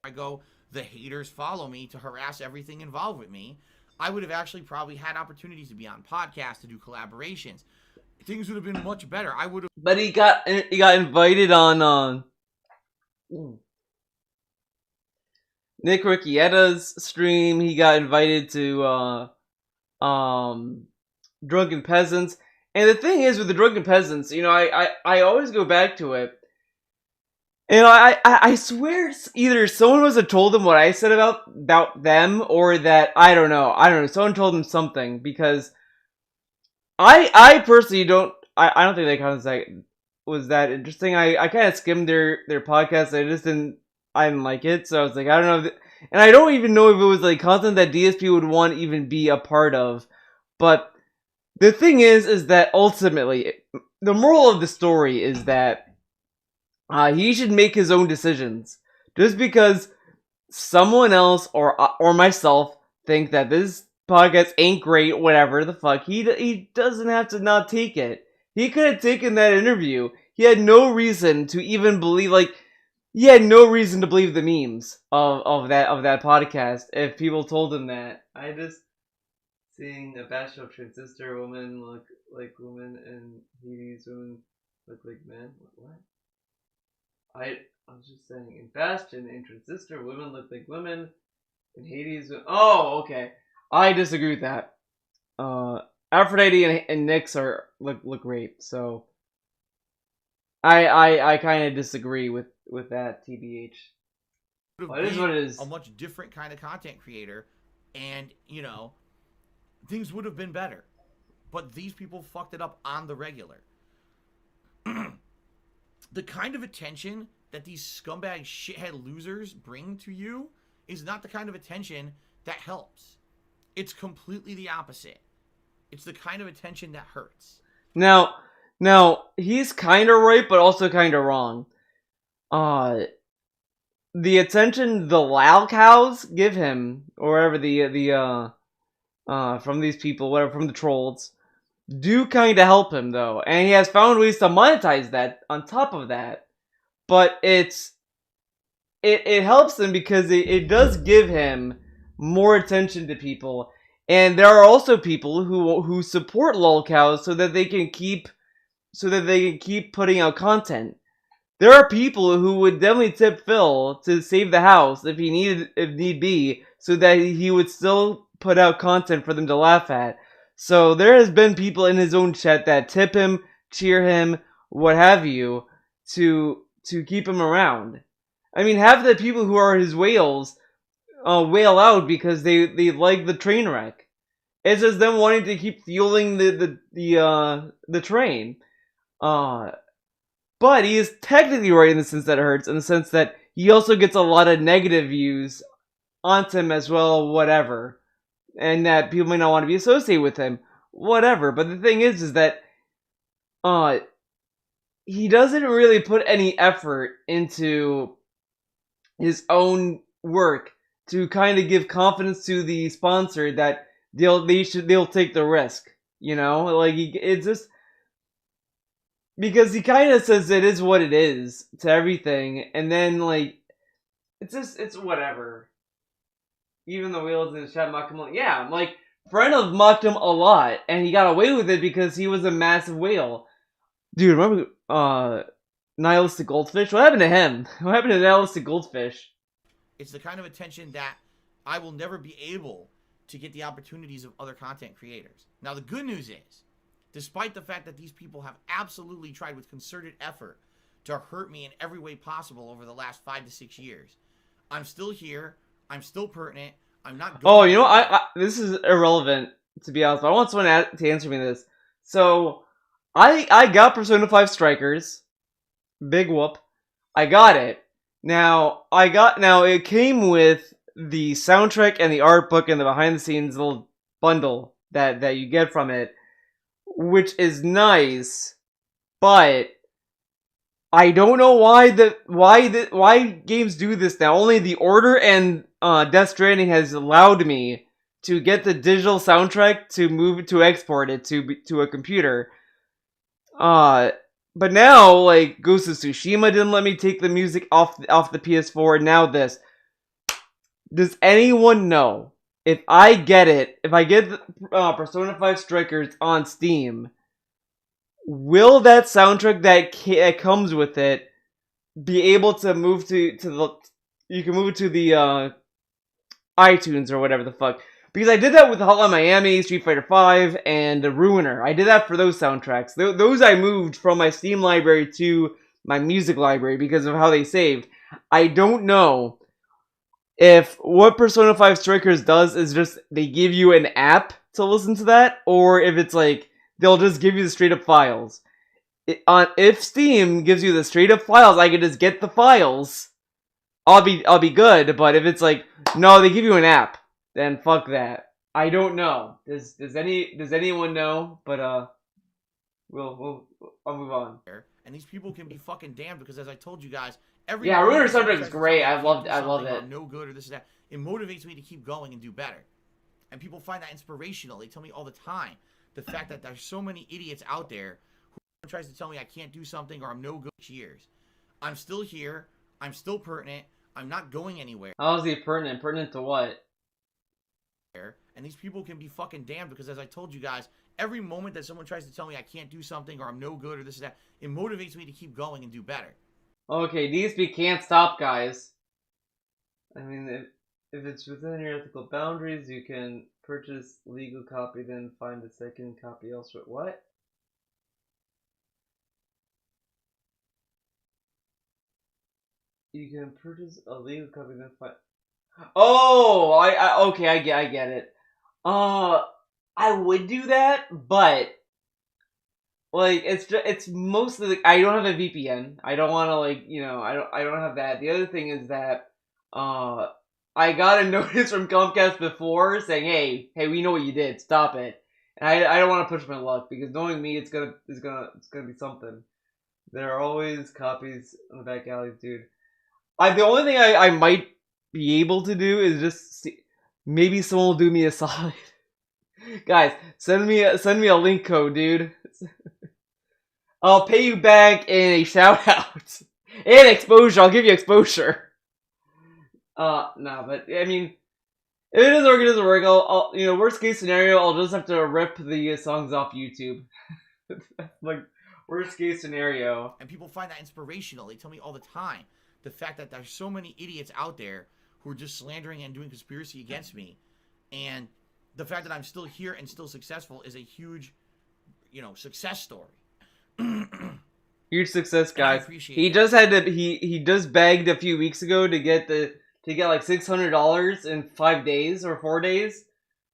S3: I go, the haters follow me to harass everything involved with me. I would have actually probably had opportunities to be on podcasts, to do collaborations. Things would have been much better. I would have.
S1: But he got invited on Nick Riccietta's stream. He got invited to Drunken Peasants. And the thing is with the Drunken Peasants, you know, I always go back to it. And I swear either someone must have told them what I said about them, or that I don't know, someone told them something, because I personally don't think that content was that interesting. I kind of skimmed their podcast. I didn't like it, so I was like, I don't know, and I don't even know if it was like content that DSP would want to even be a part of. But the thing is that ultimately, the moral of the story is that he should make his own decisions. Just because someone else or myself think that this podcast ain't great, whatever the fuck, he doesn't have to not take it. He could have taken that interview. He had no reason to even believe, like, he had no reason to believe the memes of that podcast if people told him that. I just seeing a bachelor transistor woman look like women and Hades women look like men. What? I was just saying, in Bastion and Transistor, women look like women. In Hades, oh, okay. I disagree with that. Aphrodite and Nyx look great, so I kind of disagree with that, TBH. Well, it is what it is.
S3: A much different kind of content creator, and you know, things would have been better. But these people fucked it up on the regular. The kind of attention that these scumbag shithead losers bring to you is not the kind of attention that helps. It's completely the opposite. It's the kind of attention that hurts.
S1: Now he's kind of right, but also kind of wrong. The attention the Lao cows give him, or whatever from these people, whatever, from the trolls, do kind of help him though, and he has found ways to monetize that on top of that. But it helps him because it does give him more attention to people, and there are also people who support lolcows so that they can keep putting out content. There are people who would definitely tip Phil to save the house if need be, so that he would still put out content for them to laugh at. So there has been people in his own chat that tip him, cheer him, what have you, to keep him around. I mean, half the people who are his whales wail out because they like the train wreck. It's just them wanting to keep fueling the train. But he is technically right in the sense that it hurts, in the sense that he also gets a lot of negative views onto him as well, whatever. And that people may not want to be associated with him, whatever. But the thing is that he doesn't really put any effort into his own work to kind of give confidence to the sponsor that they'll take the risk. You know, like it's just because he kind of says it is what it is to everything, and then like it's whatever. Even the wheels in the chat mock him. Yeah, like Brenna mocked him a lot, and he got away with it because he was a massive whale. Dude, remember Nihilistic Goldfish? What happened to him? What happened to Nihilistic Goldfish?
S3: It's the kind of attention that I will never be able to get the opportunities of other content creators. Now, the good news is, despite the fact that these people have absolutely tried with concerted effort to hurt me in every way possible over the last 5 to 6 years, I'm still here. I'm still pertinent. I'm not going.
S1: Oh, you know, I this is irrelevant, to be honest. But I want someone to answer me this. So, I got Persona 5 Strikers. Big whoop. I got it. Now it came with the soundtrack and the art book and the behind the scenes little bundle that you get from it, which is nice, but I don't know why games do this now. Only The Order and Death Stranding has allowed me to get the digital soundtrack to export it to a computer. But now, like, Ghost of Tsushima didn't let me take the music off the PS4, and now this. Does anyone know if I get Persona 5 Strikers on Steam, will that soundtrack that comes with it be able to move to the? You can move it to the iTunes or whatever the fuck. Because I did that with Hotline Miami, Street Fighter V, and Ruiner. I did that for those soundtracks. Those I moved from my Steam library to my music library because of how they saved. I don't know if what Persona 5 Strikers does is just they give you an app to listen to that, or if it's like they'll just give you the straight up files. If Steam gives you the straight up files, I can just get the files. I'll be good. But if it's like no, they give you an app, then fuck that. I don't know. Does anyone know? But I'll move on.
S3: And these people can be fucking damned because, as I told you guys,
S1: Ruiner soundtrack is great. I love it.
S3: I'm no good or this or that. It motivates me to keep going and do better. And people find that inspirational. They tell me all the time the fact that there's so many idiots out there who tries to tell me I can't do something or I'm no good. Years, I'm still here. I'm still pertinent. I'm not going anywhere.
S1: How is he pertinent? Pertinent to what?
S3: And these people can be fucking damned because, as I told you guys, every moment that someone tries to tell me I can't do something or I'm no good or this or that, it motivates me to keep going and do better.
S1: Okay, DSP can't stop, guys. I mean, if it's within your ethical boundaries, you can purchase legal copy, then find a second copy elsewhere. What? You can purchase a legal copy, then find... Oh, okay, I get it. I would do that, but like it's mostly like I don't have a VPN. I don't want to I don't have that. The other thing is that I got a notice from Comcast before saying, hey, we know what you did. Stop it. And I don't want to push my luck because knowing me, it's gonna be something. There are always copies in the back alleys, dude. The only thing I might be able to do is just see, maybe someone will do me a solid. Guys, send me a link code, dude. I'll pay you back in a shout out and exposure. I'll give you exposure. Nah, but I mean, if it doesn't work, it doesn't work. I'll worst case scenario, I'll just have to rip the songs off YouTube. Like worst case scenario.
S3: And people find that inspirational. They tell me all the time the fact that there's so many idiots out there who are just slandering and doing conspiracy against me, and the fact that I'm still here and still successful is a huge, success story.
S1: Huge success, guys. He
S3: that.
S1: just had to. He just begged a few weeks ago to get like $600 in 5 days or 4 days,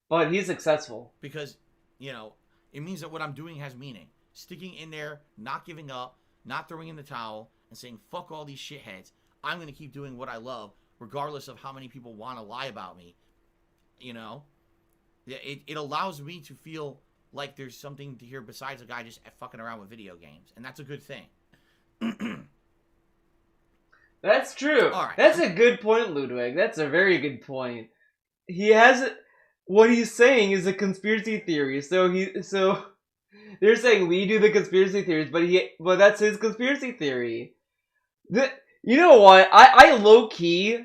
S1: but he's successful
S3: because it means that what I'm doing has meaning. Sticking in there, not giving up, not throwing in the towel, and saying fuck all these shitheads. I'm gonna keep doing what I love, regardless of how many people want to lie about me. It allows me to feel like there's something to hear besides a guy just fucking around with video games, and that's a good thing.
S1: That's true.
S3: All right.
S1: That's a good point, Ludwig. That's a very good point. He has what he's saying is a conspiracy theory. So they're saying we do the conspiracy theories, but that's his conspiracy theory. You know what? I low key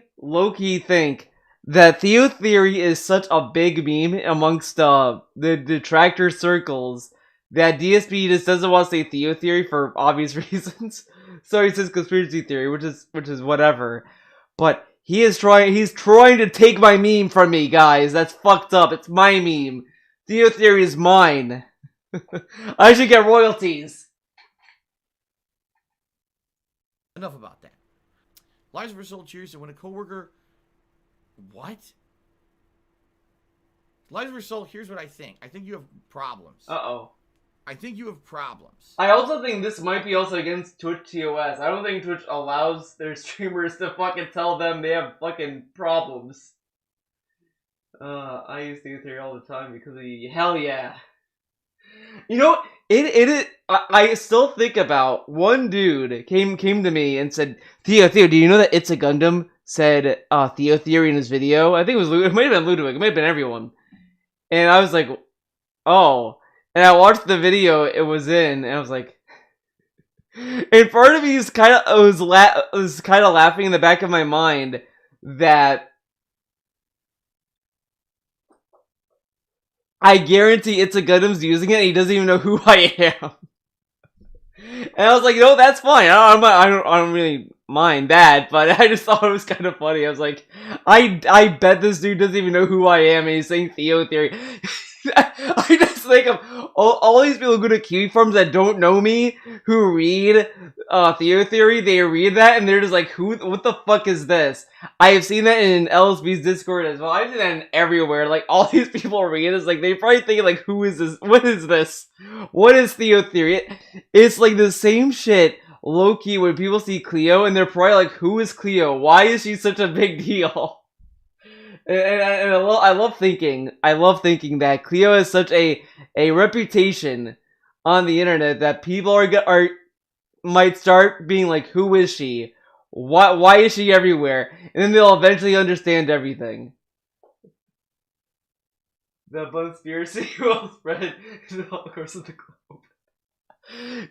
S1: think that Theo theory is such a big meme amongst the detractor circles that DSP just doesn't want to say Theo theory for obvious reasons. So he says conspiracy theory, which is whatever. But he's trying to take my meme from me, guys. That's fucked up. It's my meme. Theo theory is mine. I should get royalties.
S3: Enough about that. Lives were sold. Cheers. And when a coworker, what? Lives were sold. Here's what I think. I think you have problems.
S1: Uh-oh.
S3: I think you have problems.
S1: I also think this might be also against Twitch TOS. I don't think Twitch allows their streamers to fucking tell them they have fucking problems. I use Theo theory all the time because hell yeah. I still think about one dude came to me and said, Theo, do you know that It's a Gundam said Theo Theory in his video? I think it might have been Ludwig, it might have been everyone. And I was like, oh. And I watched the video it was in, and I was like, and part of me was kind of laughing in the back of my mind that I guarantee It's a Gundam's using it and he doesn't even know who I am. And I was like, no, that's fine. I don't really mind that, but I just thought it was kind of funny. I was like, I bet this dude doesn't even know who I am and he's saying Theo Theory. I just think of all these people who go to Kiwi Farms that don't know me, who read Theo Theory, they read that and they're just like, what the fuck is this? I have seen that in LSB's Discord as well. I've seen that everywhere. Like, all these people read it, like, they probably think, like, who is this? What is this? What is Theo Theory? It's like the same shit, low-key, when people see Cleo and they're probably like, who is Cleo? Why is she such a big deal? And I love thinking that Cleo has such a reputation on the internet that people might start being like, who is she? Why is she everywhere? And then they'll eventually understand everything. The conspiracy will spread to all course of the globe.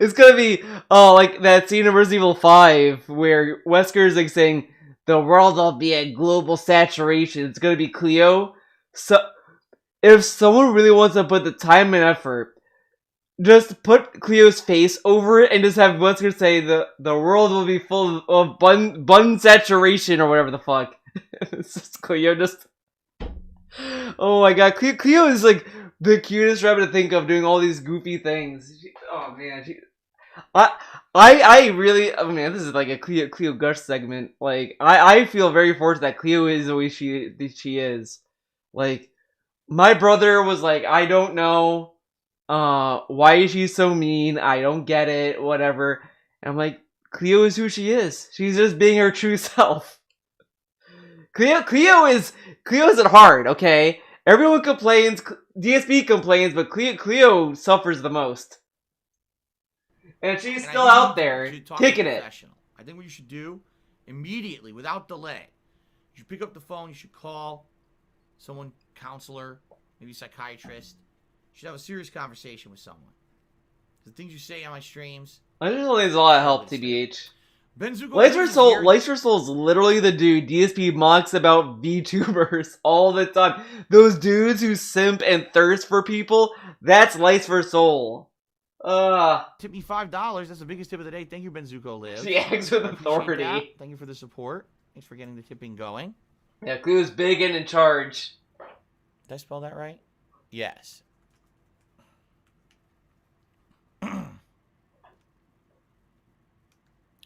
S1: It's gonna be like that scene in Resident Evil 5 where Wesker's like saying, the world will be a global saturation. It's gonna be Cleo. So, if someone really wants to put the time and effort, just put Cleo's face over it and just have Wesker say the world will be full of bun saturation or whatever the fuck. It's just Cleo just. Oh my god, Cleo is like the cutest rabbit to think of doing all these goofy things. Oh man, I really, oh man, this is like a Cleo gush segment. Like, I feel very fortunate that Cleo is the way she is. Like, my brother was like, I don't know, why is she so mean? I don't get it, whatever. And I'm like, Cleo is who she is. She's just being her true self. Cleo isn't hard, okay? Everyone complains, DSP complains, but Cleo suffers the most. And she's still out there, kicking it.
S3: I think what you should do, immediately, without delay, you should pick up the phone, you should call someone, counselor, maybe psychiatrist. You should have a serious conversation with someone. The things you say on my streams.
S1: I just know there's a lot of help, TBH. Lights for Soul is literally the dude DSP mocks about VTubers all the time. Those dudes who simp and thirst for people, that's Lights for Soul.
S3: Tip me $5. That's the biggest tip of the day. Thank you, Benzuko Live.
S1: She acts with authority.
S3: Thank you for the support. Thanks for getting the tipping going.
S1: Yeah, Cleo's big and in charge.
S3: Did I spell that right? Yes.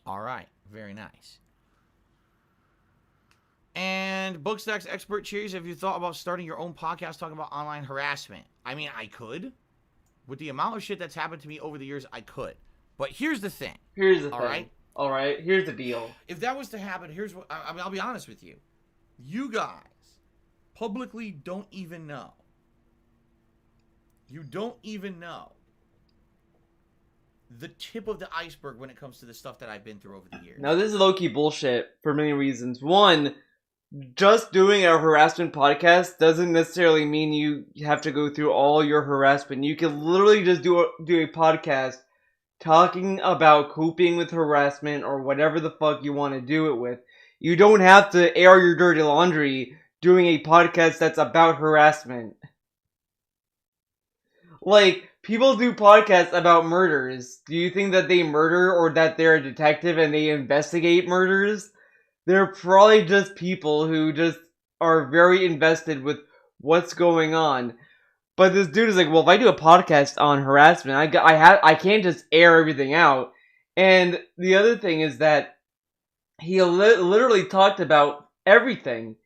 S3: All right. Very nice. And Bookstacks Expert Cheers, have you thought about starting your own podcast talking about online harassment? I mean, I could. With the amount of shit that's happened to me over the years, I could. But here's the thing.
S1: All right. Here's the deal.
S3: If that was to happen, here's what I mean. I'll be honest with you. You guys publicly don't even know. You don't even know the tip of the iceberg when it comes to the stuff that I've been through over the years.
S1: Now, this is low-key bullshit for many reasons. One, just doing a harassment podcast doesn't necessarily mean you have to go through all your harassment. You can literally just do a podcast talking about coping with harassment or whatever the fuck you want to do it with. You don't have to air your dirty laundry doing a podcast that's about harassment. Like, people do podcasts about murders. Do you think that they murder or that they're a detective and they investigate murders? They're probably just people who just are very invested with what's going on. But this dude is like, well, if I do a podcast on harassment, I can't just air everything out. And the other thing is that he literally talked about everything.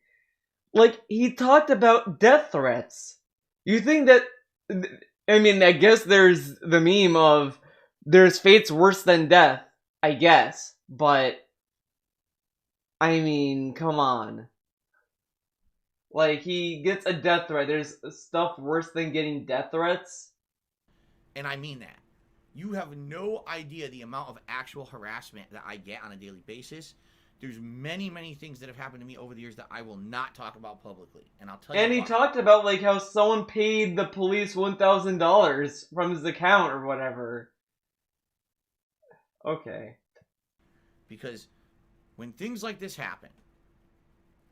S1: Like, he talked about death threats. You think that... I mean, I guess there's the meme of there's fates worse than death, I guess. But, I mean, come on. Like, he gets a death threat. There's stuff worse than getting death threats.
S3: And I mean that. You have no idea the amount of actual harassment that I get on a daily basis. There's many, many things that have happened to me over the years that I will not talk about publicly. And I'll tell you
S1: And he talked about, like, how someone paid the police $1,000 from his account or whatever. Okay.
S3: Because when things like this happen,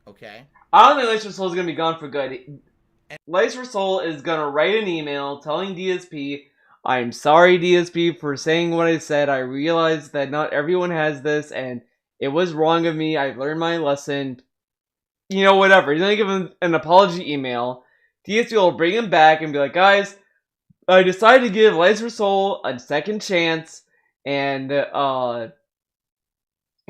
S3: okay?
S1: I don't think Lights for Soul is going to be gone for good. Lights for Soul is going to write an email telling DSP, I'm sorry, DSP, for saying what I said. I realized that not everyone has this, and it was wrong of me. I've learned my lesson. You know, whatever. He's going to give him an apology email. DSP will bring him back and be like, guys, I decided to give Lights for Soul a second chance, and, you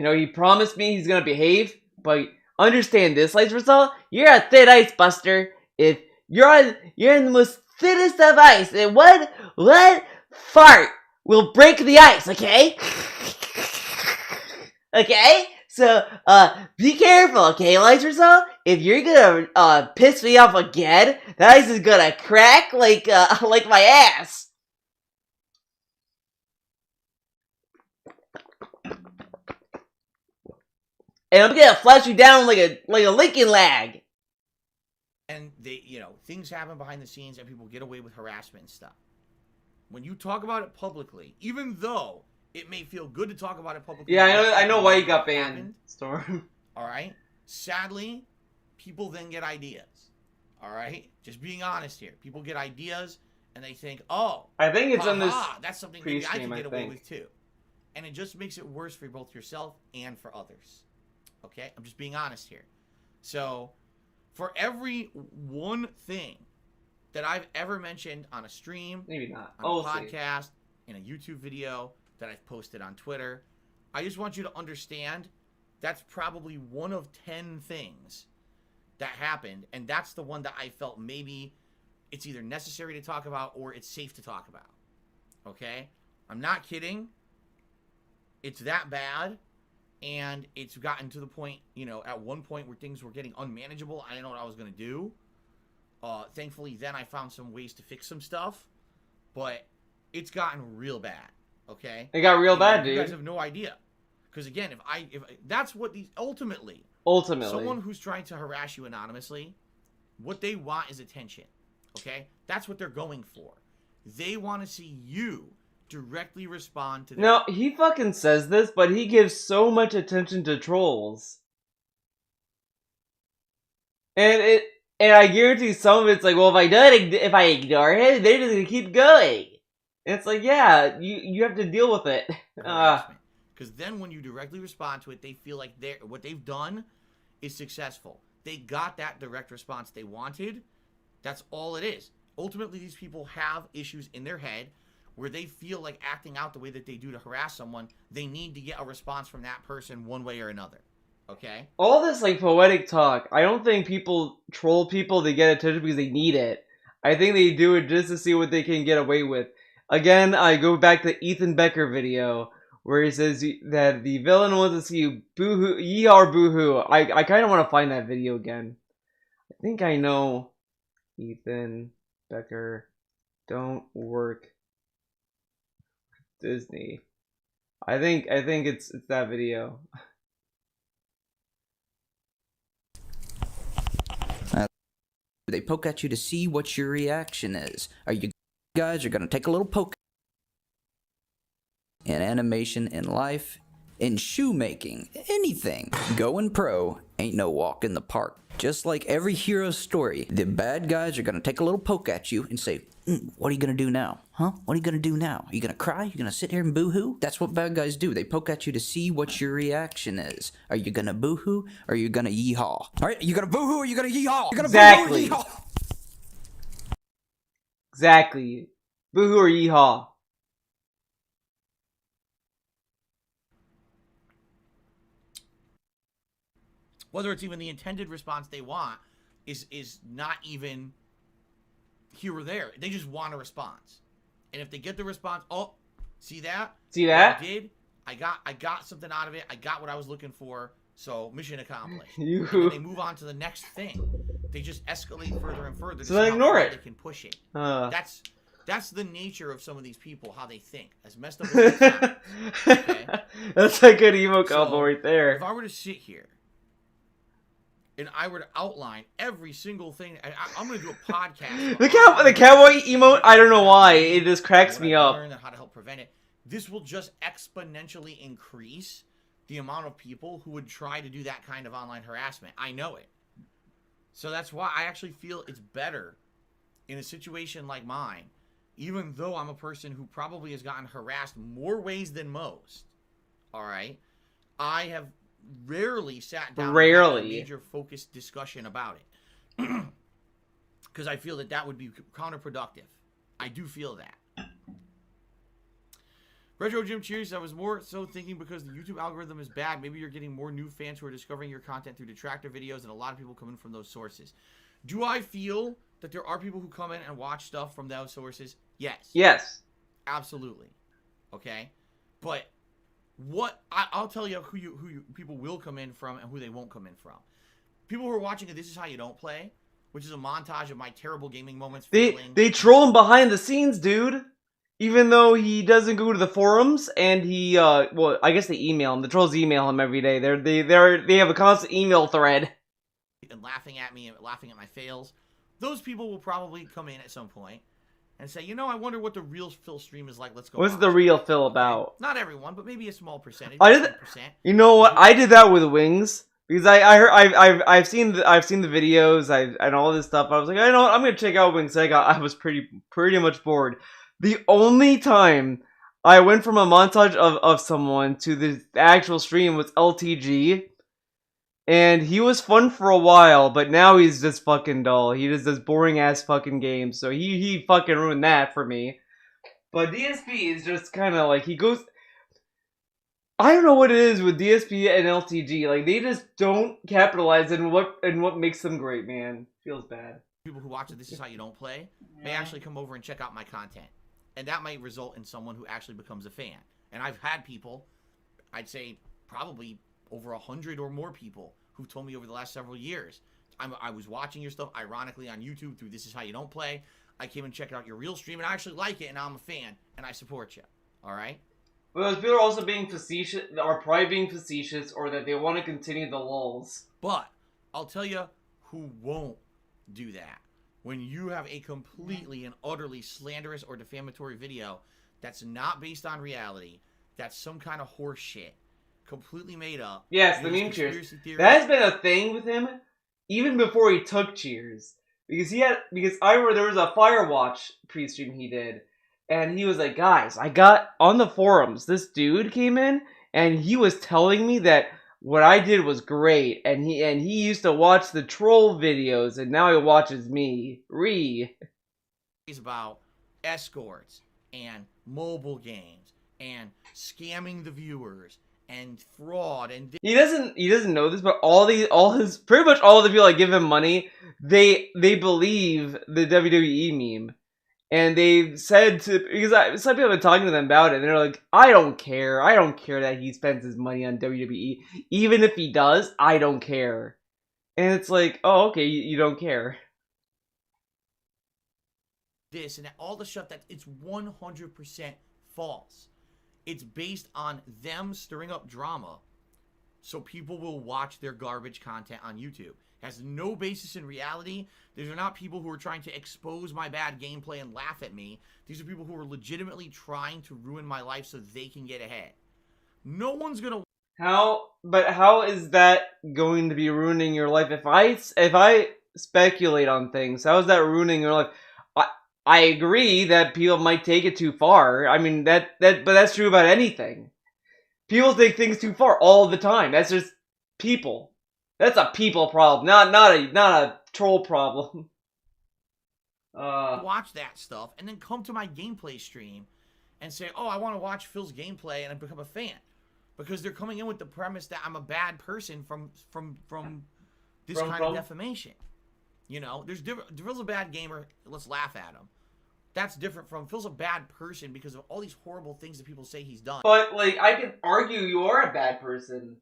S1: know, he promised me he's going to behave, but understand this, Lights for Soul, you're a thin ice, Buster. If you're in the most thinnest of ice, and one fart will break the ice, okay? Okay? So, be careful, okay, Lights for Soul? If you're gonna, piss me off again, that ice is gonna crack like my ass. And I'm gonna flash you down like a Lincoln lag.
S3: And they, you know, things happen behind the scenes and people get away with harassment and stuff. When you talk about it publicly, even though it may feel good to talk about it publicly.
S1: Yeah, I know why you got banned, Storm.
S3: Alright? Sadly, people then get ideas. Alright? Just being honest here. People get ideas and they think, oh,
S1: I think it's in this
S3: that's something maybe I can get away
S1: think.
S3: with too. And it just makes it worse for both yourself and for others. Okay? I'm just being honest here. So, for every one thing that I've ever mentioned on a stream,
S1: maybe not,
S3: on a podcast, in a YouTube video that I've posted on Twitter, I just want you to understand that's probably one of 10 things that happened, and that's the one that I felt maybe it's either necessary to talk about or it's safe to talk about. Okay? I'm not kidding. It's that bad. And it's gotten to the point, you know, at one point where things were getting unmanageable. I didn't know what I was going to do. Thankfully, then I found some ways to fix some stuff. But it's gotten real bad, okay?
S1: It got real bad, dude.
S3: You guys have no idea. Because, again, if that's what these... Ultimately, someone who's trying to harass you anonymously, what they want is attention, okay? That's what they're going for. They want to see you directly respond to them.
S1: No, he fucking says this, but he gives so much attention to trolls. And I guarantee some of it's like, well, if I ignore him, they're just gonna keep going. And it's like, yeah, you have to deal with it.
S3: Because then when you directly respond to it, they feel like what they've done is successful. They got that direct response they wanted. That's all it is. Ultimately, these people have issues in their head where they feel like acting out the way that they do to harass someone, they need to get a response from that person one way or another. Okay?
S1: All this, like, poetic talk, I don't think people troll people to get attention because they need it. I think they do it just to see what they can get away with. Again, I go back to Ethan Becker video, where he says that the villain wants to see you boo-hoo, yeehaw or boo-hoo. I kind of want to find that video again. I think I know Ethan Becker. Don't work Disney. I think it's that video.
S7: They poke at you to see what your reaction is. Are you guys are gonna take a little poke in animation, in life, in shoemaking, anything. Going pro ain't no walk in the park. Just like every hero story, the bad guys are gonna take a little poke at you and say, what are you gonna do now? Huh? What are you gonna do now? Are you gonna cry? You gonna sit here and boo-hoo? That's what bad guys do. They poke at you to see what your reaction is. Are you gonna boo-hoo or are you gonna yeehaw? Alright, you gonna boo-hoo or you gonna yeehaw? You're gonna
S1: exactly.
S7: Boo-hoo or yeehaw?
S1: Exactly. Boo-hoo or yeehaw.
S3: Whether it's even the intended response they want is not even here or there. They just want a response. And if they get the response, oh, see that?
S1: See that?
S3: I did. I got something out of it. I got what I was looking for. So mission accomplished. And then they move on to the next thing. They just escalate further and further.
S1: So they ignore it.
S3: They can push it. That's the nature of some of these people, how they think. As messed up as that sounds. Okay?
S1: That's a good emo combo right there.
S3: If I were to sit here and I were to outline every single thing, I'm going to do a podcast.
S1: The cowboy emote, I don't know why. It just cracks me up.
S3: And how to help prevent it. This will just exponentially increase the amount of people who would try to do that kind of online harassment. I know it. So that's why I actually feel it's better in a situation like mine, even though I'm a person who probably has gotten harassed more ways than most. All right? I have rarely sat down and had a major focused discussion about it. Because I feel that would be counterproductive. I do feel that. Retro Jim, cheers. I was more so thinking because the YouTube algorithm is bad. Maybe you're getting more new fans who are discovering your content through detractor videos, and a lot of people coming from those sources. Do I feel that there are people who come in and watch stuff from those sources? Yes.
S1: Yes.
S3: Absolutely. Okay? But I'll tell you who people will come in from and who they won't come in from. People who are watching This Is How You Don't Play, which is a montage of my terrible gaming moments.
S1: They troll him behind the scenes, dude. Even though he doesn't go to the forums, and he, well, I guess they email him. The trolls email him every day. They have a constant email thread.
S3: And laughing at me and laughing at my fails. Those people will probably come in at some point and say, you know, I wonder what the real Phil stream is like. Let's go.
S1: What's the real Phil about?
S3: Not everyone, but maybe a small percentage.
S1: You know what? I did that with Wings. Because I've seen the videos, and all this stuff. I was like, you know what? I'm gonna check out Wings. I was pretty much bored. The only time I went from a montage of someone to the actual stream was LTG. And he was fun for a while, but now he's just fucking dull. He just does boring ass fucking games. So he fucking ruined that for me. But DSP is just kind of like, he goes... I don't know what it is with DSP and LTG. Like, they just don't capitalize in what makes them great, man. Feels bad.
S3: People who watch This Is How You Don't Play may actually come over and check out my content. And that might result in someone who actually becomes a fan. And I've had people, I'd say probably over 100 or more people, who've told me over the last several years, I was watching your stuff, ironically, on YouTube through This Is How You Don't Play. I came and checked out your real stream, and I actually like it, and now I'm a fan, and I support you. All right?
S1: Well, those people are also being facetious, or probably being facetious, or that they want to continue the lulz.
S3: But I'll tell you who won't do that. When you have a completely and utterly slanderous or defamatory video that's not based on reality, that's some kind of horse shit, completely made up.
S1: Yes, the meme Cheers. That has been a thing with him even before he took Cheers. Because I remember there was a Firewatch pre-stream he did, and he was like, guys, I got on the forums, this dude came in, and he was telling me that what I did was great, and he used to watch the troll videos, and now he watches me.
S3: He's about escorts, and mobile games, and scamming the viewers, and fraud, and
S1: he doesn't know this, but pretty much all the people that give him money, they believe the WWE meme, and they said because some people have been talking to them about it, and they're like, I don't care that he spends his money on WWE, even if he does, I don't care, and it's like, oh, okay, you don't care.
S3: This and that, all the stuff that it's 100% false. It's based on them stirring up drama so people will watch their garbage content on YouTube. It has no basis in reality. These are not people who are trying to expose my bad gameplay and laugh at me. These are people who are legitimately trying to ruin my life so they can get ahead. No one's gonna...
S1: How is that going to be ruining your life? If I speculate on things, how is that ruining your life? I agree that people might take it too far. I mean, but that's true about anything. People take things too far all the time. That's just people. That's a people problem, not a troll problem.
S3: Watch that stuff and then come to my gameplay stream and say, "Oh, I want to watch Phil's gameplay," and I become a fan because they're coming in with the premise that I'm a bad person from this kind of defamation. You know, Phil's a bad gamer. Let's laugh at him. That's different from Phil's a bad person because of all these horrible things that people say he's done.
S1: But, like, I could argue you are a bad person.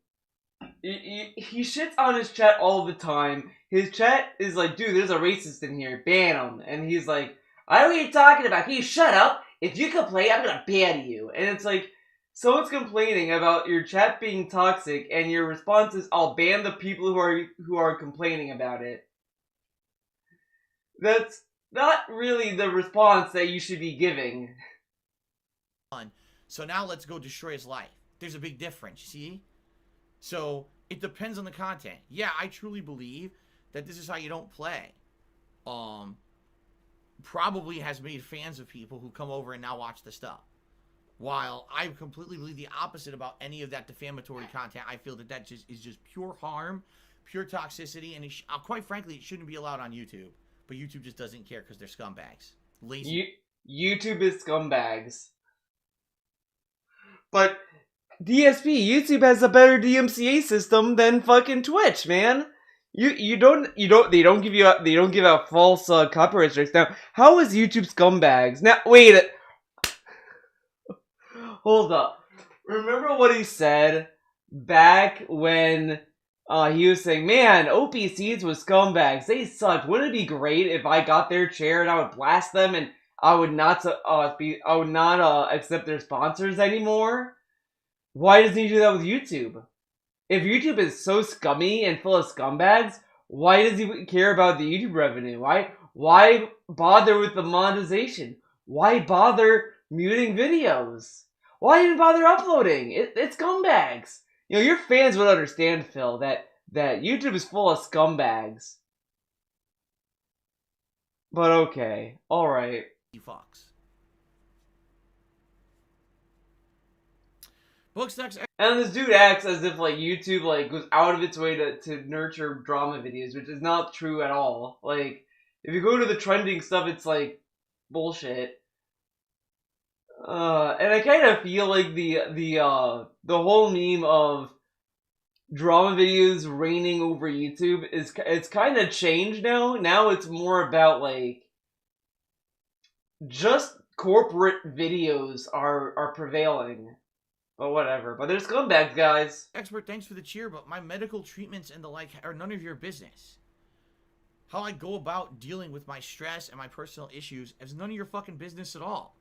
S1: He shits on his chat all the time. His chat is like, dude, there's a racist in here. Ban him. And he's like, I know what you're talking about. Can you shut up? If you complain, I'm gonna ban you. And it's like, someone's complaining about your chat being toxic, and your response is, I'll ban the people who are complaining about it. That's not really the response that you should be giving.
S3: So now let's go destroy his life. There's a big difference, see? So it depends on the content. Yeah, I truly believe that this is how you don't play. Probably has made fans of people who come over and now watch the stuff. While I completely believe the opposite about any of that defamatory content. I feel that that is just pure harm, pure toxicity, and quite frankly, it shouldn't be allowed on YouTube. But YouTube just doesn't care because they're scumbags. Lazy.
S1: YouTube is scumbags. But DSP, YouTube has a better DMCA system than fucking Twitch, man. They don't give out false copyright strikes. Now, how is YouTube scumbags? Now, wait. Hold up. Remember what he said back when he was saying, man, OPCs was scumbags. They sucked. Wouldn't it be great if I got their chair and I would blast them and I would not accept their sponsors anymore? Why doesn't he do that with YouTube? If YouTube is so scummy and full of scumbags, why does he care about the YouTube revenue? Why bother with the monetization? Why bother muting videos? Why even bother uploading? It's scumbags. You know, your fans would understand, Phil, that YouTube is full of scumbags. But okay, alright.
S3: Fox. Bookstocks.
S1: And this dude acts as if, like, YouTube, like, goes out of its way to nurture drama videos, which is not true at all. Like, if you go to the trending stuff, it's, like, bullshit. And I kind of feel like the whole meme of drama videos reigning over YouTube it's kind of changed now. Now it's more about, like, just corporate videos are prevailing. But whatever. But they're scumbags, guys.
S3: Expert, thanks for the cheer, but my medical treatments and the like are none of your business. How I go about dealing with my stress and my personal issues is none of your fucking business at all.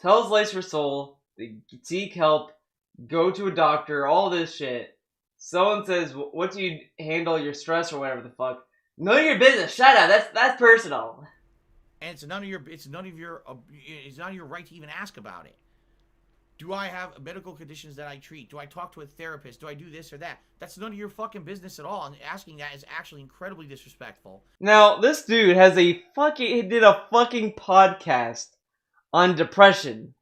S1: Tell Slice for Soul, seek help, go to a doctor, all this shit. Someone says, what do you handle your stress or whatever the fuck? None of your business. Shut up. That's personal.
S3: And it's none of your right to even ask about it. Do I have medical conditions that I treat? Do I talk to a therapist? Do I do this or that? That's none of your fucking business at all. And asking that is actually incredibly disrespectful.
S1: Now, this dude he did a fucking podcast on depression.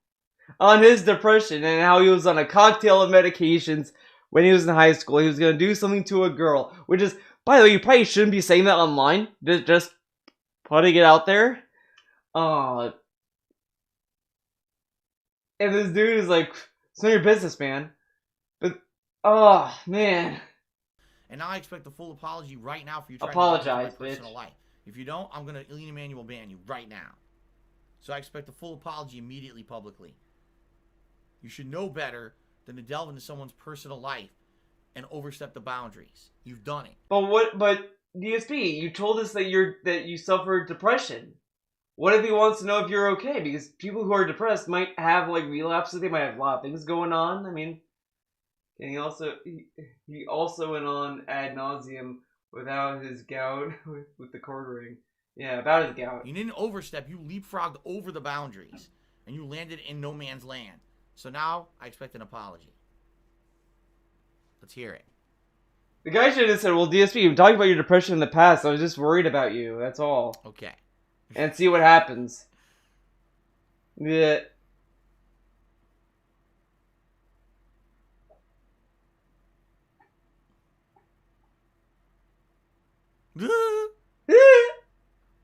S1: On his depression and how he was on a cocktail of medications when he was in high school. He was going to do something to a girl. Which is, by the way, you probably shouldn't be saying that online. Just putting it out there. And this dude is like, it's not your business, man. But, oh, man.
S3: And now I expect the full apology right now for you trying
S1: Apologize,
S3: to my personal life. If you don't, I'm going to Elena Manuel ban you right now. So I expect the full apology immediately publicly. You should know better than to delve into someone's personal life and overstep the boundaries. You've done it.
S1: But DSP, you told us that you suffer depression. What if he wants to know if you're okay? Because people who are depressed might have, like, relapses. They might have a lot of things going on. I mean, and he also went on ad nauseum without his gout with the quartering. Yeah, about his gout.
S3: You didn't overstep. You leapfrogged over the boundaries. And you landed in no man's land. So now, I expect an apology. Let's hear it.
S1: The guy should have said, well, DSP, you've talked about your depression in the past. I was just worried about you. That's all.
S3: Okay.
S1: And see what happens. Yeah.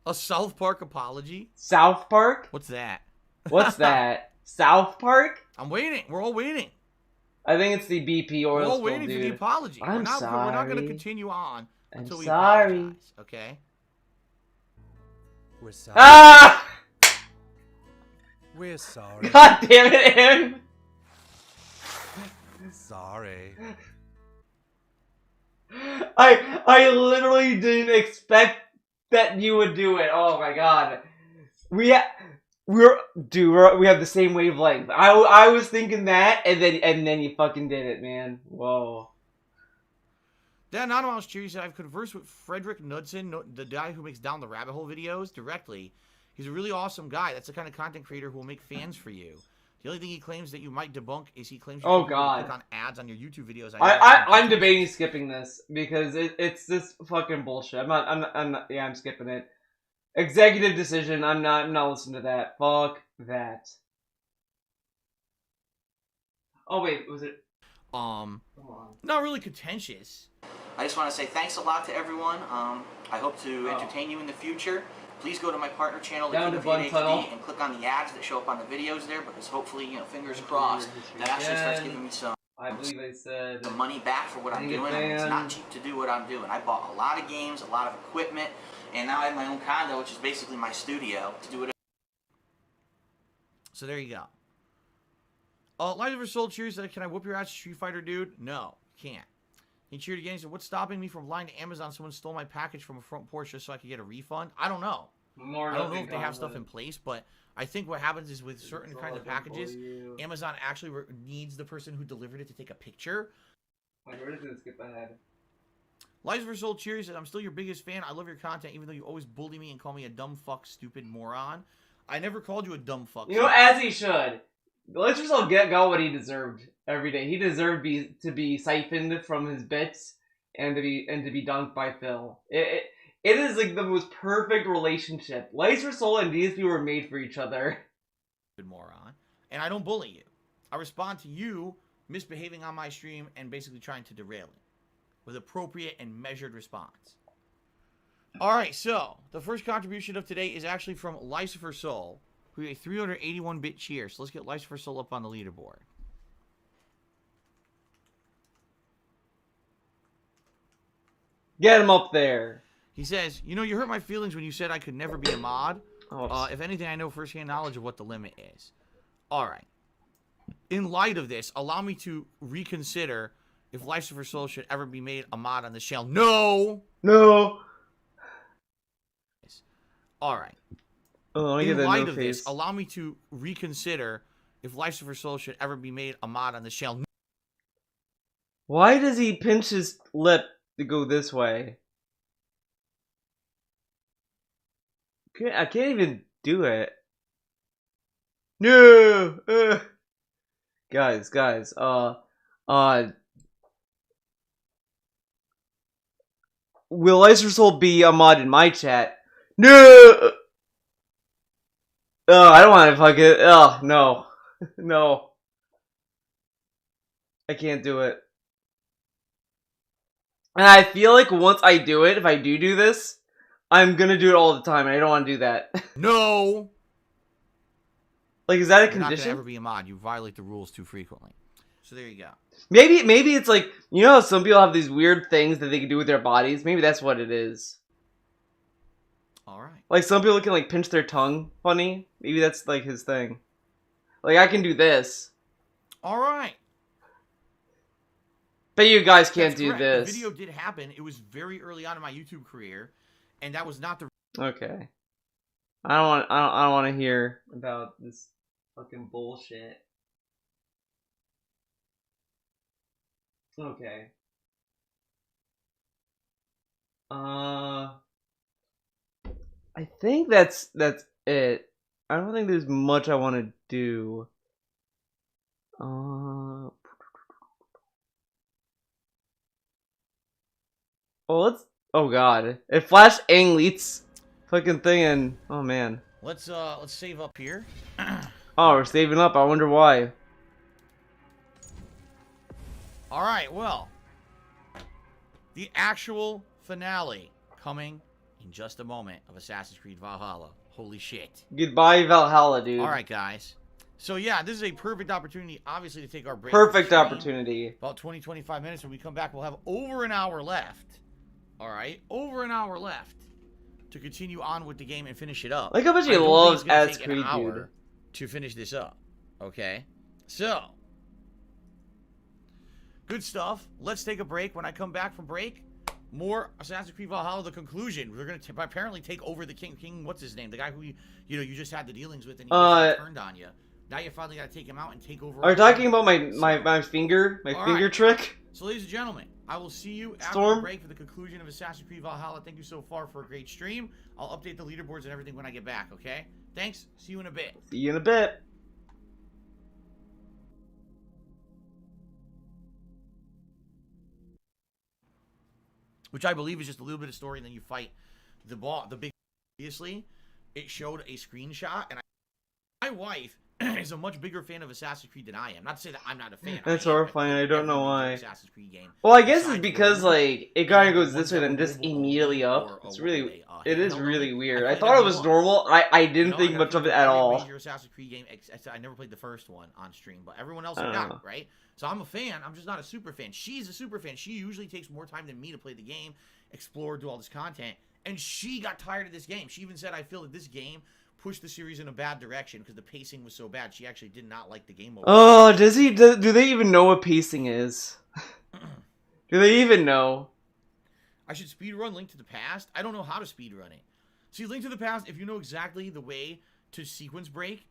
S3: A South Park apology?
S1: South Park?
S3: What's that?
S1: What's that? South Park?
S3: I'm waiting. We're all waiting.
S1: I think it's the BP oil
S3: We're all
S1: spill,
S3: waiting
S1: dude.
S3: for the apology.
S1: I'm sorry.
S3: We're not going to continue on until we
S1: sorry.
S3: apologize. Okay?
S8: We're sorry.
S1: Ah!
S8: We're sorry.
S1: God damn it, Aaron!
S8: Sorry.
S1: I literally didn't expect that you would do it. Oh my god. we have the same wavelength. I was thinking that, and then you fucking did it, man. Whoa.
S2: Dan Anonymous Cheer said, I've conversed with Frederick Knudsen, the guy who makes Down the Rabbit Hole videos, directly. He's a really awesome guy. That's the kind of content creator who will make fans for you. The only thing he claims that you might debunk is he claims you
S1: oh
S2: can
S1: god
S2: click on ads on your YouTube videos.
S1: I'm debating skipping this because it's this fucking bullshit. I'm not skipping it. Executive decision. I'm not listening to that. Fuck that. Oh wait, was it?
S2: Not really contentious.
S3: I just want to say thanks a lot to everyone. I hope to entertain you in the future. Please go to my partner channel, the King of HD, and click on the ads that show up on the videos there, because hopefully, you know, fingers crossed, that actually starts giving me some.
S1: I believe I said
S3: the money back for what I'm doing. I mean, it's not cheap to do what I'm doing. I bought a lot of games, a lot of equipment, and now I have my own condo, which is basically my studio, to do it.
S2: So there you go. Light of Her Soul cheers that, can I whoop your ass, Street Fighter dude? No, can't. He cheered again. He said, what's stopping me from lying to Amazon? Someone stole my package from a front porch just so I could get a refund? I don't know. I don't know if they have stuff in place, but I think what happens is with certain kinds of packages, Amazon actually needs the person who delivered it to take a picture.
S1: Wait, we're just gonna skip ahead.
S2: Light of Her Soul cheers said, I'm still your biggest fan. I love your content, even though you always bully me and call me a dumb fuck, stupid moron. I never called you a dumb fuck.
S1: You know, as he should. Let's just all got what he deserved every day. He deserved to be siphoned from his bits and to be dunked by Phil. It is like the most perfect relationship. Lights for Soul and DSP were made for each other.
S2: Good moron. And I don't bully you. I respond to you misbehaving on my stream and basically trying to derail it with appropriate and measured response. Alright, so the first contribution of today is actually from Lucifer Soul, who a 381-bit cheer. So let's get Lucifer Soul up on the leaderboard.
S1: Get him up there.
S2: He says, you know, you hurt my feelings when you said I could never be a mod.
S1: Oh.
S2: If anything, I know firsthand knowledge of what the limit is. Alright. In light of this, allow me to reconsider if Lucifer Soul should ever be made a mod on this channel. No!
S1: No!
S2: Alright.
S1: Oh,
S2: in light of this, allow me to reconsider if Lucifer Soul should ever be made a mod on this channel.
S1: Why does he pinch his lip to go this way? I can't even do it. No! Guys. Will Lucifer Soul be a mod in my chat? No! Oh, I don't want to fuck it. Oh, no. No. I can't do it. And I feel like once I do it, if I do this, I'm gonna do it all the time, and I don't want to do that.
S2: No!
S1: Like, is that a
S2: You're
S1: condition?
S2: not gonna ever be a mod. You violate the rules too frequently. So there you go.
S1: Maybe it's like, you know how some people have these weird things that they can do with their bodies? Maybe that's what it is.
S2: Alright.
S1: Like, some people can, like, pinch their tongue funny. Maybe that's, like, his thing. Like, I can do this.
S2: Alright.
S1: But you guys can't
S2: That's
S1: do
S2: correct.
S1: this.
S2: The video did happen. It was very early on in my YouTube career. And that was not the...
S1: Okay. I don't want to hear about this fucking bullshit. Okay. I think that's it. I don't think there's much I want to do. Oh, oh god. It flashed Ang Leet's fucking thing and oh man.
S2: Let's save up here.
S1: Oh, we're saving up. I wonder why.
S2: Alright, well. The actual finale coming in just a moment of Assassin's Creed Valhalla. Holy shit.
S1: Goodbye, Valhalla, dude.
S2: Alright, guys. So, yeah, this is a perfect opportunity, obviously, to take our break.
S1: Perfect opportunity.
S2: About 20-25 minutes. When we come back, we'll have over an hour left. Alright? Over an hour left to continue on with the game and finish it up.
S1: Like how much he loves Assassin's Creed, dude.
S2: To finish this up. Okay? So. Good stuff. Let's take a break. When I come back from break,
S3: more Assassin's Creed Valhalla, the conclusion. We're going to apparently take over the king, what's his name? The guy who, you just had the dealings with and he just turned on you. Now you finally got to take him out and take over.
S1: Are you talking about my finger trick?
S3: So, ladies and gentlemen, I will see you after the break for the conclusion of Assassin's Creed Valhalla. Thank you so far for a great stream. I'll update the leaderboards and everything when I get back, okay? Thanks. See you in a bit.
S1: See you in a bit.
S3: Which I believe is just a little bit of story, and then you fight the big. Obviously, it showed a screenshot, and my wife is a much bigger fan of Assassin's Creed than I am. Not to say that I'm not a fan.
S1: That's horrifying. I don't know why.
S3: Assassin's Creed game.
S1: Well, I guess it's because like it kind of goes this way and just immediately up. It's really, it is really weird. I thought it was normal. I didn't think much of it at all.
S3: Assassin's Creed game. I never played the first one on stream, but everyone else got it, right? So I'm a fan. I'm just not a super fan. She's a super fan. She usually takes more time than me to play the game, explore, do all this content, and she got tired of this game. She even said, "I feel that this game pushed the series in a bad direction because the pacing was so bad." She actually did not like the game overall.
S1: Oh, does he? Do they even know what pacing is? Do they even know?
S3: I should speedrun Link to the Past. I don't know how to speedrun it. See, Link to the Past, if you know exactly the way to sequence break,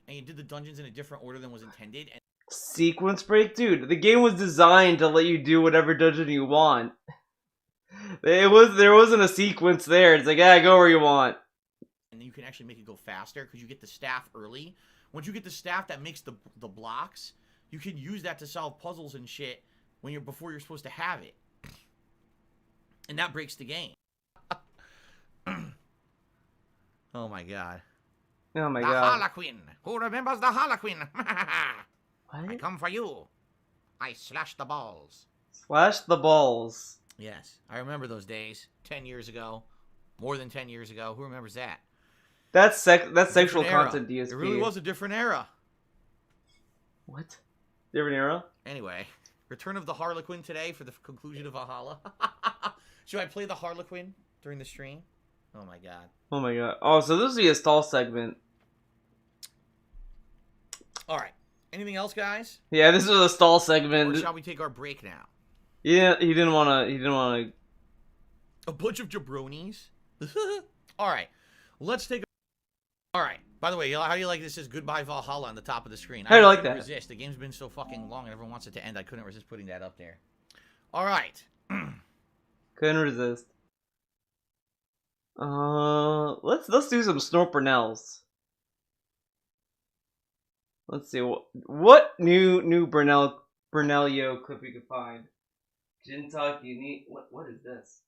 S3: and you did the dungeons in a different order than was intended. And
S1: sequence break? Dude, the game was designed to let you do whatever dungeon you want. There wasn't a sequence there. It's like, yeah, go where you want.
S3: And then you can actually make it go faster because you get the staff early. Once you get the staff that makes the blocks, you can use that to solve puzzles and shit before you're supposed to have it. And that breaks the game. Oh my god.
S1: Oh my god.
S3: The Harlequin. Who remembers the Harlequin? I come for you. I slash the balls.
S1: Slash the balls.
S3: Yes, I remember those days. 10 years ago. More than 10 years ago. Who remembers that?
S1: That's sexual content, DSP.
S3: It really was a different era.
S1: What? Different era?
S3: Anyway, Return of the Harlequin today for the conclusion of Valhalla. Should I play the Harlequin during the stream? Oh my god.
S1: Oh my god. Oh, so this will be a stall segment.
S3: Alright. Anything else, guys?
S1: Yeah, this is a stall segment.
S3: Or shall we take our break now?
S1: Yeah, he didn't wanna.
S3: A bunch of jabronis? Alright. Let's take a... Alright. By the way, how do you like this? Says goodbye Valhalla on the top of the screen.
S1: How do you like that?
S3: Resist. The game's been so fucking long and everyone wants it to end. I couldn't resist putting that up there. Alright.
S1: Couldn't resist. Let's do some Snorpernels. Let's see what new Brunelio clip we could find. Jintalk unique. What is this?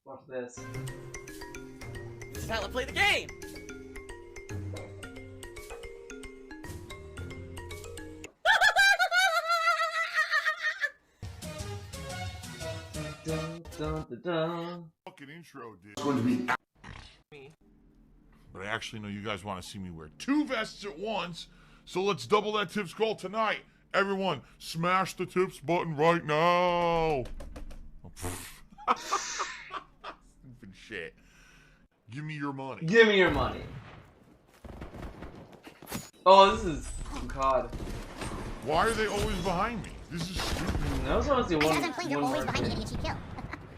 S1: Watch this.
S3: This is how I play the game.
S1: Dun, dun, dun, dun.
S5: Fucking intro, dude. It's going to be me. But I actually know you guys want to see me wear 2 vests at once, so let's double that tips call tonight. Everyone, smash the tips button right now. Stupid shit. Give me your money.
S1: Give me your money. Oh, this is COD.
S5: Why are they always behind me? This is stupid.
S1: I also want to see one.
S4: As I'm playing, they're always behind me getting a cheap kill.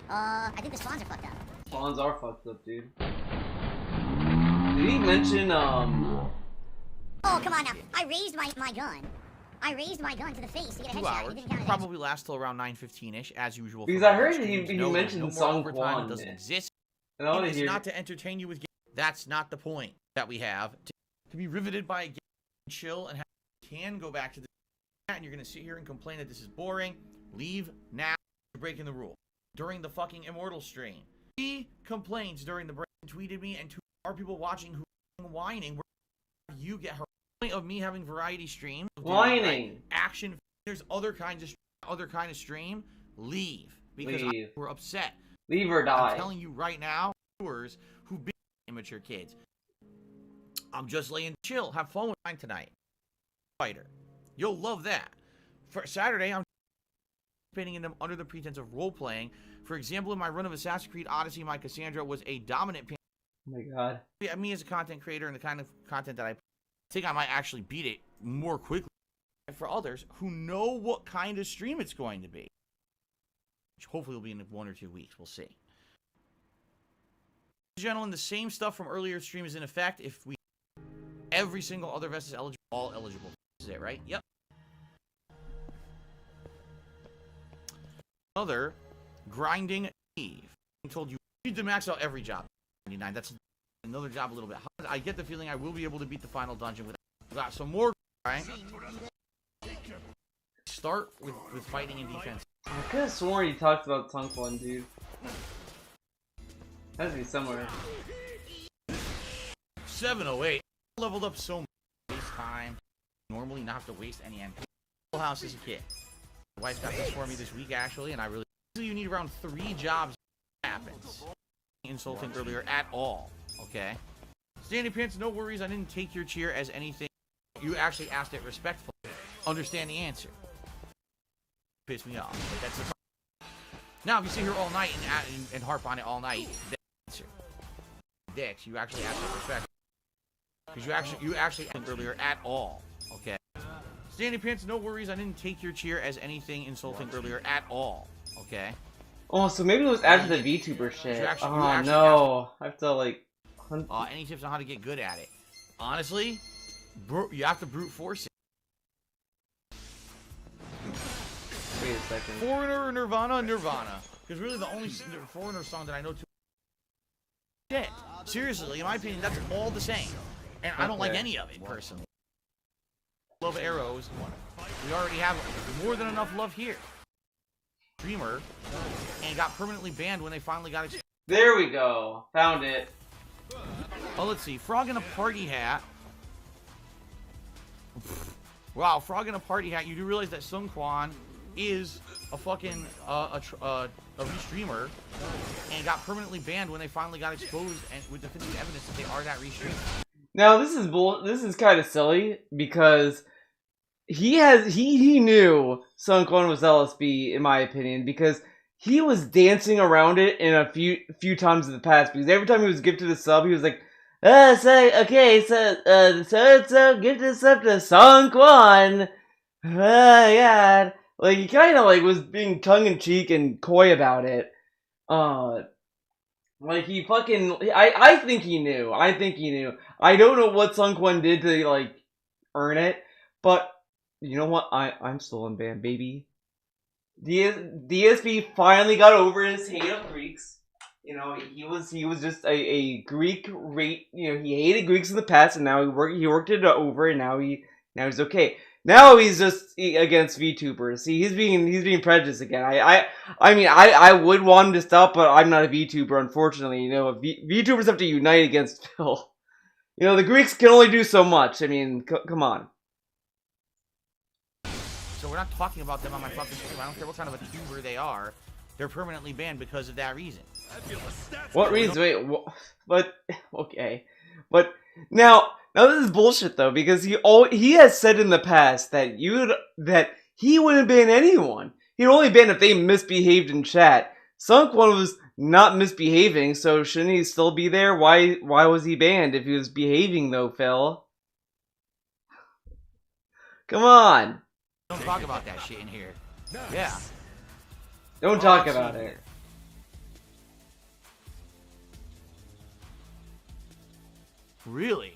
S4: I think the spawns are fucked up.
S1: Spawns are fucked up, dude. Did he mention,
S4: Oh, come on now. I raised my gun. I raised my gun to the face to get a
S3: 2
S4: headshot.
S3: hours.
S4: It didn't count as
S3: Probably last till around 9:15ish, as usual.
S1: Because I heard he mentioned Song Quan.
S3: It doesn't exist.
S1: And I want to
S3: It's
S1: hear.
S3: not to entertain you with games. That's not the point that we have. To be riveted by a game, chill, and can go back to the and you're going to sit here and complain that this is boring. Leave now. You're breaking the rule. During the fucking Immortal stream. 3 complaints during the break tweeted me, and 2 are people watching who are whining. Where you get her point of me having variety stream.
S1: Whining.
S3: Action. There's other kind of stream. Leave. Because we're upset.
S1: Leave or die.
S3: I'm telling you right now, viewers who've been immature kids. I'm just laying chill. Have fun with mine tonight. Fighter. You'll love that. For Saturday, I'm participating in them under the pretense of role-playing. For example, in my run of Assassin's Creed Odyssey, my Cassandra was a dominant...
S1: Oh my god.
S3: Yeah, me as a content creator and the kind of content that I think I might actually beat it more quickly. And for others who know what kind of stream it's going to be. which hopefully will be in 1 or 2 weeks. We'll see. Gentlemen, the same stuff from earlier stream is in effect. If we every single other vest is eligible, all eligible. This is it, right? Yep. Another grinding Eve. I told you need to max out every job. 99. That's another job a little bit. I get the feeling I will be able to beat the final dungeon with got some more. Right? Start with fighting and defense.
S1: I could have sworn he talked about Tunk One, dude. Has to be somewhere.
S3: 708. Leveled up so much. Waste time. Normally not have to waste any MP. Full house as a kid. My wife got this for me this week actually, and I really. You need around 3 jobs. Happens. Insulting earlier at all. Okay. Standing Pants, no worries. I didn't take your cheer as anything. You actually asked it respectfully. Understand the answer. Pissed me off. But that's the. Now, if you sit here all night and harp on it all night, that's the answer. Dicks, you actually asked it respectfully. Because you actually earlier at all. Okay. Standing Pants, no worries. I didn't take your cheer as anything insulting earlier at all. Okay.
S1: Oh, so maybe it was after the VTuber shit. Oh no, I have to like.
S3: Any tips on how to get good at it? Honestly, you have to brute force it.
S1: Wait a second.
S3: Foreigner or Nirvana? Nirvana. Because really the only Foreigner song that I know too. Shit. Seriously, in my opinion, that's all the same. And I don't like any of it, personally. Love arrows. We already have more than enough love here. Streamer. And got permanently banned when they finally got it.
S1: There we go. Found it.
S3: Oh, let's see. Frog in a party hat. Wow, Frog in a party hat. You do realize that Sung Kwan is a fucking a restreamer and got permanently banned when they finally got exposed and with definitive evidence that they are that restreamer.
S1: Now this is kind of silly because he knew Sung Kwan was LSB in my opinion because he was dancing around it in a few times in the past because every time he was gifted a sub he was like so give this up to Sung Kwan. Yeah. Like, he kind of, like, was being tongue-in-cheek and coy about it. Like, he fucking... I think he knew. I don't know what Sung Kwan did to, like, earn it. But, you know what? I'm still unbanned, baby. DSP finally got over his hate of Greeks. You know, he was just a Greek rate... You know, he hated Greeks in the past, and now he worked it over, and now he's okay. Now he's just against VTubers. See, he's being prejudiced again. I mean, I would want him to stop, but I'm not a VTuber, unfortunately. You know, VTubers have to unite against Phil. You know, the Greeks can only do so much. I mean, come on.
S3: So we're not talking about them on my fucking stream. I don't care what kind of a tuber they are. They're permanently banned because of that reason.
S1: What reason? Wait, but okay, but now this is bullshit though because he has said in the past that he wouldn't ban anyone. He'd only ban if they misbehaved in chat. Sung Kwan was not misbehaving, so shouldn't he still be there? Why was he banned if he was behaving though, Phil? Come on.
S3: Don't talk about that shit in here. Yeah.
S1: Don't talk about it.
S3: Really?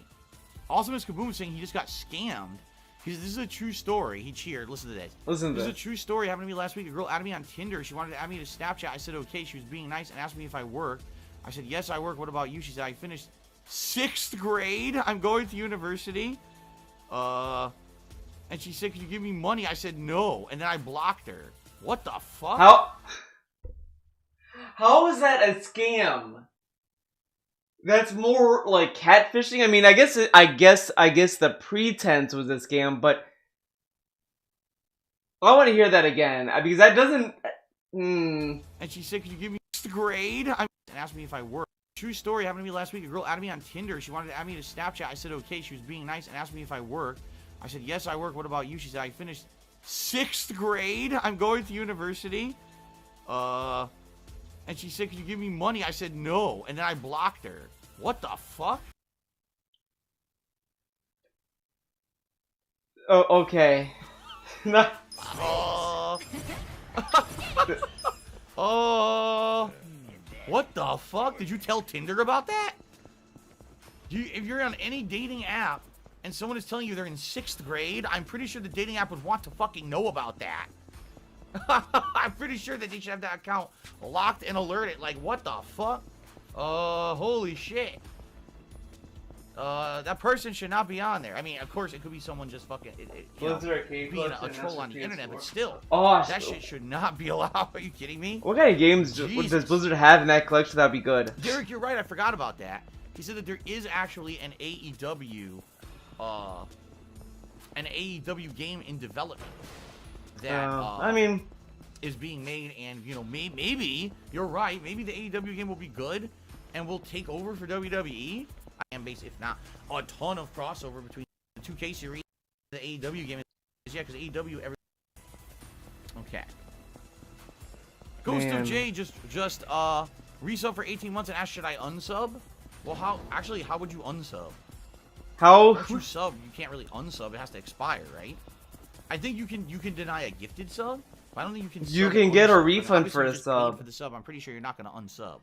S3: Awesomeness Kaboom saying he just got scammed. This is a true story. He cheered. Listen to this. This is a true story. Happened to me last week. A girl added me on Tinder. She wanted to add me to Snapchat. I said okay. She was being nice and asked me if I work. I said yes, I work. What about you? She said I finished 6th grade. I'm going to university. And she said, could you give me money? I said no. And then I blocked her. What the fuck?
S1: How is that a scam? That's more like catfishing. I mean, I guess the pretense was a scam, but I want to hear that again because that doesn't.
S3: And she said, "Could you give me 6th grade?" And asked me if I work. True story happened to me last week. A girl added me on Tinder. She wanted to add me to Snapchat. I said okay. She was being nice and asked me if I work. I said yes, I work. What about you? She said I finished 6th grade. I'm going to university. And she said, could you give me money? I said no. And then I blocked her. What the fuck?
S1: Oh, okay.
S3: Oh What the fuck? Did you tell Tinder about that? If you're on any dating app and someone is telling you they're in 6th grade, I'm pretty sure the dating app would want to fucking know about that. I'm pretty sure that they should have that account locked and alerted. Like, what the fuck? Holy shit. That person should not be on there. I mean, of course, it could be someone just fucking, being a troll on the internet, but still. That shit should not be allowed. Are you kidding me?
S1: What kind of games does Blizzard have in that collection that'd be good?
S3: Derek, you're right. I forgot about that. He said that there is actually an AEW game in development that
S1: I mean,
S3: is being made, and you know, maybe you're right. Maybe the AEW game will be good and will take over for WWE. I am based, if not a ton of crossover between the 2K series and the AEW game. Yeah, because AEW Okay. Ghost of J just resub for 18 months and asked, should I unsub? Well, how would you unsub? Once you sub, you can't really unsub. It has to expire, right? I think you can deny a gifted sub. But I don't think you can.
S1: You can get a refund for a sub.
S3: For the sub, I'm pretty sure you're not gonna unsub.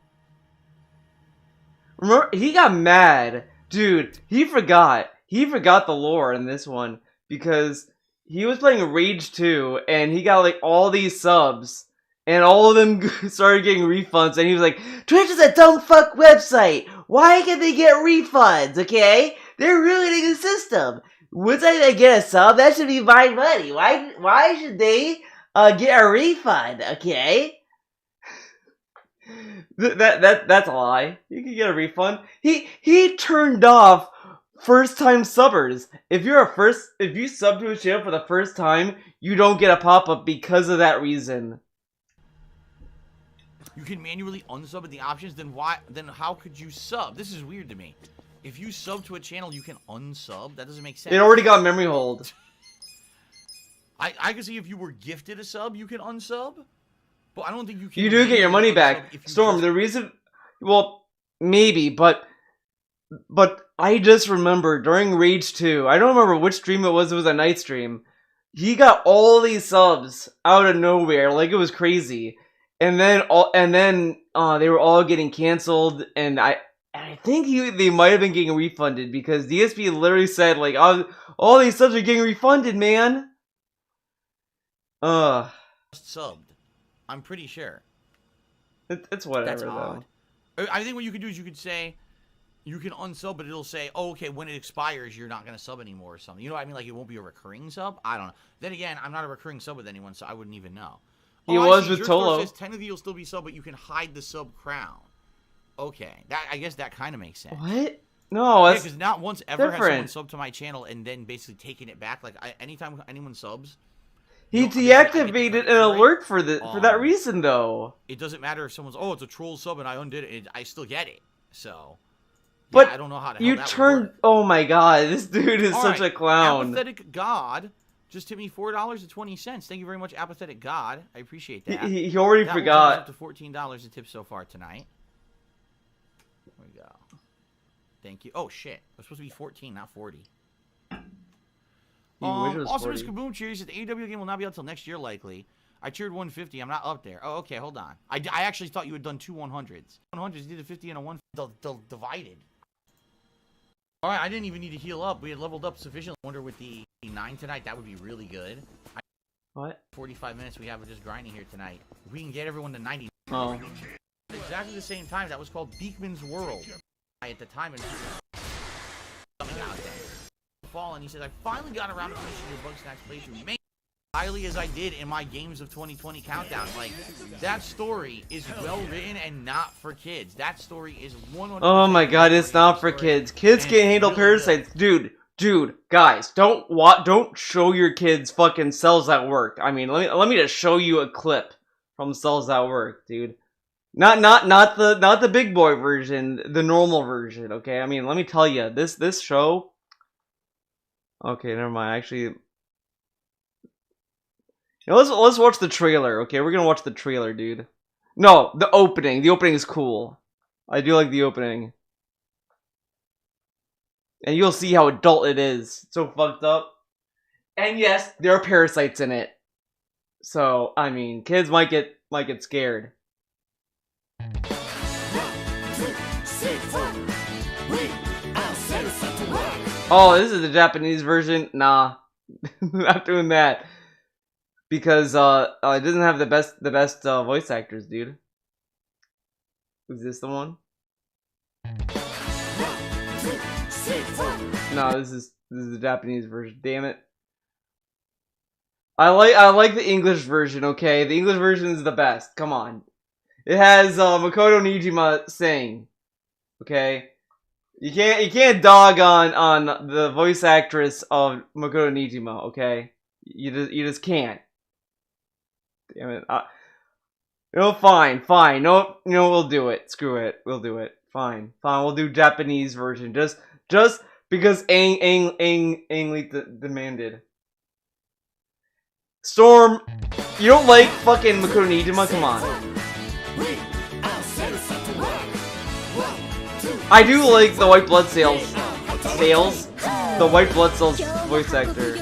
S1: Remember, he got mad, dude. He forgot the lore in this one because he was playing Rage 2 and he got like all these subs. And all of them started getting refunds, and he was like, Twitch is a dumb fuck website. Why can't they get refunds, okay? They're ruining the system. Once I get a sub, that should be my money. Why should they get a refund, okay? That's a lie. You can get a refund. He turned off first-time subbers. If you sub to a channel for the first time, you don't get a pop-up because of that reason.
S3: You can manually unsub in the options, then how could you sub? This is weird to me. If you sub to a channel, you can unsub? That doesn't make sense.
S1: It already got memory hold.
S3: I can see if you were gifted a sub, you can unsub. But I don't think you can.
S1: You do get your money back. Storm, the reason... Well, maybe, but I just remember during Rage 2, I don't remember which stream it was a night stream. He got all these subs out of nowhere, like it was crazy. And then they were all getting canceled, and I think they might have been getting refunded because DSP literally said like all these subs are getting refunded, man.
S3: Subbed. I'm pretty sure.
S1: It's whatever.
S3: That's odd. I think what you could do is you could say you can unsub, but it'll say, oh, okay, when it expires, you're not gonna sub anymore or something. You know what I mean? Like it won't be a recurring sub. I don't know. Then again, I'm not a recurring sub with anyone, so I wouldn't even know.
S1: He was with Tolo.
S3: Says 10 of you will still be sub, but you can hide the sub crown. Okay, I guess that kind of makes sense.
S1: What? No, that's
S3: because not once ever
S1: different.
S3: has someone subbed to my channel and then basically taken it back. Like anytime anyone subs,
S1: he deactivated an alert for that reason though.
S3: It doesn't matter if someone's it's a troll sub and I undid it. I still get it. So,
S1: but
S3: I don't know how to.
S1: You turned. Oh my god, this dude is such a clown.
S3: Apathetic God. Just tip me $4.20. Thank you very much, Apathetic God. I appreciate that.
S1: He already forgot.
S3: Up to $14 in tips so far tonight. There we go. Thank you. Oh shit! It was supposed to be 14, not 40. Awesome Kaboom cheers. The AEW game will not be out until next year, likely. I cheered 150. I'm not up there. Oh, okay. Hold on. I actually thought you had done two 100s. 100s. You did a 50 and a 1 divided. All right. I didn't even need to heal up. We had leveled up sufficiently. I wonder with the 9 tonight, that would be really good.
S1: What?
S3: 45 minutes we have of just grinding here tonight. We can get everyone to 90.
S1: Oh.
S3: At exactly the same time. That was called Beekman's World. At the time, and coming out there. Fall, and he says, I finally got around to finishing your Bug Snacks playthrough. Man, highly as I did in my Games of 2020 countdown. Like, that story is well written and not for kids. That story is 100%.
S1: Oh my god, it's not for kids. Kids can't handle parasites. Dude, guys, don't show your kids fucking cells at work. I mean, let me just show you a clip from cells at work, dude. Not the big boy version, the normal version, okay? I mean, let me tell you, this show. Okay, never mind. Actually, let's watch the trailer, okay? We're gonna watch the trailer, dude. No, the opening. The opening is cool. I do like the opening. And you'll see how adult it is. It's so fucked up. And yes, there are parasites in it. So, I mean, kids might get scared. Oh, this is the Japanese version? Nah. Not doing that. Because it doesn't have the best voice actors, dude. Is this the one? No, this is the Japanese version. Damn it. I like the English version, okay? The English version is the best. Come on. It has Makoto Nijima saying. Okay? You can't dog on the voice actress of Makoto Nijima, okay? You just can't. Damn it. Fine. No, we'll do it. Screw it. We'll do it. Fine. We'll do Japanese version. Just because Ang demanded. Storm, you don't like fucking Makoto Nijima? Come on. I do like the White Blood Cells. The White Blood Cells voice actor.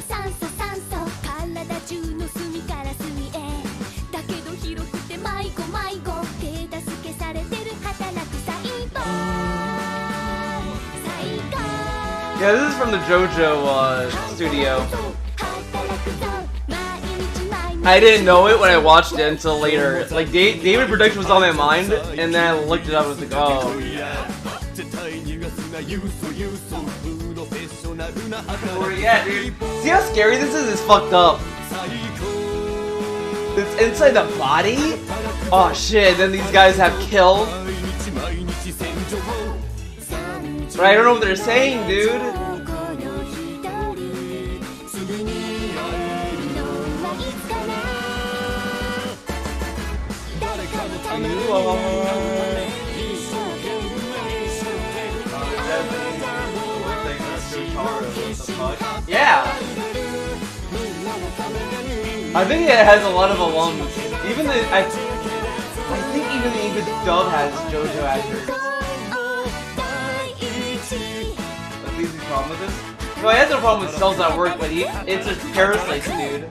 S1: Yeah, this is from the JoJo studio. I didn't know it when I watched it until later. Like, David Production was on my mind, and then I looked it up and was like, oh. Yeah, dude. See how scary this is? It's fucked up. It's inside the body? Oh shit, then these guys have killed. But I don't know what they're saying, dude. Yeah. I think it has a lot of alums. Even I think even the English dub has JoJo actors. At least the problem with this. No, I have no problem with cells at work, but it's a parasite, dude.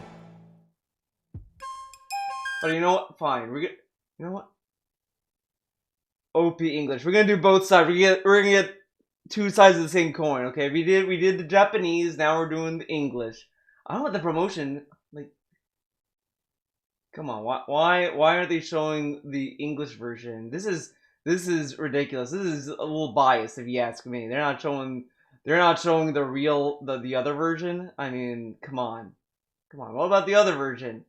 S1: But you know what? Fine. You know what? OP English. We're gonna do both sides. We're gonna get two sides of the same coin. Okay, we did the Japanese. Now we're doing the English. I don't want the promotion. Like, come on. Why aren't they showing the English version? This is ridiculous. This is a little biased, if you ask me. They're not showing the real the other version. I mean, come on. What about the other version?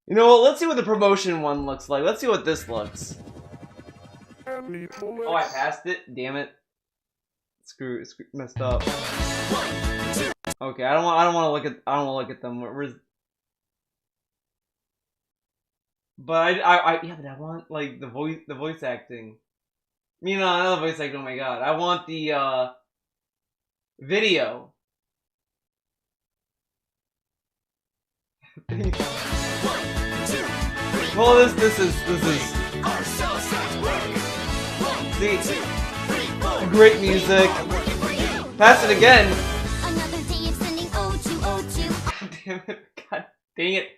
S1: You know what? Let's see what the promotion one looks like. Let's see what this looks. Oh, I passed it. Damn it. Screw messed up. Okay, I don't want to look at them. But I want like the voice acting. You know, another voice acting. Oh my god, I want the video. Well, this is. See, great music. Pass it again. God damn it! God dang it!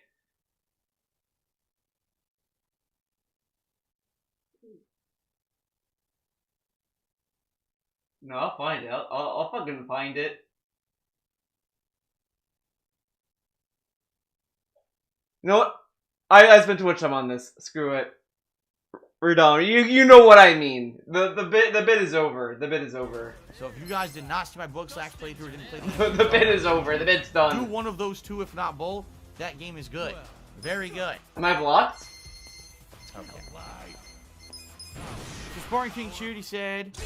S1: No, I'll find it. I'll fucking find it. You know what? I spent too much time on this. Screw it. We're done. You know what I mean. The bit is over. The bit is over.
S2: So if you guys did not see my book / playthrough or didn't play
S1: the bit is over. The bit's done.
S2: Do one of those two, if not both. That game is good. Very good.
S1: Am I blocked?
S2: Okay. So Sparring King Charity said,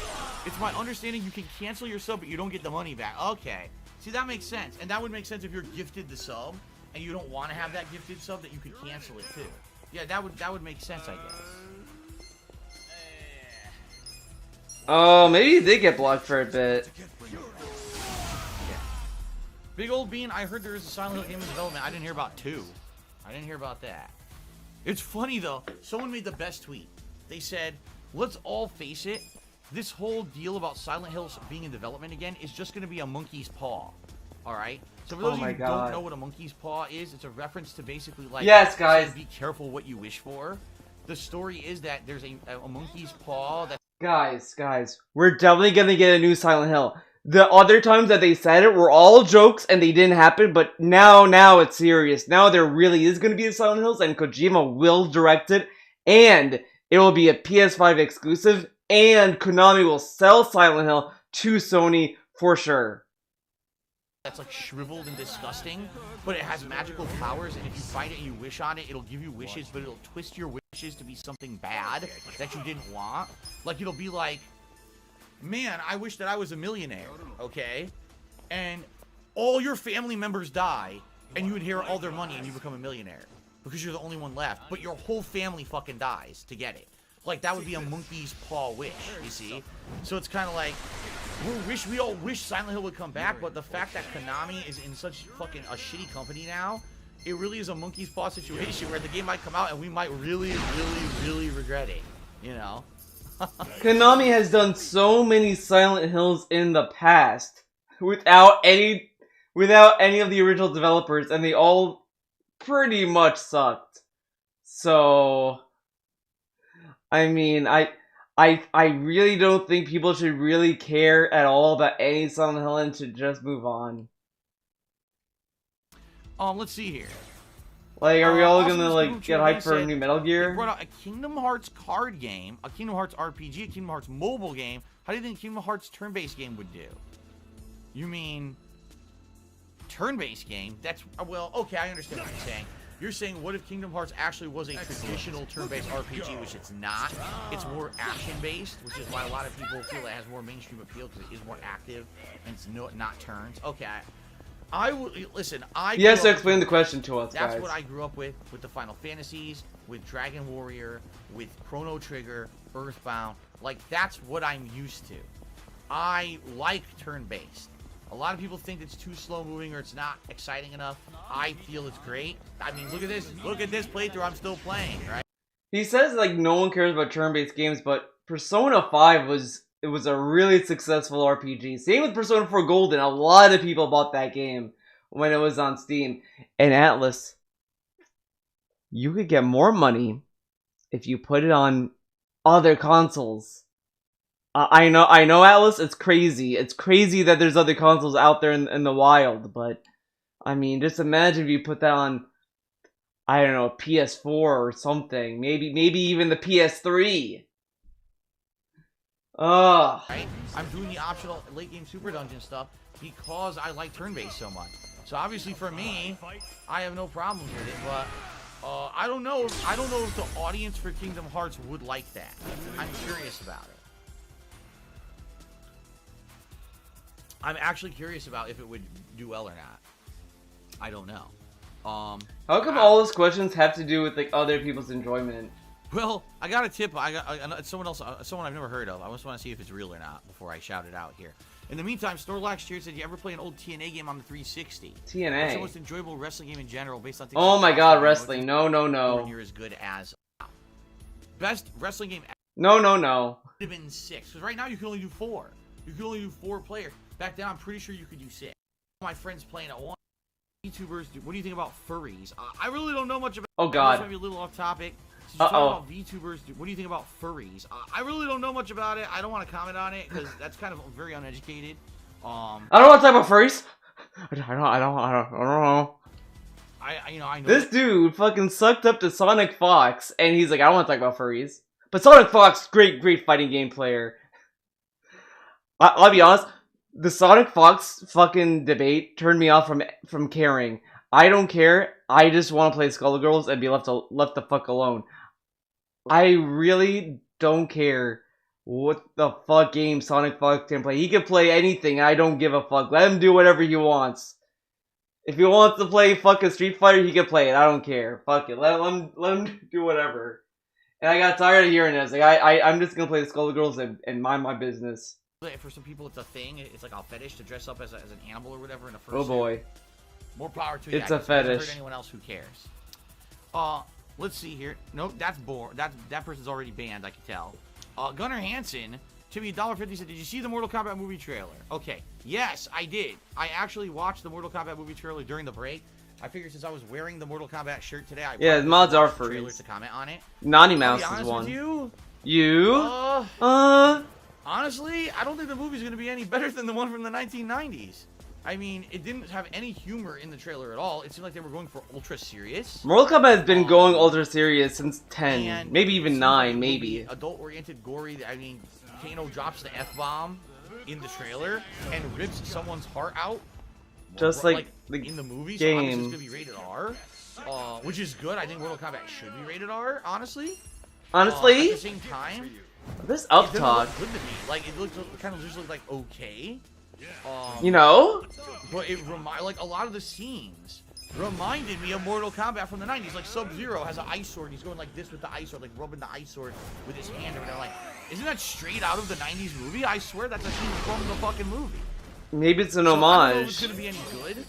S2: "It's my understanding you can cancel your sub, but you don't get the money back." Okay. See, that makes sense, and that would make sense if you're gifted the sub and you don't want to have that gifted sub, that you could cancel it too. Yeah, that would make sense, I guess.
S1: Oh, maybe you did get blocked for a bit.
S2: Yeah. Big Old Bean, I heard there is a Silent Hill game in development. I didn't hear about 2. I didn't hear about that. It's funny, though. Someone made the best tweet. They said, let's all face it, this whole deal about Silent Hill being in development again is just going to be a monkey's paw. Alright? So for those of you who don't know what a monkey's paw is, it's a reference to basically, like,
S1: yes, guys,
S2: be careful what you wish for. The story is that there's a monkey's paw that...
S1: Guys, we're definitely gonna get a new Silent Hill. the other times that they said it were all jokes and they didn't happen, but now it's serious. Now there really is going to be a Silent Hills, and Kojima will direct it, and it will be a PS5 exclusive, and Konami will sell Silent Hill to Sony for sure.
S3: That's like shriveled and disgusting, but it has magical powers, and if you fight it and you wish on it, it'll give you wishes, but it'll twist your wishes to be something bad that you didn't want. Like, it'll be like, man, I wish that I was a millionaire, okay? And all your family members die, and you inherit all their money and you become a millionaire because you're the only one left, but your whole family fucking dies to get it. Like, that would be a monkey's paw wish, you see? So it's kind of like, we all wish Silent Hill would come back, but the fact that Konami is in such fucking a shitty company now, it really is a monkey's paw situation where the game might come out and we might really regret it, you know?
S1: Konami has done so many Silent Hills in the past without any of the original developers, and they all pretty much sucked. So, I mean, I really don't think people should really care at all about any Silent Hill and should just move on.
S3: Let's see here.
S1: Like, are we all gonna like get hyped for a new Metal Gear?
S3: They brought out a Kingdom Hearts card game, a Kingdom Hearts RPG, a Kingdom Hearts mobile game. How do you think Kingdom Hearts turn-based game would do? You mean turn-based game? That's, well, okay, I understand what you're saying. You're saying, what if Kingdom Hearts actually was a traditional turn-based RPG, which it's not? It's more action-based, which is why a lot of people feel it has more mainstream appeal because it is more active and it's not turns. Okay, I will listen.
S1: You have to explain the question to us,
S3: guys.
S1: That's
S3: what I grew up with the Final Fantasies, with Dragon Warrior, with Chrono Trigger, Earthbound. Like, that's what I'm used to. I like turn-based. A lot of people think it's too slow-moving or it's not exciting enough. I feel it's great. I mean, look at this. Look at this playthrough I'm still playing, right?
S1: He says, like, no one cares about turn-based games, but Persona 5 was a really successful RPG. Same with Persona 4 Golden. A lot of people bought that game when it was on Steam. And Atlas, you could get more money if you put it on other consoles. I know, Atlas, it's crazy. It's crazy that there's other consoles out there in the wild, but, I mean, just imagine if you put that on, I don't know, PS4 or something. Maybe even the PS3. Ugh.
S3: Right? I'm doing the optional late game super dungeon stuff because I like turn-based so much. So obviously for me, I have no problems with it, but I don't know if the audience for Kingdom Hearts would like that. I'm curious about it. I'm actually curious about if it would do well or not. I don't know.
S1: How come all those questions have to do with like other people's enjoyment?
S3: Well, I got a tip. I got someone I've never heard of. I just want to see if it's real or not before I shout it out here. In the meantime, Snorlax here said, "You ever play an old TNA game on the 360?
S1: TNA.
S3: What's the most enjoyable wrestling game in general, based on things
S1: Oh
S3: like
S1: my god, wrestling! No.
S3: You're as good as best wrestling game.
S1: No.
S3: Would have been 6 because right now you can only do 4. You can only do 4 players. Back then, I'm pretty sure you could do 6. My friends playing at 1. Vtubers, what do you think about furries? I really don't know much about.
S1: Oh god.
S3: This might be a little off topic. So about Vtubers, what do you think about furries? I really don't know much about it. I don't want to comment on it because that's kind of very uneducated.
S1: I don't want to talk about furries. I don't know.
S3: I know.
S1: This dude fucking sucked up to Sonic Fox, and he's like, I don't want to talk about furries. But Sonic Fox, great fighting game player. I'll be honest. The Sonic Fox fucking debate turned me off from caring. I don't care. I just want to play Skullgirls and be left the fuck alone. I really don't care what the fuck game Sonic Fox can play. He can play anything. I don't give a fuck. Let him do whatever he wants. If he wants to play fucking Street Fighter, he can play it. I don't care. Fuck it. Let him do whatever. And I got tired of hearing this. Like I'm just gonna play the Skullgirls and mind my business.
S3: For some people, it's a thing. It's like a fetish to dress up as an animal or whatever in a fursuit.
S1: Oh boy.
S3: More power to you.
S1: It's a fetish.
S3: Hurt anyone else? Who cares? Let's see here. Nope, that's bored. That person's already banned. I can tell. Gunnar Hansen, to me, $1.50 said, "Did you see the Mortal Kombat movie trailer?" Okay, yes, I did. I actually watched the Mortal Kombat movie trailer during the break. I figured since I was wearing the Mortal Kombat shirt today,
S1: the mods are free.
S3: To comment on it.
S1: Naughty Mouse is one.
S3: You? Honestly, I don't think the movie's going to be any better than the one from the 1990s. I mean, it didn't have any humor in the trailer at all. It seemed like they were going for ultra serious.
S1: Mortal Kombat has been going ultra serious since 10,
S3: And
S1: maybe even
S3: it
S1: 9,
S3: seems like
S1: maybe.
S3: Adult-oriented, gory. I mean, Kano drops the F-bomb in the trailer and rips someone's heart out.
S1: Just like the
S3: in the movie,
S1: game.
S3: so obviously it's going to be rated R. Which is good. I think Mortal Kombat should be rated R, honestly.
S1: Honestly,
S3: at the same time,
S1: this
S3: it
S1: up
S3: doesn't
S1: talk,
S3: look good to me. Like, it looks kind of just looked like okay.
S1: you know?
S3: But it like a lot of the scenes reminded me of Mortal Kombat from the 90s. Like Sub-Zero has an ice sword. He's going like this with the ice sword, like rubbing the ice sword with his hand. And they're like, isn't that straight out of the 90s movie? I swear that's a scene from the fucking movie.
S1: Maybe it's an
S3: So I don't know if
S1: homage.
S3: it's gonna be any good.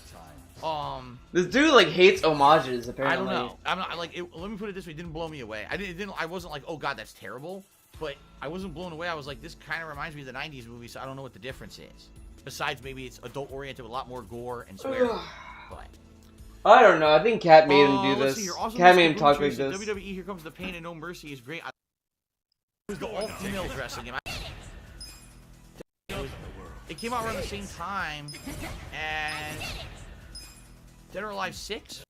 S1: This dude like hates homages,
S3: I
S1: apparently.
S3: don't know. I'm not like. Let me put it this way: it didn't blow me away. I wasn't like, oh god, that's terrible. But I wasn't blown away. I was like, this kind of reminds me of the '90s movie, so I don't know what the difference is. Besides, maybe it's adult-oriented with a lot more gore and swearing. But
S1: I don't know. I think Cat made him do
S3: let's
S1: this.
S3: see here. Also,
S1: Cat
S3: Mr.
S1: made him
S3: Boom
S1: talk like
S3: Tracy,
S1: this.
S3: WWE Here Comes the Pain and No Mercy is great. It was the all-female wrestling game. It came out around the same time as Dead or Alive 6,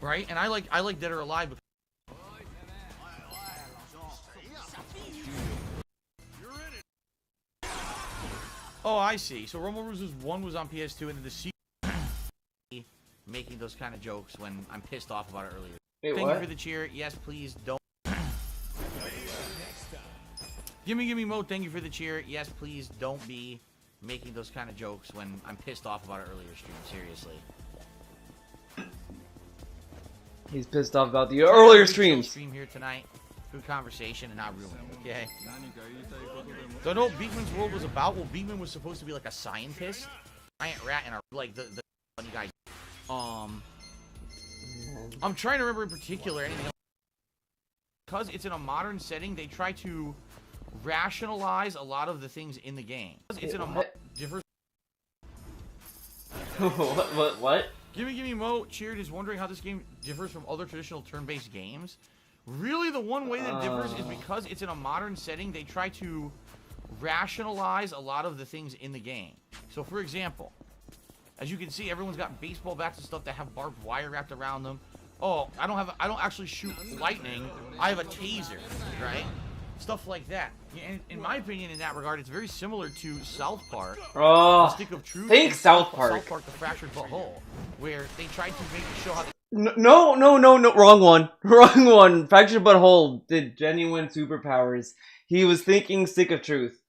S3: right? And I like Dead or Alive because oh, I see. So Rumble Bruises 1 was on PS2 and then the sequel making those kind of jokes when I'm pissed off about it earlier.
S1: Wait,
S3: Thank
S1: what?
S3: you for the cheer. Yes, please don't. Gimme Mo, thank you for the cheer. Yes, please don't be making those kind of jokes when I'm pissed off about it earlier stream. Seriously.
S1: He's pissed off about the earlier streams.
S3: Stream here tonight. Good conversation and not ruin it, okay? So I know what Beekman's World was about. Well, Beekman was supposed to be like a scientist. Giant rat and like the funny guy. I'm trying to remember in particular anything else. Because it's in a modern setting, they try to rationalize a lot of the things in the game. It's in a different.
S1: What?
S3: Gimme Mo cheered is wondering how this game differs from other traditional turn-based games. Really, the one way that it differs is because it's in a modern setting, they try to rationalize a lot of the things in the game. So, for example, as you can see, everyone's got baseball bats and stuff that have barbed wire wrapped around them. Oh, I don't actually shoot lightning. I have a taser, right? Stuff like that. And in my opinion, in that regard, it's very similar to South Park.
S1: Oh,
S3: The Stick of Truth.
S1: think
S3: and
S1: South Park.
S3: South Park, The Fractured Butthole, where they tried to show how.
S1: No, wrong one. Wrong one. Fractured Butthole did genuine superpowers. He was thinking Stick of Truth.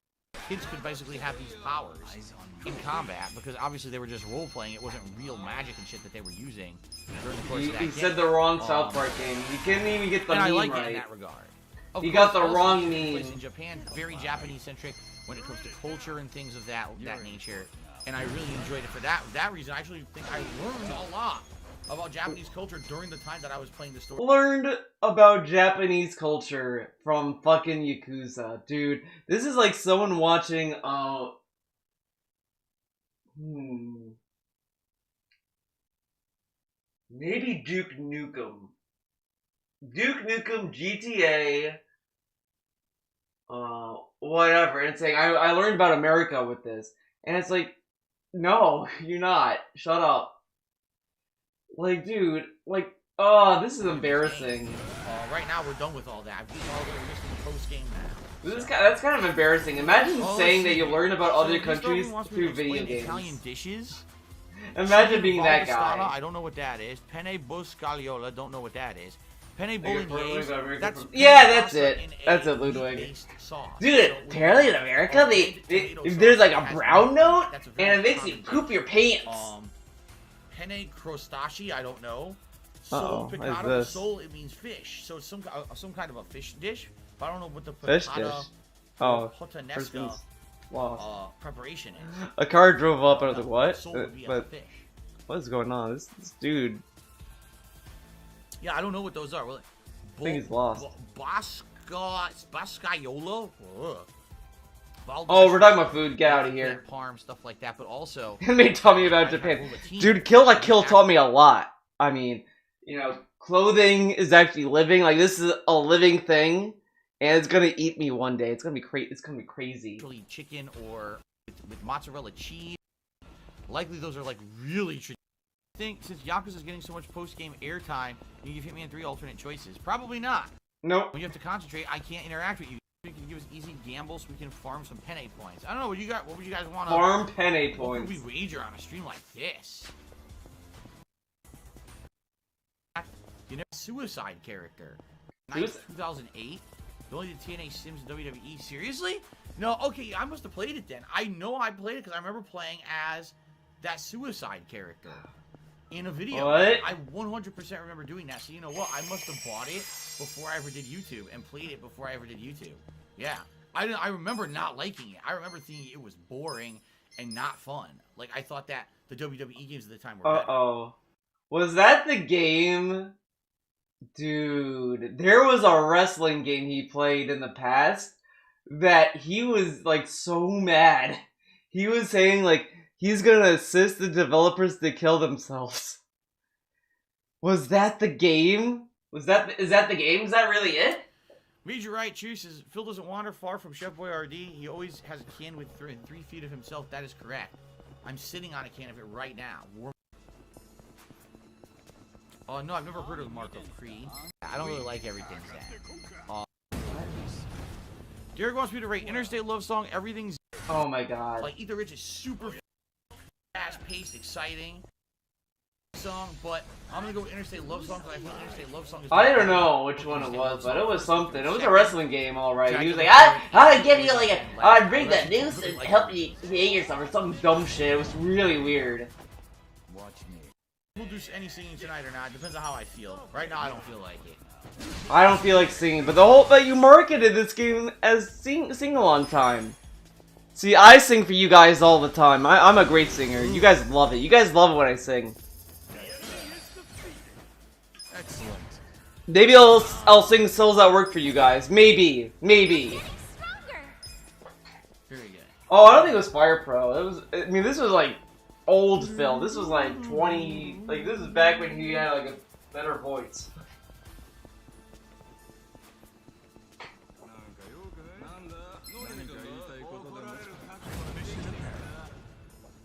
S3: Kids could basically have these powers in combat because obviously they were just role playing. It wasn't real magic and shit that they were using during the course of that
S1: He
S3: game.
S1: said the wrong South Park game. You couldn't even get the
S3: And I
S1: meme
S3: like it in
S1: right.
S3: that regard. Of
S1: You
S3: course,
S1: got the
S3: also
S1: wrong
S3: takes place
S1: meme.
S3: in Japan, very Japanese-centric when it comes to culture and things of that nature. And I really enjoyed it for that reason. I actually think I learned a lot about Japanese culture during the time that I was playing the story.
S1: Learned about Japanese culture from fucking Yakuza. Dude, this is like someone watching, maybe Duke Nukem. Duke Nukem GTA, whatever. And it's saying, I learned about America with this. And it's like, no, you're not. Shut up. Like, dude, like, oh, this is embarrassing.
S3: Right now, we're done with all that. We've all been listening post-game now.
S1: That's kind of embarrassing. Imagine saying that you learn about other
S3: Mr.
S1: countries
S3: Owen wants me to
S1: through video
S3: explain
S1: games.
S3: Italian dishes.
S1: Imagine being that
S3: Valdostana,
S1: guy.
S3: I don't know what that is. Penne Boscagliola, don't know what that is. Penne Bolognese, that's
S1: Yeah, that's
S3: pasta
S1: it.
S3: in a
S1: That's it, Ludwig.
S3: meat-based sauce.
S1: Dude,
S3: So
S1: apparently in America, there's like a brown note, and it makes you poop your pants.
S3: Penne Crostacci, I don't know.
S1: Uh-oh,
S3: Sole
S1: what is
S3: piccata,
S1: this?
S3: sole, it means fish. So it's some kind of a fish dish, but I don't know what the
S1: Fish
S3: piccata
S1: dish. Oh,
S3: puttanesca
S1: person's lost.
S3: preparation is.
S1: A car drove up and I was like, what?
S3: Sole would be a
S1: But
S3: fish.
S1: what is going on? This dude,
S3: Yeah, I don't know what those are.
S1: I think he's lost.
S3: Boscaiola?
S1: Oh, we're talking about food. Get out of here.
S3: Parm, stuff like that, but also...
S1: It made tell me about Japan. Dude, Kill La Kill taught me a lot. I mean, you know, clothing is actually living. Like, this is a living thing. and it's gonna eat me one day. It's gonna be It's gonna be crazy.
S3: Chicken or with mozzarella cheese. Likely those are like really traditional. I think since Yakuza is getting so much post-game airtime, you give Hitman 3 alternate choices. Probably not.
S1: Nope.
S3: When you have to concentrate, I can't interact with you. You can give us easy gambles so we can farm some penne points. I don't know what you got. What would you guys want to
S1: farm penne
S3: points?
S1: What
S3: would we wager on a stream like this? You know, suicide character. 2008. You only did TNA Sims and WWE. Seriously? No. Okay, I must have played it then. I know I played it because I remember playing as that suicide character in a video.
S1: What?
S3: I 100% remember doing that. So you know what? I must have bought it before I ever did YouTube and played it before I ever did YouTube. Yeah. I remember not liking it. I remember thinking it was boring and not fun. Like, I thought that the WWE games at the time were better.
S1: Was that the game? Dude, there was a wrestling game he played in the past that he was, like, so mad. He was saying, like, he's gonna assist the developers to kill themselves. Was that the game? Is that the game? Is that really it?
S3: Read your right. Cheers says Phil doesn't wander far from Chef Boyardee. He always has a can with 3 feet of himself. That is correct. I'm sitting on a can of it right now. No, I've never heard of Mark of Creed. I don't really like everything that. Derek wants me to rate Interstate Love Song. Everything's.
S1: Oh my god.
S3: Like, Ether Rich is super fast-paced, exciting song, but I'm gonna go with Interstate Love Song because I think Interstate Love Song is.
S1: I don't know which one it was, but it was something. It was a wrestling game, alright. He was like, I'd give you like I'd bring the noose and help you hang yourself or some dumb shit. It was really weird.
S3: Watch me. We'll do any singing tonight or not. Depends on how I feel. Right now, I don't feel like it.
S1: I don't feel like singing, but you marketed this game as sing-along time. See, I sing for you guys all the time. I'm a great singer. You guys love it. You guys love it when I sing.
S3: Excellent.
S1: Maybe I'll sing Souls at Work for you guys. Maybe.
S3: Very good.
S1: Oh, I don't think it was Fire Pro. I mean, this was like old Phil. This was like 20. Like, this is back when he had like a better voice.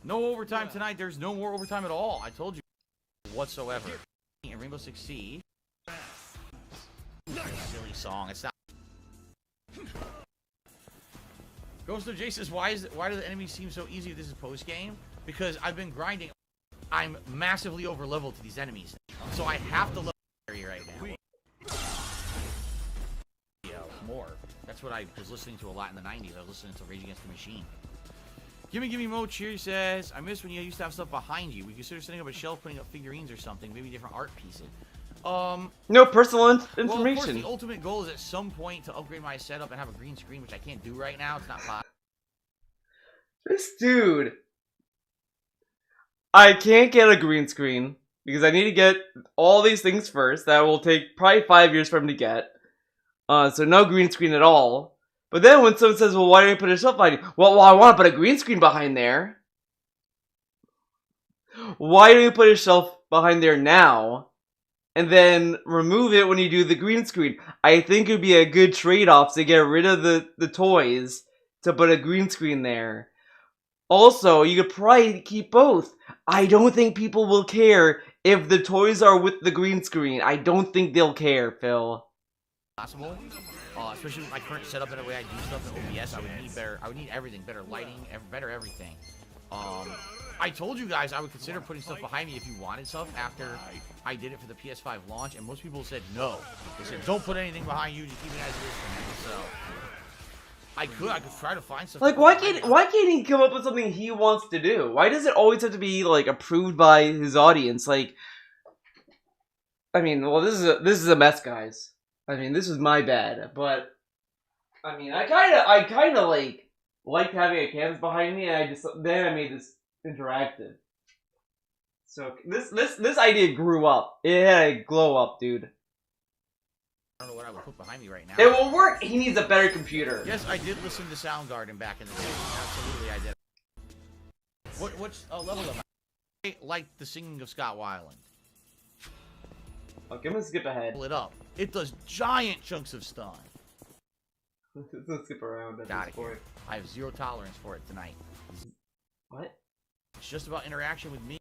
S3: No overtime tonight. There's no more overtime at all. I told you whatsoever. And Rainbow Six Siege. Silly song. It's not. Ghost of Jay says, why do the enemies seem so easy if this is post game? Because I've been grinding. I'm massively over leveled to these enemies, so I have to level area right now. More. That's what I was listening to a lot in the 90s. I was listening to Rage Against the Machine. Gimme Mo Cheer says, I miss when you used to have stuff behind you. We consider setting up a shelf, putting up figurines or something, maybe different art pieces.
S1: No personal information.
S3: Well, of course, the ultimate goal is at some point to upgrade my setup and have a green screen, which I can't do right now. It's not possible.
S1: This dude. I can't get a green screen because I need to get all these things first. That will take probably 5 years for him to get. So no green screen at all. But then when someone says, well, why don't you put a shelf behind you? Well, I want to put a green screen behind there. Why don't you put a shelf behind there now? And then remove it when you do the green screen. I think it would be a good trade-off to get rid of the toys to put a green screen there. Also, you could probably keep both. I don't think people will care if the toys are with the green screen. I don't think they'll care, Phil.
S3: Possible, especially with my current setup and the way I do stuff in OBS. I would need everything, better lighting, better everything. I told you guys I would consider putting stuff behind me if you wanted stuff after I did it for the PS5 launch, and most people said no. They said don't put anything behind you, just keep it as it is for now. So I could try to find stuff.
S1: Like, why can't he come up with something he wants to do? Why does it always have to be like approved by his audience? Like, I mean, well, this is a mess, guys. I mean, this is my bad, but I mean, I kind of liked having a canvas behind me, and then I made this interactive. So this idea grew up. It had a glow up, dude.
S3: I don't know what I would put behind me right now.
S1: It will work. He needs a better computer.
S3: Yes, I did listen to Soundgarden back in the day. Absolutely, I did. What's level am I? I like the singing of Scott Weiland.
S1: Okay, I'm gonna skip ahead.
S3: Pull it up. It does giant chunks of stun.
S1: Let's skip around at this point.
S3: I have zero tolerance for it tonight.
S1: What?
S3: It's just about interaction with me.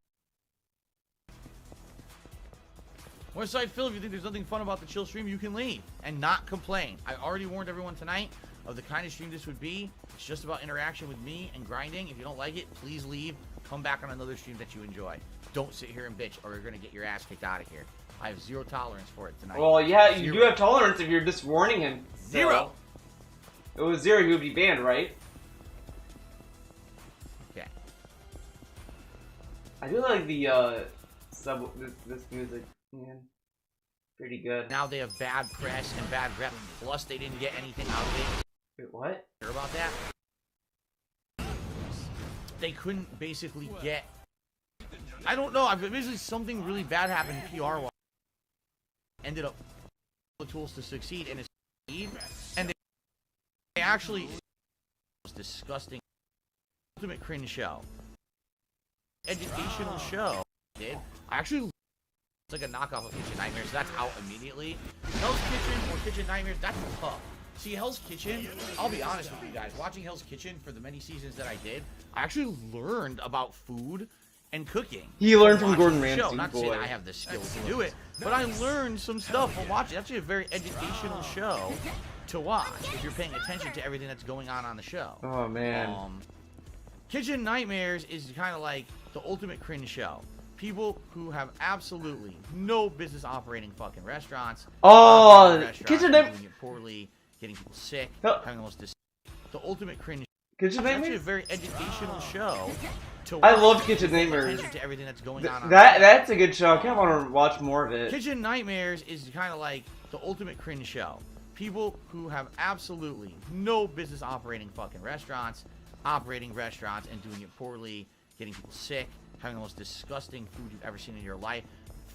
S3: Westside Phil, if you think there's nothing fun about the chill stream, you can leave and not complain. I already warned everyone tonight of the kind of stream this would be. It's just about interaction with me and grinding. If you don't like it, please leave. Come back on another stream that you enjoy. Don't sit here and bitch or you're going to get your ass kicked out of here. I have zero tolerance for it tonight.
S1: Well, yeah, you do have tolerance if you're just warning him.
S3: Zero.
S1: If it was zero, he would be banned, right?
S3: Okay.
S1: I do like the this music, man. Pretty good.
S3: Now they have bad press and bad rep. Plus, they didn't get anything out of it.
S1: Wait, what?
S3: Hear about that? They couldn't basically get. I don't know. Basically, something really bad happened PR-wise. Ended up the tools to succeed and and they actually was disgusting. Ultimate cringe show. Educational show. Did I actually? It's like a knockoff of Kitchen Nightmares. That's out immediately. Hell's Kitchen or Kitchen Nightmares. That's tough. See, Hell's Kitchen, I'll be honest with you guys. Watching Hell's Kitchen for the many seasons that I did, I actually learned about food and cooking.
S1: He learned from Gordon Ramsay,
S3: Not to say that I have the skill to do it, but I learned some stuff from watching. It's actually a very educational show to watch if you're paying attention to everything that's going on the show.
S1: Oh, man.
S3: Kitchen Nightmares is kind of like the ultimate cringe show. People who have absolutely no business operating fucking restaurants.
S1: Oh, Kitchen Nightmares.
S3: Doing it poorly, getting people sick,
S1: Oh.
S3: having almost the ultimate cringe.
S1: Kitchen
S3: It's actually a
S1: Nightmares?
S3: very educational show. To
S1: I
S3: watch
S1: love
S3: if
S1: Kitchen
S3: you're paying
S1: Nightmares.
S3: attention to everything that's going on.
S1: That's a good show. I kind of want to watch more of it.
S3: Kitchen Nightmares is kind of like the ultimate cringe show. People who have absolutely no business operating fucking restaurants, and doing it poorly, getting people sick, having the most disgusting food you've ever seen in your life,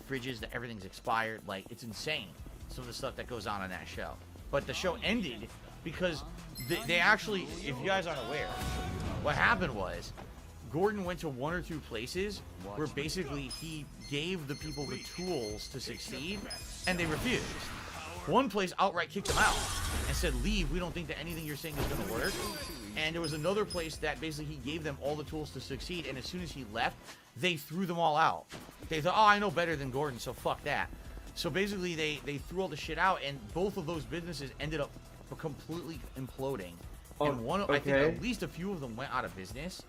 S3: fridges that everything's expired. Like, it's insane, some of the stuff that goes on in that show. But the show ended because they actually, if you guys aren't aware, what happened was Gordon went to one or two places where basically he gave the people the tools to succeed, and they refused. One place outright kicked him out and said, leave, we don't think that anything you're saying is going to work. And there was another place that basically he gave them all the tools to succeed, and as soon as he left, they threw them all out. They thought, oh, I know better than Gordon, so fuck that. So basically they threw all the shit out, and both of those businesses ended up completely imploding. And I think at least a few of them went out of business.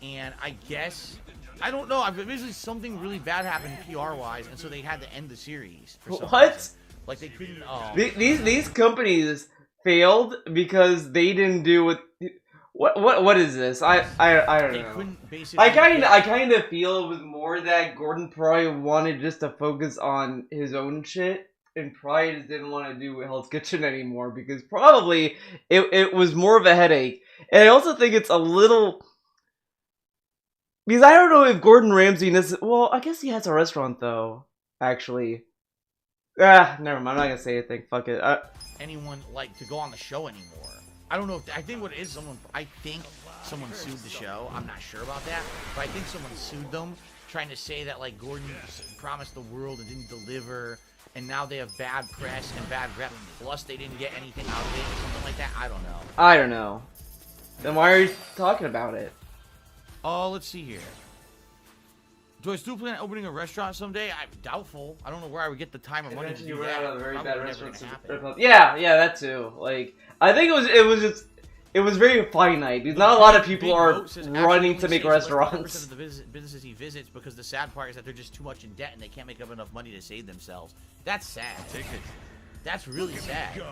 S3: And I guess, I don't know, basically something really bad happened PR-wise, and so they had to end the series. For some reason. Like they couldn't.
S1: These companies failed because they didn't do what is this? I don't know.
S3: Couldn't basically.
S1: I kind of feel it was more that Gordon probably wanted just to focus on his own shit, and probably just didn't want to do Hell's Kitchen anymore because probably it was more of a headache. And I also think it's a little. Because I don't know if Gordon Ramsay well, I guess he has a restaurant though, actually. Never mind. I'm not gonna say anything. Fuck it.
S3: Anyone like to go on the show anymore? I don't know. I think what it is, I think someone sued the show. I'm not sure about that, but I think someone sued them, trying to say that like Gordon promised the world and didn't deliver, and now they have bad press and bad rep. Plus, they didn't get anything out of it, or something like that. I don't know.
S1: Then why are you talking about it?
S3: Oh, let's see here. Do I still plan on opening a restaurant someday? I'm doubtful. I don't know where I would get the time or money to do that.
S1: Yeah, that too. Like, I think it was very finite. Because not a lot of people are running to make restaurants.
S3: Of the businesses he visits, because the sad part is that they're just too much in debt and they can't make up enough money to save themselves. That's sad. That's really sad.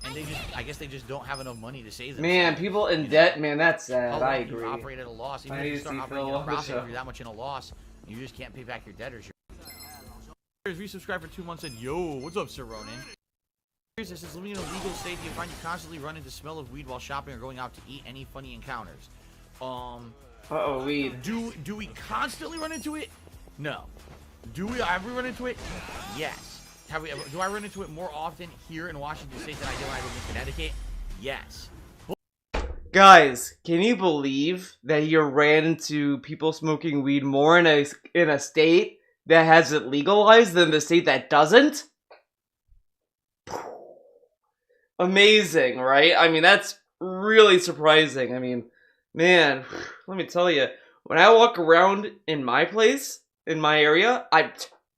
S3: And I guess they just don't have enough money to save themselves.
S1: Man, people in debt, man, that's sad. I agree.
S3: You operate at a loss. Even if you start operating at a profit, if you're that much in a loss, you just can't pay back your debtors. Resubscribe for 2 months and yo, what's up, Sir Ronan? This is living in a legal state. Do you find you constantly run into smell of weed while shopping or going out to eat? Any funny encounters?
S1: Weed.
S3: Do we constantly run into it? No. Do we ever run into it? Yes. Have we ever? Do I run into it more often here in Washington State than I did when I lived in Connecticut? Yes.
S1: Guys, can you believe that he ran into people smoking weed more in a state that has it legalized than the state that doesn't? amazing, right? I mean, that's really surprising. I mean, man, let me tell you, when I walk around in my place, in my area,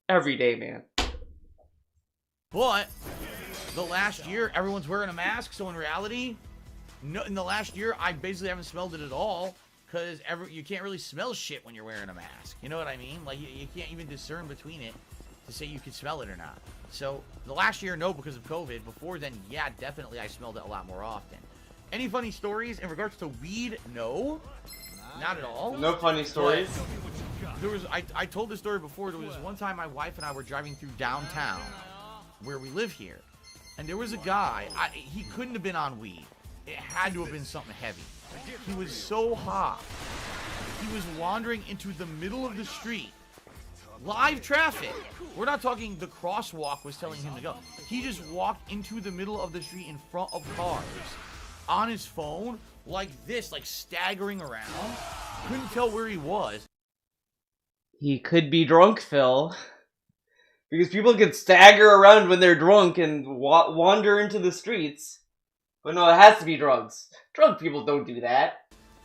S1: every day, man.
S3: But the last year, everyone's wearing a mask, so in reality, no, in the last year, I basically haven't smelled it at all, because you can't really smell shit when you're wearing a mask. You know what I mean? Like, you can't even discern between it to say you can smell it or not. So, the last year, no, because of COVID. Before then, yeah, definitely I smelled it a lot more often. Any funny stories in regards to weed? No. Not at all.
S1: No funny stories?
S3: There was, I told this story before. There was one time my wife and I were driving through downtown, where we live here. And there was a guy, he couldn't have been on weed. It had to have been something heavy. He was so hot. He was wandering into the middle of the street. Live traffic. We're not talking the crosswalk was telling him to go. He just walked into the middle of the street in front of cars. On his phone, like this, like staggering around. Couldn't tell where he was.
S1: He could be drunk, Phil. Because people can stagger around when they're drunk and wander into the streets. But no, it has to be drugs. Drunk people don't do that.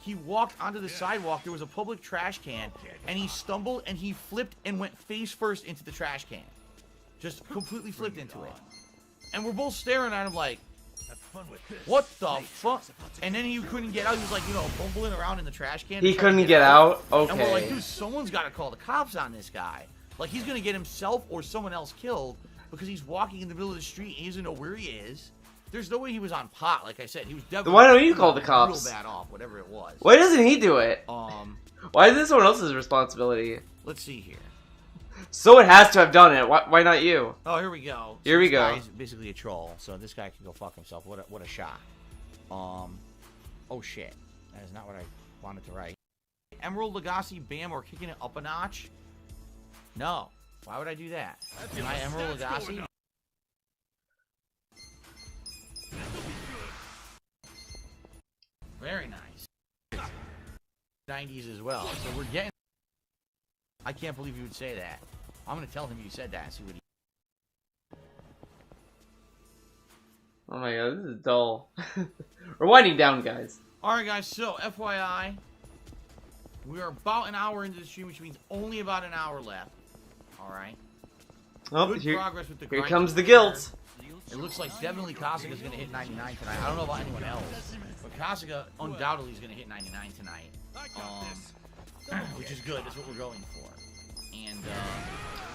S3: He walked onto the sidewalk. There was a public trash can. And he stumbled and he flipped and went face first into the trash can. Just completely flipped into it. And we're both staring at him like, what the fuck? And then he couldn't get out. He was like, you know, bumbling around in the trash can.
S1: He couldn't get out? Okay.
S3: And we're like, dude, someone's got to call the cops on this guy. Like, he's going to get himself or someone else killed because he's walking in the middle of the street and he doesn't know where he is. There's no way he was on pot. Like I said, he was definitely...
S1: Why don't you call the cops?
S3: Real bad off, whatever it was.
S1: Why doesn't he do it? Why is this someone else's responsibility?
S3: Let's see here.
S1: So it has to have done it. Why not you?
S3: Oh, here we go.
S1: Here we go.
S3: This guy is basically a troll, so this guy can go fuck himself. What a shot. Oh shit. That is not what I wanted to write. Emerald Lagasse, bam, or kicking it up a notch? No. Why would I do that? Am I Emerald Lagasse? Very nice. 90s as well. So we're getting... I can't believe you would say that. I'm going to tell him you said that and see what he...
S1: Oh my god, this is dull. We're winding down, guys.
S3: Alright guys, so FYI, we are about an hour into the stream, which means only about an hour left. Alright.
S1: Oh,
S3: Good progress with the
S1: here
S3: grind
S1: comes the guilt.
S3: It looks like definitely Kasuga is going to hit 99 tonight. I don't know about anyone else, but Kasuga undoubtedly is going to hit 99 tonight. Which is good. That's what we're going for. And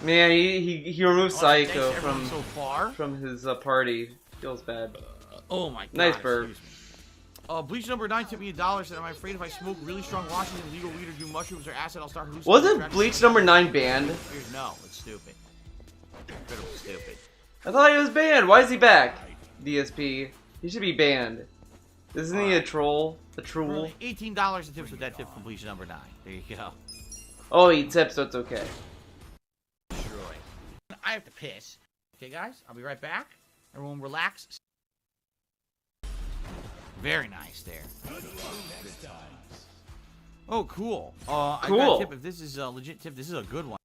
S1: man, he removed Psycho from his party. Feels bad.
S3: Oh my god.
S1: Nice burp.
S3: Bleach number 9 tipped me $1. Said, I'm afraid if I smoke really strong Washington legal weed or do mushrooms or acid, I'll start hallucinating.
S1: Wasn't Bleach number 9 banned?
S3: No, it's stupid. Incredibly stupid.
S1: I thought he was banned. Why is he back? DSP. He should be banned. Isn't he a troll? A troll?
S3: $18 in tips with that tip from Bleach number 9. There you go.
S1: Oh, he tips, so it's okay.
S3: I have to piss. Okay, guys, I'll be right back. Everyone relax. Very nice there. Oh, cool. I got a tip. If this is a legit tip, this is a good one.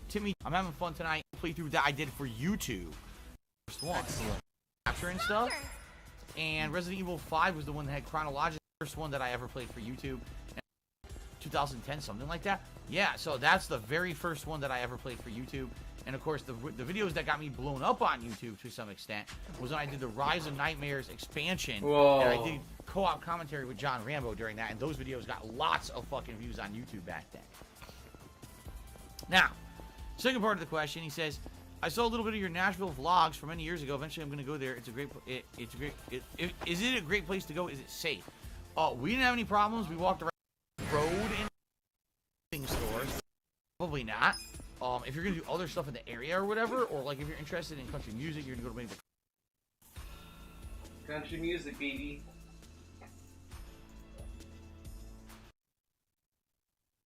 S3: Timmy, I'm having fun tonight. Playthrough that I did for YouTube. First one. Capture and stuff. And Resident Evil 5 was the one that had chronological. First one that I ever played for YouTube. 2010, something like that. Yeah, so that's the very first one that I ever played for YouTube. And of course, the videos that got me blown up on YouTube to some extent was when I did the Rise of Nightmares expansion.
S1: Whoa.
S3: And I did co-op commentary with John Rambo during that. And those videos got lots of fucking views on YouTube back then. Now, second part of the question, he says, I saw a little bit of your Nashville vlogs from many years ago. Eventually, I'm going to go there. It's a great. Is it a great place to go? Is it safe? We didn't have any problems. We walked around the road in stores. Probably not. If you're going to do other stuff in the area or whatever, or like if you're interested in country music, you're going to go to maybe
S1: country music, baby.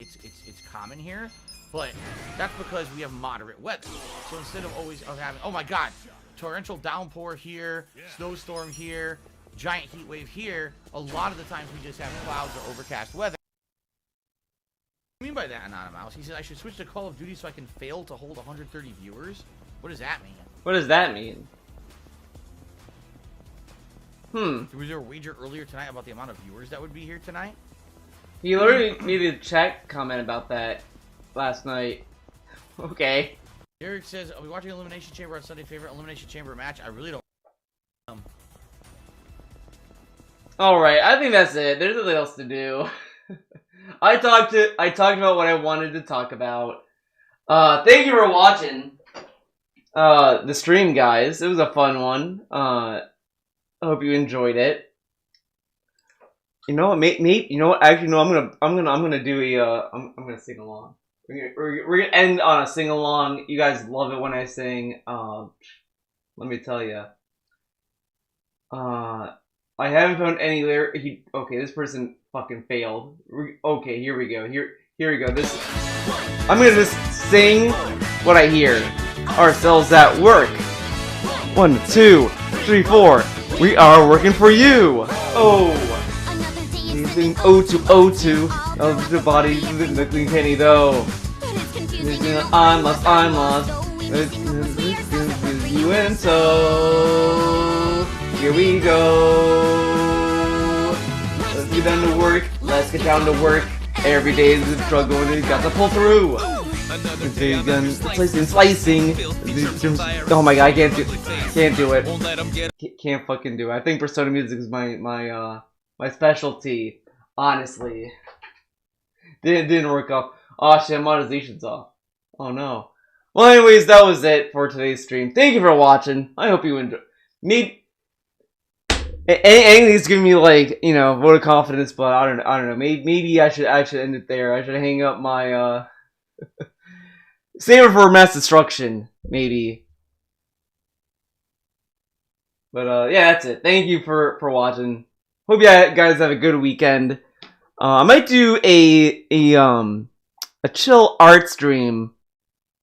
S3: It's common here, but that's because we have moderate weather. So instead of always having, oh my god, torrential downpour here, snowstorm here, giant heat wave here, a lot of the times we just have clouds or overcast weather. What do you mean by that, Anonymous? He said I should switch to Call of Duty so I can fail to hold 130 viewers. What does that mean?
S1: What does that mean?
S3: Was there a wager earlier tonight about the amount of viewers that would be here tonight?
S1: He literally made a chat comment about that last night. Okay.
S3: Eric says, "I'll be watching Elimination Chamber on Sunday. Favorite Elimination Chamber match? I really don't."
S1: Alright, I think that's it. There's nothing else to do. I talked about what I wanted to talk about. Thank you for watching the stream, guys. It was a fun one. I hope you enjoyed it. You know what? You know what? Actually, no. I'm gonna do a. I'm gonna sing along. We're gonna end on a sing along. You guys love it when I sing. Let me tell you. I haven't found any lyric. Okay, this person fucking failed. Okay, here we go. Here we go. I'm gonna just sing what I hear. Ourselves at work. 1, 2, 3, 4. We are working for you. Oh. O2 of the body, the clean penny though. I'm lost. You and so here we go. Let's get down to work. Let's get down to work. Every day is a struggle and we got to pull through. Slicing. Oh my god, I can't do it. Can't fucking do it. I think Persona music is my specialty. Honestly, didn't work off. Oh shit, monetization's off. Oh no. Well, anyways, that was it for today's stream. Thank you for watching. I hope you enjoyed. Maybe anything's giving me like, you know, vote of confidence, but I don't know. Maybe I should end it there. I should hang up my save it for mass destruction, maybe. But yeah, that's it. Thank you for watching. Hope you guys have a good weekend. I might do a chill art stream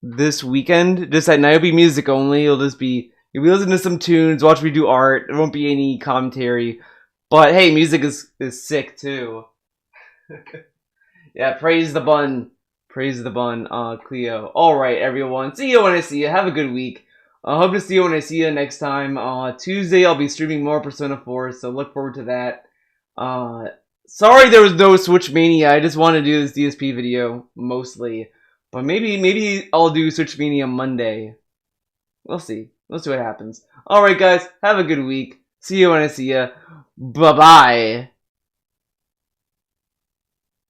S1: this weekend. Just at night, it'll be music only. You'll be listening to some tunes, watch me do art. There won't be any commentary. But hey, music is sick too. Yeah, praise the bun. Praise the bun, Cleo. Alright, everyone. See you when I see you. Have a good week. I hope to see you when I see you next time. Tuesday, I'll be streaming more Persona 4, so look forward to that. Sorry there was no Switch Mania. I just want to do this DSP video, mostly. But maybe I'll do Switch Mania Monday. We'll see. We'll see what happens. Alright, guys. Have a good week. See you when I see you. Bye-bye.